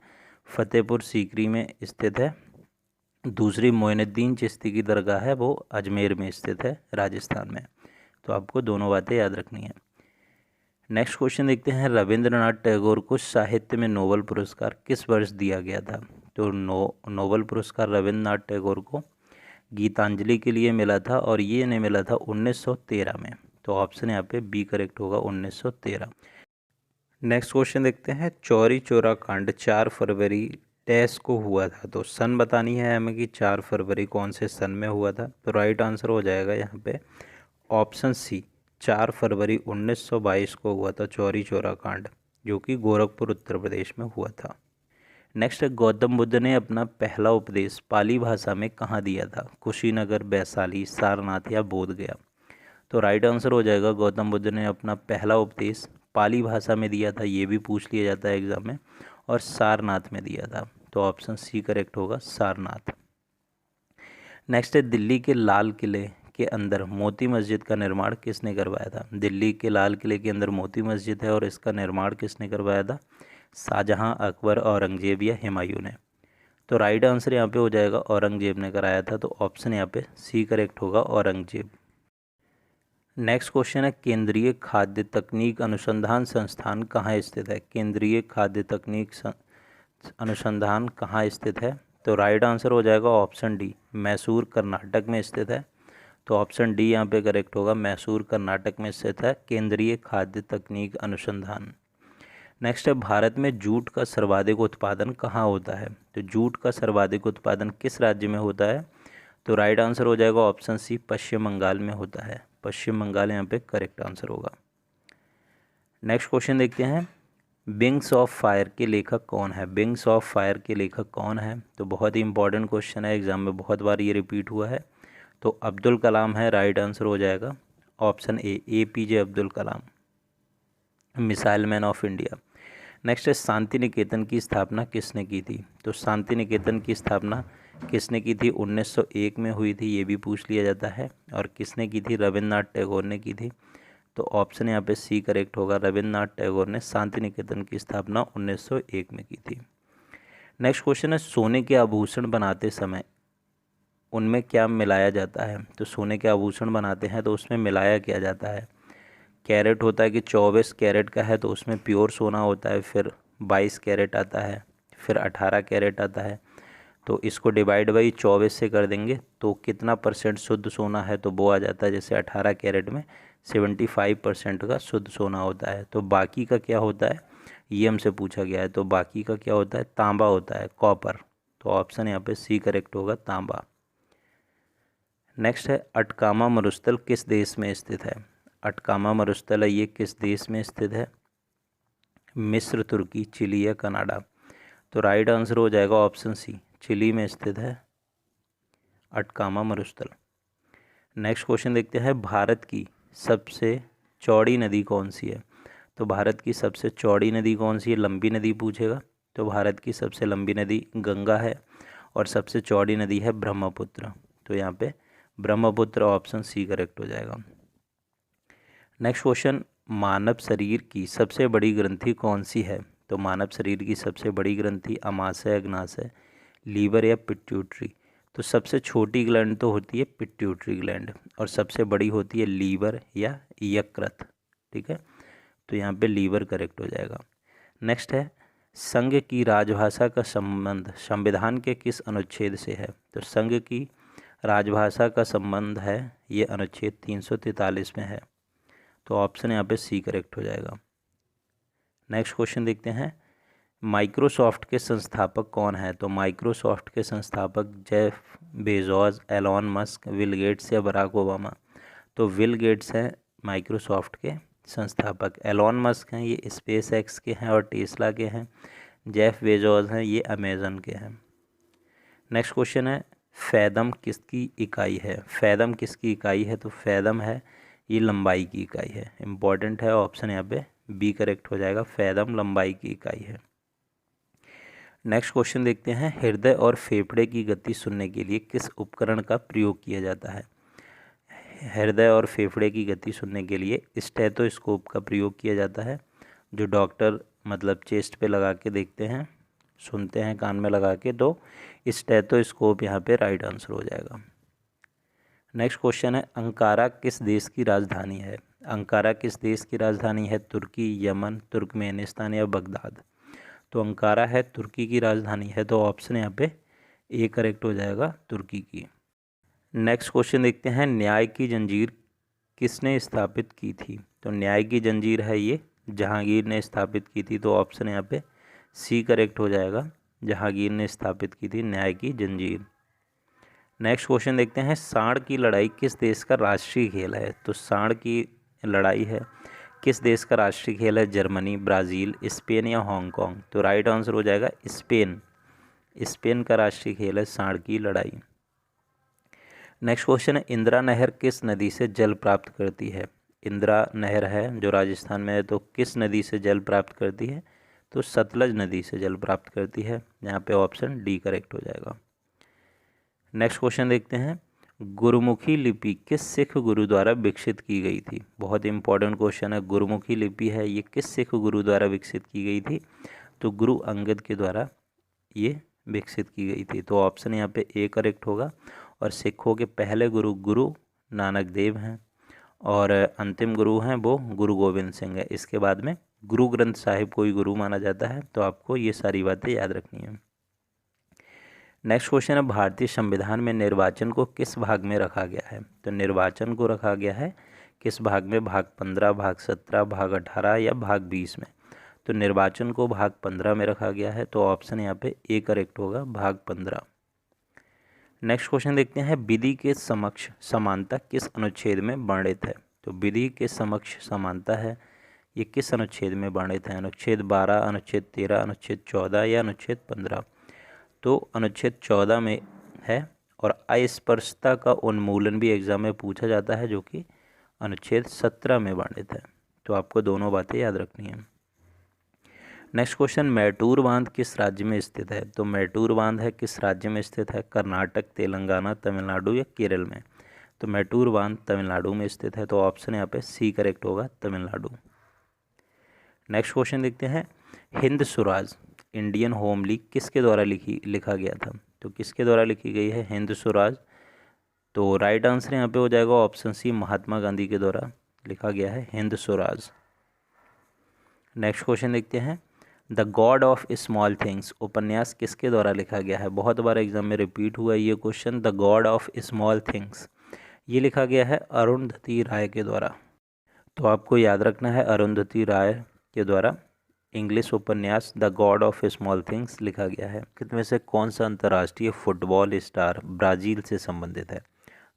फतेहपुर सीकरी में स्थित है। दूसरी मोइनुद्दीन चिश्ती की दरगाह है वो अजमेर में स्थित है राजस्थान में। तो आपको दोनों बातें याद रखनी है। नेक्स्ट क्वेश्चन देखते हैं रविंद्रनाथ टैगोर को साहित्य में नोबेल पुरस्कार किस वर्ष दिया गया था? तो नोबेल पुरस्कार रविंद्रनाथ टैगोर को गीतांजलि के लिए मिला था और ये इन्हें मिला था 1913 में। तो ऑप्शन यहाँ पे बी करेक्ट होगा 1913। नेक्स्ट क्वेश्चन देखते हैं चौरी चौरा कांड 4 फरवरी डैश को हुआ था? तो सन बतानी है हमें कि 4 फरवरी कौन से सन में हुआ था। तो राइट आंसर हो जाएगा यहाँ पे ऑप्शन सी 4 फरवरी 1922 को हुआ था चौरी चौरा कांड, जो कि गोरखपुर उत्तर प्रदेश में हुआ था। नेक्स्ट है गौतम बुद्ध ने अपना पहला उपदेश पाली भाषा में कहाँ दिया था? कुशीनगर, वैशाली, सारनाथ या बोधगया? तो राइट आंसर हो जाएगा गौतम बुद्ध ने अपना पहला उपदेश पाली भाषा में दिया था, ये भी पूछ लिया जाता है एग्जाम में, और सारनाथ में दिया था। तो ऑप्शन सी करेक्ट होगा सारनाथ। नेक्स्ट है दिल्ली के लाल किले के अंदर मोती मस्जिद का निर्माण किसने करवाया था? दिल्ली के लाल किले के अंदर मोती मस्जिद है और इसका निर्माण किसने करवाया था? शाहजहां, अकबर, औरंगजेब या हुमायूं ने? तो राइट आंसर यहाँ पे हो जाएगा औरंगजेब ने कराया था। तो ऑप्शन यहाँ पे सी करेक्ट होगा औरंगजेब। नेक्स्ट क्वेश्चन है केंद्रीय खाद्य तकनीक अनुसंधान संस्थान कहाँ स्थित है? केंद्रीय खाद्य तकनीक अनुसंधान कहाँ स्थित है? तो राइट आंसर हो जाएगा ऑप्शन डी मैसूर कर्नाटक में स्थित है। तो ऑप्शन डी यहाँ पे करेक्ट होगा मैसूर कर्नाटक में स्थित है केंद्रीय खाद्य तकनीक अनुसंधान। नेक्स्ट है भारत में जूट का सर्वाधिक उत्पादन कहाँ होता है। तो जूट का सर्वाधिक उत्पादन किस राज्य में होता है। तो राइट आंसर हो जाएगा ऑप्शन सी, पश्चिम बंगाल में होता है। पश्चिम बंगाल यहाँ पे करेक्ट आंसर होगा। नेक्स्ट क्वेश्चन देखते हैं, विंग्स ऑफ फायर के लेखक कौन है। विंग्स ऑफ फायर के लेखक कौन है। तो बहुत ही इंपॉर्टेंट क्वेश्चन है, एग्जाम में बहुत बार ये रिपीट हुआ है। तो अब्दुल कलाम है, राइट आंसर हो जाएगा option A, APJ Abdul Kalam, missile man of India. Next है शांति निकेतन की स्थापना किसने की थी। तो शांति निकेतन की स्थापना किसने की थी, 1901 में हुई थी, ये भी पूछ लिया जाता है। और किसने की थी, रविन्द्रनाथ टैगोर ने की थी। तो ऑप्शन यहाँ पे सी करेक्ट होगा, रविन्द्रनाथ टैगोर ने शांति निकेतन की स्थापना 1901 में की थी। नेक्स्ट क्वेश्चन है, सोने के आभूषण बनाते समय उनमें क्या मिलाया जाता है। तो सोने के आभूषण बनाते हैं तो उसमें मिलाया क्या जाता है। कैरेट होता है कि 24 कैरेट का है तो उसमें प्योर सोना होता है, फिर 22 कैरेट आता है, फिर 18 कैरेट आता है। तो इसको डिवाइड बाई 24 से कर देंगे तो कितना परसेंट शुद्ध सोना है, तो वो आ जाता है, जैसे 18 कैरेट में 75% का शुद्ध सोना होता है। तो बाकी का क्या होता है, ये हमसे पूछा गया है। तो बाकी का क्या होता है, तांबा होता है, कॉपर। तो ऑप्शन यहाँ पे सी करेक्ट होगा, तांबा। नेक्स्ट है, अटकामा मरुस्थल किस देश में स्थित है। अटकामा मरुस्थल है ये किस देश में स्थित है, मिस्र, तुर्की, चिली या कनाडा। तो राइट आंसर हो जाएगा ऑप्शन सी, चिली में स्थित है अटकामा मरुस्थल। नेक्स्ट क्वेश्चन देखते हैं, भारत की सबसे चौड़ी नदी कौन सी है। तो भारत की सबसे चौड़ी नदी कौन सी है, लंबी नदी पूछेगा। तो भारत की सबसे लंबी नदी गंगा है और सबसे चौड़ी नदी है ब्रह्मपुत्र। तो यहाँ पे ब्रह्मपुत्र ऑप्शन सी करेक्ट हो जाएगा। नेक्स्ट क्वेश्चन, मानव शरीर की सबसे बड़ी ग्रंथि कौन सी है। तो मानव शरीर की सबसे बड़ी ग्रंथि अमाशय, अग्नाशय, लीवर या पिट्यूटरी। तो सबसे छोटी ग्लैंड तो होती है पिट्यूटरी ग्लैंड और सबसे बड़ी होती है लीवर या यकृत। ठीक है, तो यहाँ पे लीवर करेक्ट हो जाएगा। नेक्स्ट है, संघ की राजभाषा का संबंध संविधान के किस अनुच्छेद से है। तो संघ की राजभाषा का संबंध है ये अनुच्छेद 343 में है। तो ऑप्शन यहाँ पे सी करेक्ट हो जाएगा। नेक्स्ट क्वेश्चन देखते हैं, माइक्रोसॉफ्ट के संस्थापक कौन है। तो माइक्रोसॉफ्ट के संस्थापक Jeff Bezos, Elon Musk, Bill Gates या बराक ओबामा। तो विल गेट्स हैं माइक्रोसॉफ्ट के संस्थापक, एलॉन मस्क हैं ये स्पेस एक्स के हैं और टेस्ला के हैं, जेफ बेजोस हैं ये अमेजन के हैं। नेक्स्ट क्वेश्चन है, फैदम किसकी इकाई है। फैदम किसकी इकाई है। तो फैदम है ये लंबाई की इकाई है, इम्पॉर्टेंट है, ऑप्शन यहाँ पे बी करेक्ट हो जाएगा, फैदम लंबाई की इकाई है। नेक्स्ट क्वेश्चन देखते हैं, हृदय और फेफड़े की गति सुनने के लिए किस उपकरण का प्रयोग किया जाता है। हृदय और फेफड़े की गति सुनने के लिए स्टेथोस्कोप का प्रयोग किया जाता है, जो डॉक्टर मतलब चेस्ट पे लगा के देखते हैं, सुनते हैं कान में लगा के। तो स्टेथोस्कोप यहाँ पे राइट आंसर हो जाएगा। नेक्स्ट क्वेश्चन है, अंकारा किस देश की राजधानी है। अंकारा किस देश की राजधानी है, तुर्की, यमन, तुर्कमेनिस्तान या बगदाद। तो अंकारा है तुर्की की राजधानी है, तो ऑप्शन यहाँ पे ए करेक्ट हो जाएगा, तुर्की की। नेक्स्ट क्वेश्चन देखते हैं, न्याय की जंजीर किसने स्थापित की थी। तो न्याय की जंजीर है ये जहांगीर ने स्थापित की थी। तो ऑप्शन यहाँ पे सी करेक्ट हो जाएगा, जहांगीर ने स्थापित की थी न्याय की जंजीर। नेक्स्ट क्वेश्चन देखते हैं, सांड की लड़ाई किस देश का राष्ट्रीय खेल है। तो सांड की लड़ाई है किस देश का राष्ट्रीय खेल है, जर्मनी, ब्राज़ील, स्पेन या हांगकांग। तो राइट आंसर हो जाएगा स्पेन, स्पेन का राष्ट्रीय खेल है सांड की लड़ाई। नेक्स्ट क्वेश्चन है, इंदिरा नहर किस नदी से जल प्राप्त करती है। इंदिरा नहर है जो राजस्थान में है, तो किस नदी से जल प्राप्त करती है। तो सतलज नदी से जल प्राप्त करती है, यहाँ पे ऑप्शन डी करेक्ट हो जाएगा। नेक्स्ट क्वेश्चन देखते हैं, गुरुमुखी लिपि किस सिख गुरु द्वारा विकसित की गई थी। बहुत इंपॉर्टेंट क्वेश्चन है, गुरुमुखी लिपि है ये किस सिख गुरु द्वारा विकसित की गई थी। तो गुरु अंगद के द्वारा ये विकसित की गई थी। तो ऑप्शन यहाँ पे ए करेक्ट होगा। और सिखों के पहले गुरु गुरु नानक देव हैं और अंतिम गुरु हैं वो गुरु गोविंद सिंह है। इसके बाद में गुरु ग्रंथ साहिब को ही गुरु माना जाता है। तो आपको ये सारी बातें याद रखनी है। नेक्स्ट क्वेश्चन है, भारतीय संविधान में निर्वाचन को किस भाग में रखा गया है। तो निर्वाचन को रखा गया है किस भाग में, भाग 15, भाग 17, भाग 18 या भाग 20 में। तो निर्वाचन को भाग 15 में रखा गया है, तो ऑप्शन यहाँ पे ए करेक्ट होगा, भाग 15। नेक्स्ट क्वेश्चन देखते हैं, विधि के समक्ष समानता किस अनुच्छेद में वर्णित है। तो विधि के समक्ष समानता है, ये किस अनुच्छेद में वर्णित है? अनुच्छेद 12, अनुच्छेद 13, अनुच्छेद 14 या अनुच्छेद 15? तो अनुच्छेद 14 में है। और अस्पृश्यता का उन्मूलन भी एग्जाम में पूछा जाता है, जो कि अनुच्छेद 17 में वर्णित है। तो आपको दोनों बातें याद रखनी है। नेक्स्ट क्वेश्चन, मैटूर बांध किस राज्य में स्थित है। तो मैटूर बांध है किस राज्य में स्थित है? कर्नाटक, तेलंगाना, तमिलनाडु या केरल में? तो मैटूर बांध तमिलनाडु में स्थित है, तो ऑप्शन यहाँ पे सी करेक्ट होगा, तमिलनाडु। नेक्स्ट क्वेश्चन देखते हैं, Hind Swaraj Indian home league किसके द्वारा लिखा गया था। तो किसके द्वारा लिखी गई है हिंद स्वराज? तो राइट आंसर यहाँ पे हो जाएगा ऑप्शन सी, महात्मा गांधी के द्वारा लिखा गया है हिंद स्वराज। नेक्स्ट क्वेश्चन देखते हैं, the God of small things उपन्यास किसके द्वारा लिखा गया है। बहुत बार एग्जाम में रिपीट हुआ ये question, the God of small things, ये लिखा गया है अरुंधति राय के द्वारा। तो आपको याद रखना है अरुंधति राय के द्वारा इंग्लिश उपन्यास the God of small things लिखा गया है। कितने से कौन सा अंतर्राष्ट्रीय फुटबॉल स्टार ब्राज़ील से संबंधित है।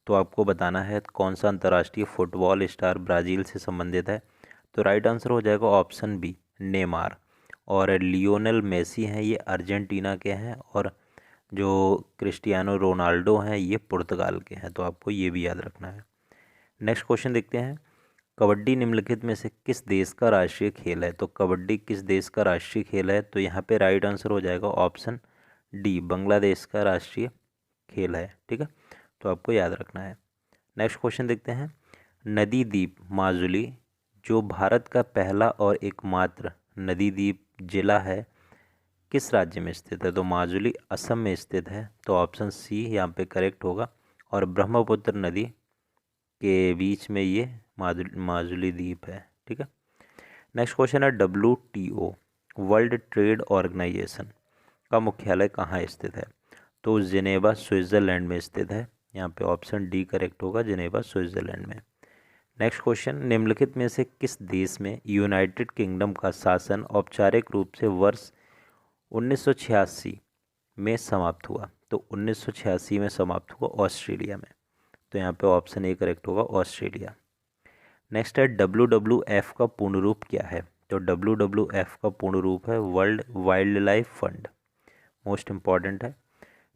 तो आपको बताना है कौन सा अंतर्राष्ट्रीय फुटबॉल स्टार ब्राज़ील से संबंधित है। तो राइट आंसर हो जाएगा ऑप्शन बी, नेमार। और लियोनेल मेसी हैं ये अर्जेंटीना के हैं, और जो क्रिस्टियानो रोनाल्डो हैं ये पुर्तगाल के हैं। तो आपको ये भी याद रखना है। नेक्स्ट क्वेश्चन देखते हैं, कबड्डी निम्नलिखित में से किस देश का राष्ट्रीय खेल है। तो कबड्डी किस देश का राष्ट्रीय खेल है। तो यहाँ पे राइट आंसर हो जाएगा ऑप्शन डी, बांग्लादेश का राष्ट्रीय खेल है। ठीक है, तो आपको याद रखना है। नेक्स्ट क्वेश्चन देखते हैं, नदी द्वीप माजुली जो भारत का पहला और एकमात्र नदी द्वीप जिला है किस राज्य में स्थित है। तो माजुली असम में स्थित है, तो ऑप्शन सी यहाँ पे करेक्ट होगा। और ब्रह्मपुत्र नदी के बीच में ये माजुली द्वीप है। ठीक है, नेक्स्ट क्वेश्चन है, WTO वर्ल्ड ट्रेड ऑर्गेनाइजेशन का मुख्यालय कहाँ स्थित है। तो जिनेवा स्विट्ज़रलैंड में स्थित है। यहाँ पे ऑप्शन डी करेक्ट होगा, जिनेवा स्विट्ज़रलैंड में। नेक्स्ट क्वेश्चन, निम्नलिखित में से किस देश में यूनाइटेड किंगडम का शासन औपचारिक रूप से वर्ष 1986 में समाप्त हुआ। तो 1986 में समाप्त हुआ ऑस्ट्रेलिया में। तो यहाँ पे ऑप्शन ए करेक्ट होगा, ऑस्ट्रेलिया। नेक्स्ट है, WWF का पूर्ण रूप क्या है। तो WWF का पूर्ण रूप है world wild life fund, most important है।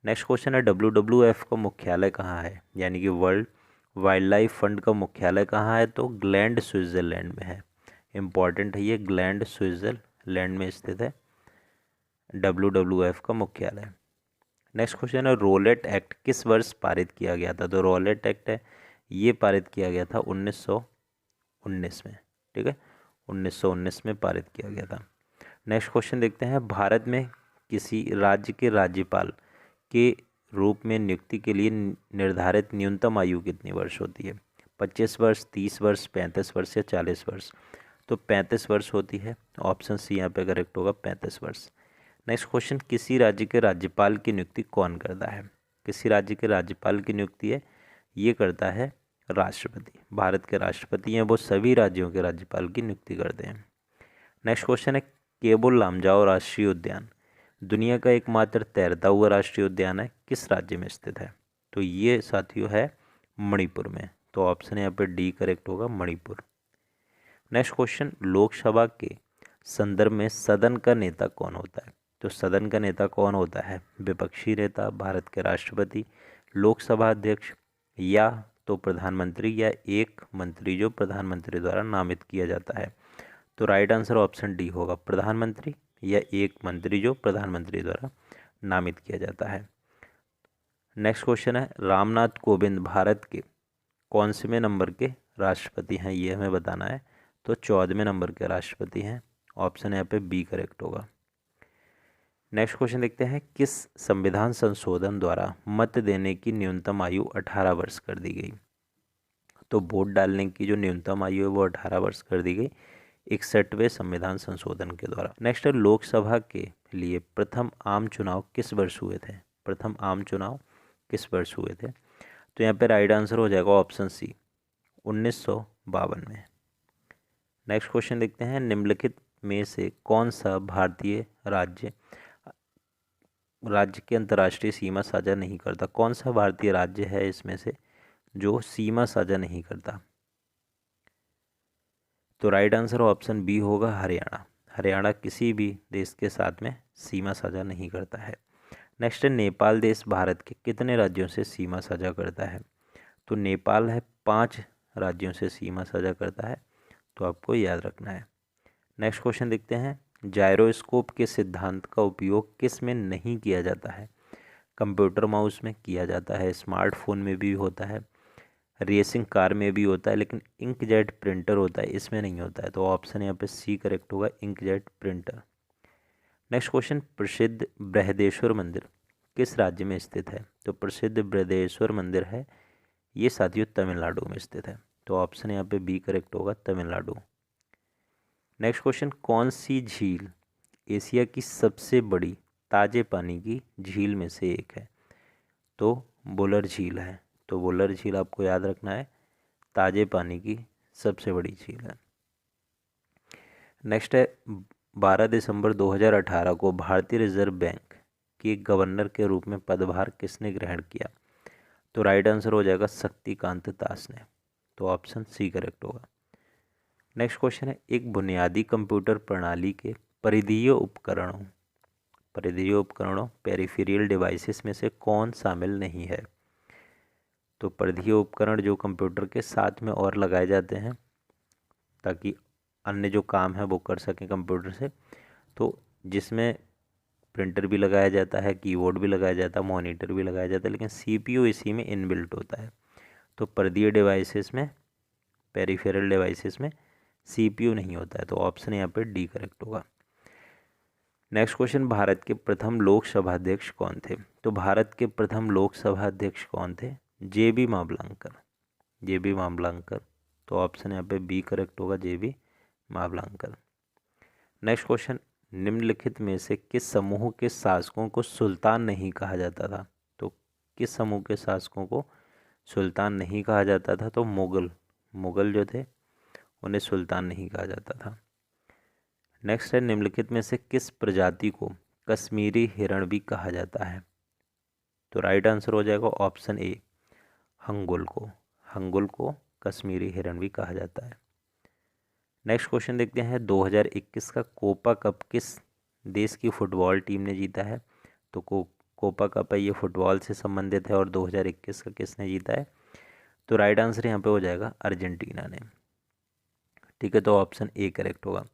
नेक्स्ट क्वेश्चन है, WWF का मुख्यालय कहाँ है, यानी कि वर्ल्ड वाइल्ड लाइफ फंड का मुख्यालय कहाँ है। तो ग्लैंड स्विट्ज़रलैंड में है, इम्पॉर्टेंट है ये, ग्लैंड स्विट्ज़रलैंड में स्थित है WWF का मुख्यालय। नेक्स्ट क्वेश्चन है, रोलेट एक्ट किस वर्ष पारित किया गया था। तो रोलेट एक्ट है ये पारित किया गया था 1919 में। ठीक है, 1919 में पारित किया गया था। नेक्स्ट क्वेश्चन देखते हैं, भारत में किसी राज्य के राज्यपाल के रूप में नियुक्ति के लिए निर्धारित न्यूनतम आयु कितनी वर्ष होती है। 25 वर्ष, 30 वर्ष, 35 वर्ष या 40 वर्ष। तो 35 वर्ष होती है, ऑप्शन सी यहाँ पे करेक्ट होगा, 35 वर्ष। नेक्स्ट क्वेश्चन, किसी राज्य के राज्यपाल की नियुक्ति कौन करता है। किसी राज्य के राज्यपाल की नियुक्ति है ये करता है राष्ट्रपति। भारत के राष्ट्रपति हैं, वो सभी राज्यों के राज्यपाल की नियुक्ति करते हैं। नेक्स्ट क्वेश्चन है, केबुल लामजाओ राष्ट्रीय उद्यान दुनिया का एकमात्र तैरता हुआ राष्ट्रीय उद्यान है किस राज्य में स्थित है। तो ये साथियों है मणिपुर में। तो ऑप्शन यहाँ पे डी करेक्ट होगा, मणिपुर। नेक्स्ट क्वेश्चन, लोकसभा के संदर्भ में सदन का नेता कौन होता है। तो सदन का नेता कौन होता है, विपक्षी नेता, भारत के राष्ट्रपति, लोकसभा अध्यक्ष या तो प्रधानमंत्री या एक मंत्री जो प्रधानमंत्री द्वारा नामित किया जाता है। तो राइट आंसर ऑप्शन डी होगा, प्रधानमंत्री या एक मंत्री जो प्रधानमंत्री द्वारा नामित किया जाता है। नेक्स्ट क्वेश्चन है, रामनाथ कोविंद भारत के कौन से नंबर के राष्ट्रपति हैं, ये हमें बताना है। तो 14वें नंबर के राष्ट्रपति हैं, ऑप्शन यहाँ पे बी करेक्ट होगा। नेक्स्ट क्वेश्चन देखते हैं, किस संविधान संशोधन द्वारा मत देने की न्यूनतम आयु 18 वर्ष कर दी गई। तो वोट डालने की जो न्यूनतम आयु है वो 18 वर्ष कर दी गई 61वें संविधान संशोधन के द्वारा। नेक्स्ट है, लोकसभा के लिए प्रथम आम चुनाव किस वर्ष हुए थे। प्रथम आम चुनाव किस वर्ष हुए थे। तो यहाँ पे राइट आंसर हो जाएगा ऑप्शन सी, 1952 में। नेक्स्ट क्वेश्चन देखते हैं, निम्नलिखित में से कौन सा भारतीय राज्य के अंतर्राष्ट्रीय सीमा साझा नहीं करता? कौन सा भारतीय राज्य है इसमें से जो सीमा साझा नहीं करता? तो राइट आंसर ऑप्शन बी होगा, हरियाणा। हरियाणा किसी भी देश के साथ में सीमा साझा नहीं करता है। नेक्स्ट है, नेपाल देश भारत के कितने राज्यों से सीमा साझा करता है? तो नेपाल है 5 राज्यों से सीमा साझा करता है, तो आपको याद रखना है। नेक्स्ट क्वेश्चन देखते हैं, जायरोस्कोप के सिद्धांत का उपयोग किस में नहीं किया जाता है? कंप्यूटर माउस में किया जाता है, स्मार्टफोन में भी होता है, रेसिंग कार में भी होता है, लेकिन इंकजेट प्रिंटर होता है इसमें नहीं होता है। तो ऑप्शन यहाँ पे सी करेक्ट होगा, इंकजेट प्रिंटर। नेक्स्ट क्वेश्चन, प्रसिद्ध बृहदेश्वर मंदिर किस राज्य में स्थित है? तो प्रसिद्ध बृहदेश्वर मंदिर है ये साथियों तमिलनाडु में स्थित है। तो ऑप्शन यहाँ पे बी करेक्ट होगा, तमिलनाडु। नेक्स्ट क्वेश्चन, कौन सी झील एशिया की सबसे बड़ी ताजे पानी की झील में से एक है? तो वुलर झील है। तो वुलर झील आपको याद रखना है, ताजे पानी की सबसे बड़ी झील है। नेक्स्ट है, 12 दिसंबर 2018 को भारतीय रिजर्व बैंक के गवर्नर के रूप में पदभार किसने ग्रहण किया? तो राइट आंसर हो जाएगा शक्तिकांत दास ने। तो ऑप्शन सी करेक्ट होगा। नेक्स्ट क्वेश्चन है, एक बुनियादी कंप्यूटर प्रणाली के परिधीय उपकरणों पेरिफेरल डिवाइसेस में से कौन शामिल नहीं है? तो परिधीय उपकरण जो कंप्यूटर के साथ में और लगाए जाते हैं ताकि अन्य जो काम है वो कर सकें कंप्यूटर से, तो जिसमें प्रिंटर भी लगाया जाता है, कीबोर्ड भी लगाया जाता है, मॉनिटर भी लगाया जाता है, लेकिन सीपीयू इसी में इनबिल्ट होता है। तो परिधीय डिवाइसेस में, पेरिफेरल डिवाइसेस में सीपीयू नहीं होता है। तो ऑप्शन यहाँ पे डी करेक्ट होगा। नेक्स्ट क्वेश्चन, भारत के प्रथम लोकसभा अध्यक्ष कौन थे? तो भारत के प्रथम लोकसभा अध्यक्ष कौन थे? जे.बी. मावलंकर। तो ऑप्शन यहाँ पे बी करेक्ट होगा, जे.बी. मावलंकर। नेक्स्ट क्वेश्चन, निम्नलिखित में से किस समूह के शासकों को सुल्तान नहीं कहा जाता था? तो किस समूह के शासकों को सुल्तान नहीं कहा जाता था? तो मुगल जो थे उन्हें सुल्तान नहीं कहा जाता था। नेक्स्ट है, निम्नलिखित में से किस प्रजाति को कश्मीरी हिरण भी कहा जाता है? तो राइट आंसर हो जाएगा ऑप्शन ए, हंगुल को कश्मीरी हिरण भी कहा जाता है। नेक्स्ट क्वेश्चन देखते हैं, 2021 का कोपा कप किस देश की फुटबॉल टीम ने जीता है? तो कोपा कप है ये फुटबॉल से संबंधित है, और 2021 का किसने जीता है? तो राइट आंसर यहाँ पे हो जाएगा अर्जेंटीना ने। ठीक है, तो ऑप्शन ए करेक्ट होगा।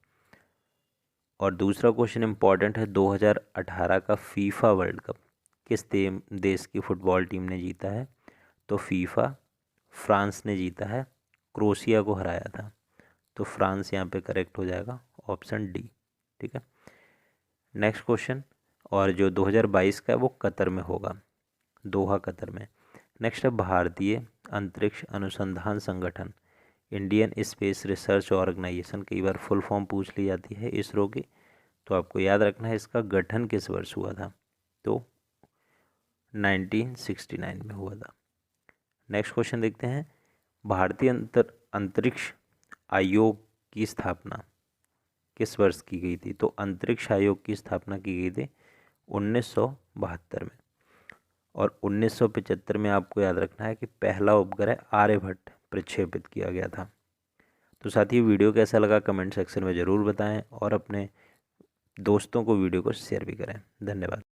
और दूसरा क्वेश्चन इंपॉर्टेंट है, 2018 का फीफा वर्ल्ड कप किस देश की फुटबॉल टीम ने जीता है? तो फ्रांस ने जीता है, क्रोएशिया को हराया था। तो फ्रांस यहाँ पे करेक्ट हो जाएगा, ऑप्शन डी। ठीक है, नेक्स्ट क्वेश्चन, और जो 2022 का है वो कतर में होगा, दोहा कतर में। नेक्स्ट है, भारतीय अंतरिक्ष अनुसंधान संगठन, इंडियन स्पेस रिसर्च ऑर्गेनाइजेशन, कई बार फुल फॉर्म पूछ ली जाती है इसरो की, तो आपको याद रखना है इसका गठन किस वर्ष हुआ था? तो 1969 में हुआ था। नेक्स्ट क्वेश्चन देखते हैं, भारतीय अंतरिक्ष आयोग की स्थापना किस वर्ष की गई थी? तो अंतरिक्ष आयोग की स्थापना की गई थी 1972 में, और 1975 में आपको याद रखना है कि पहला उपग्रह आर्यभट्ट प्रक्षेपित किया गया था। तो साथ ही वीडियो कैसा लगा कमेंट सेक्शन में ज़रूर बताएं, और अपने दोस्तों को वीडियो को शेयर भी करें। धन्यवाद।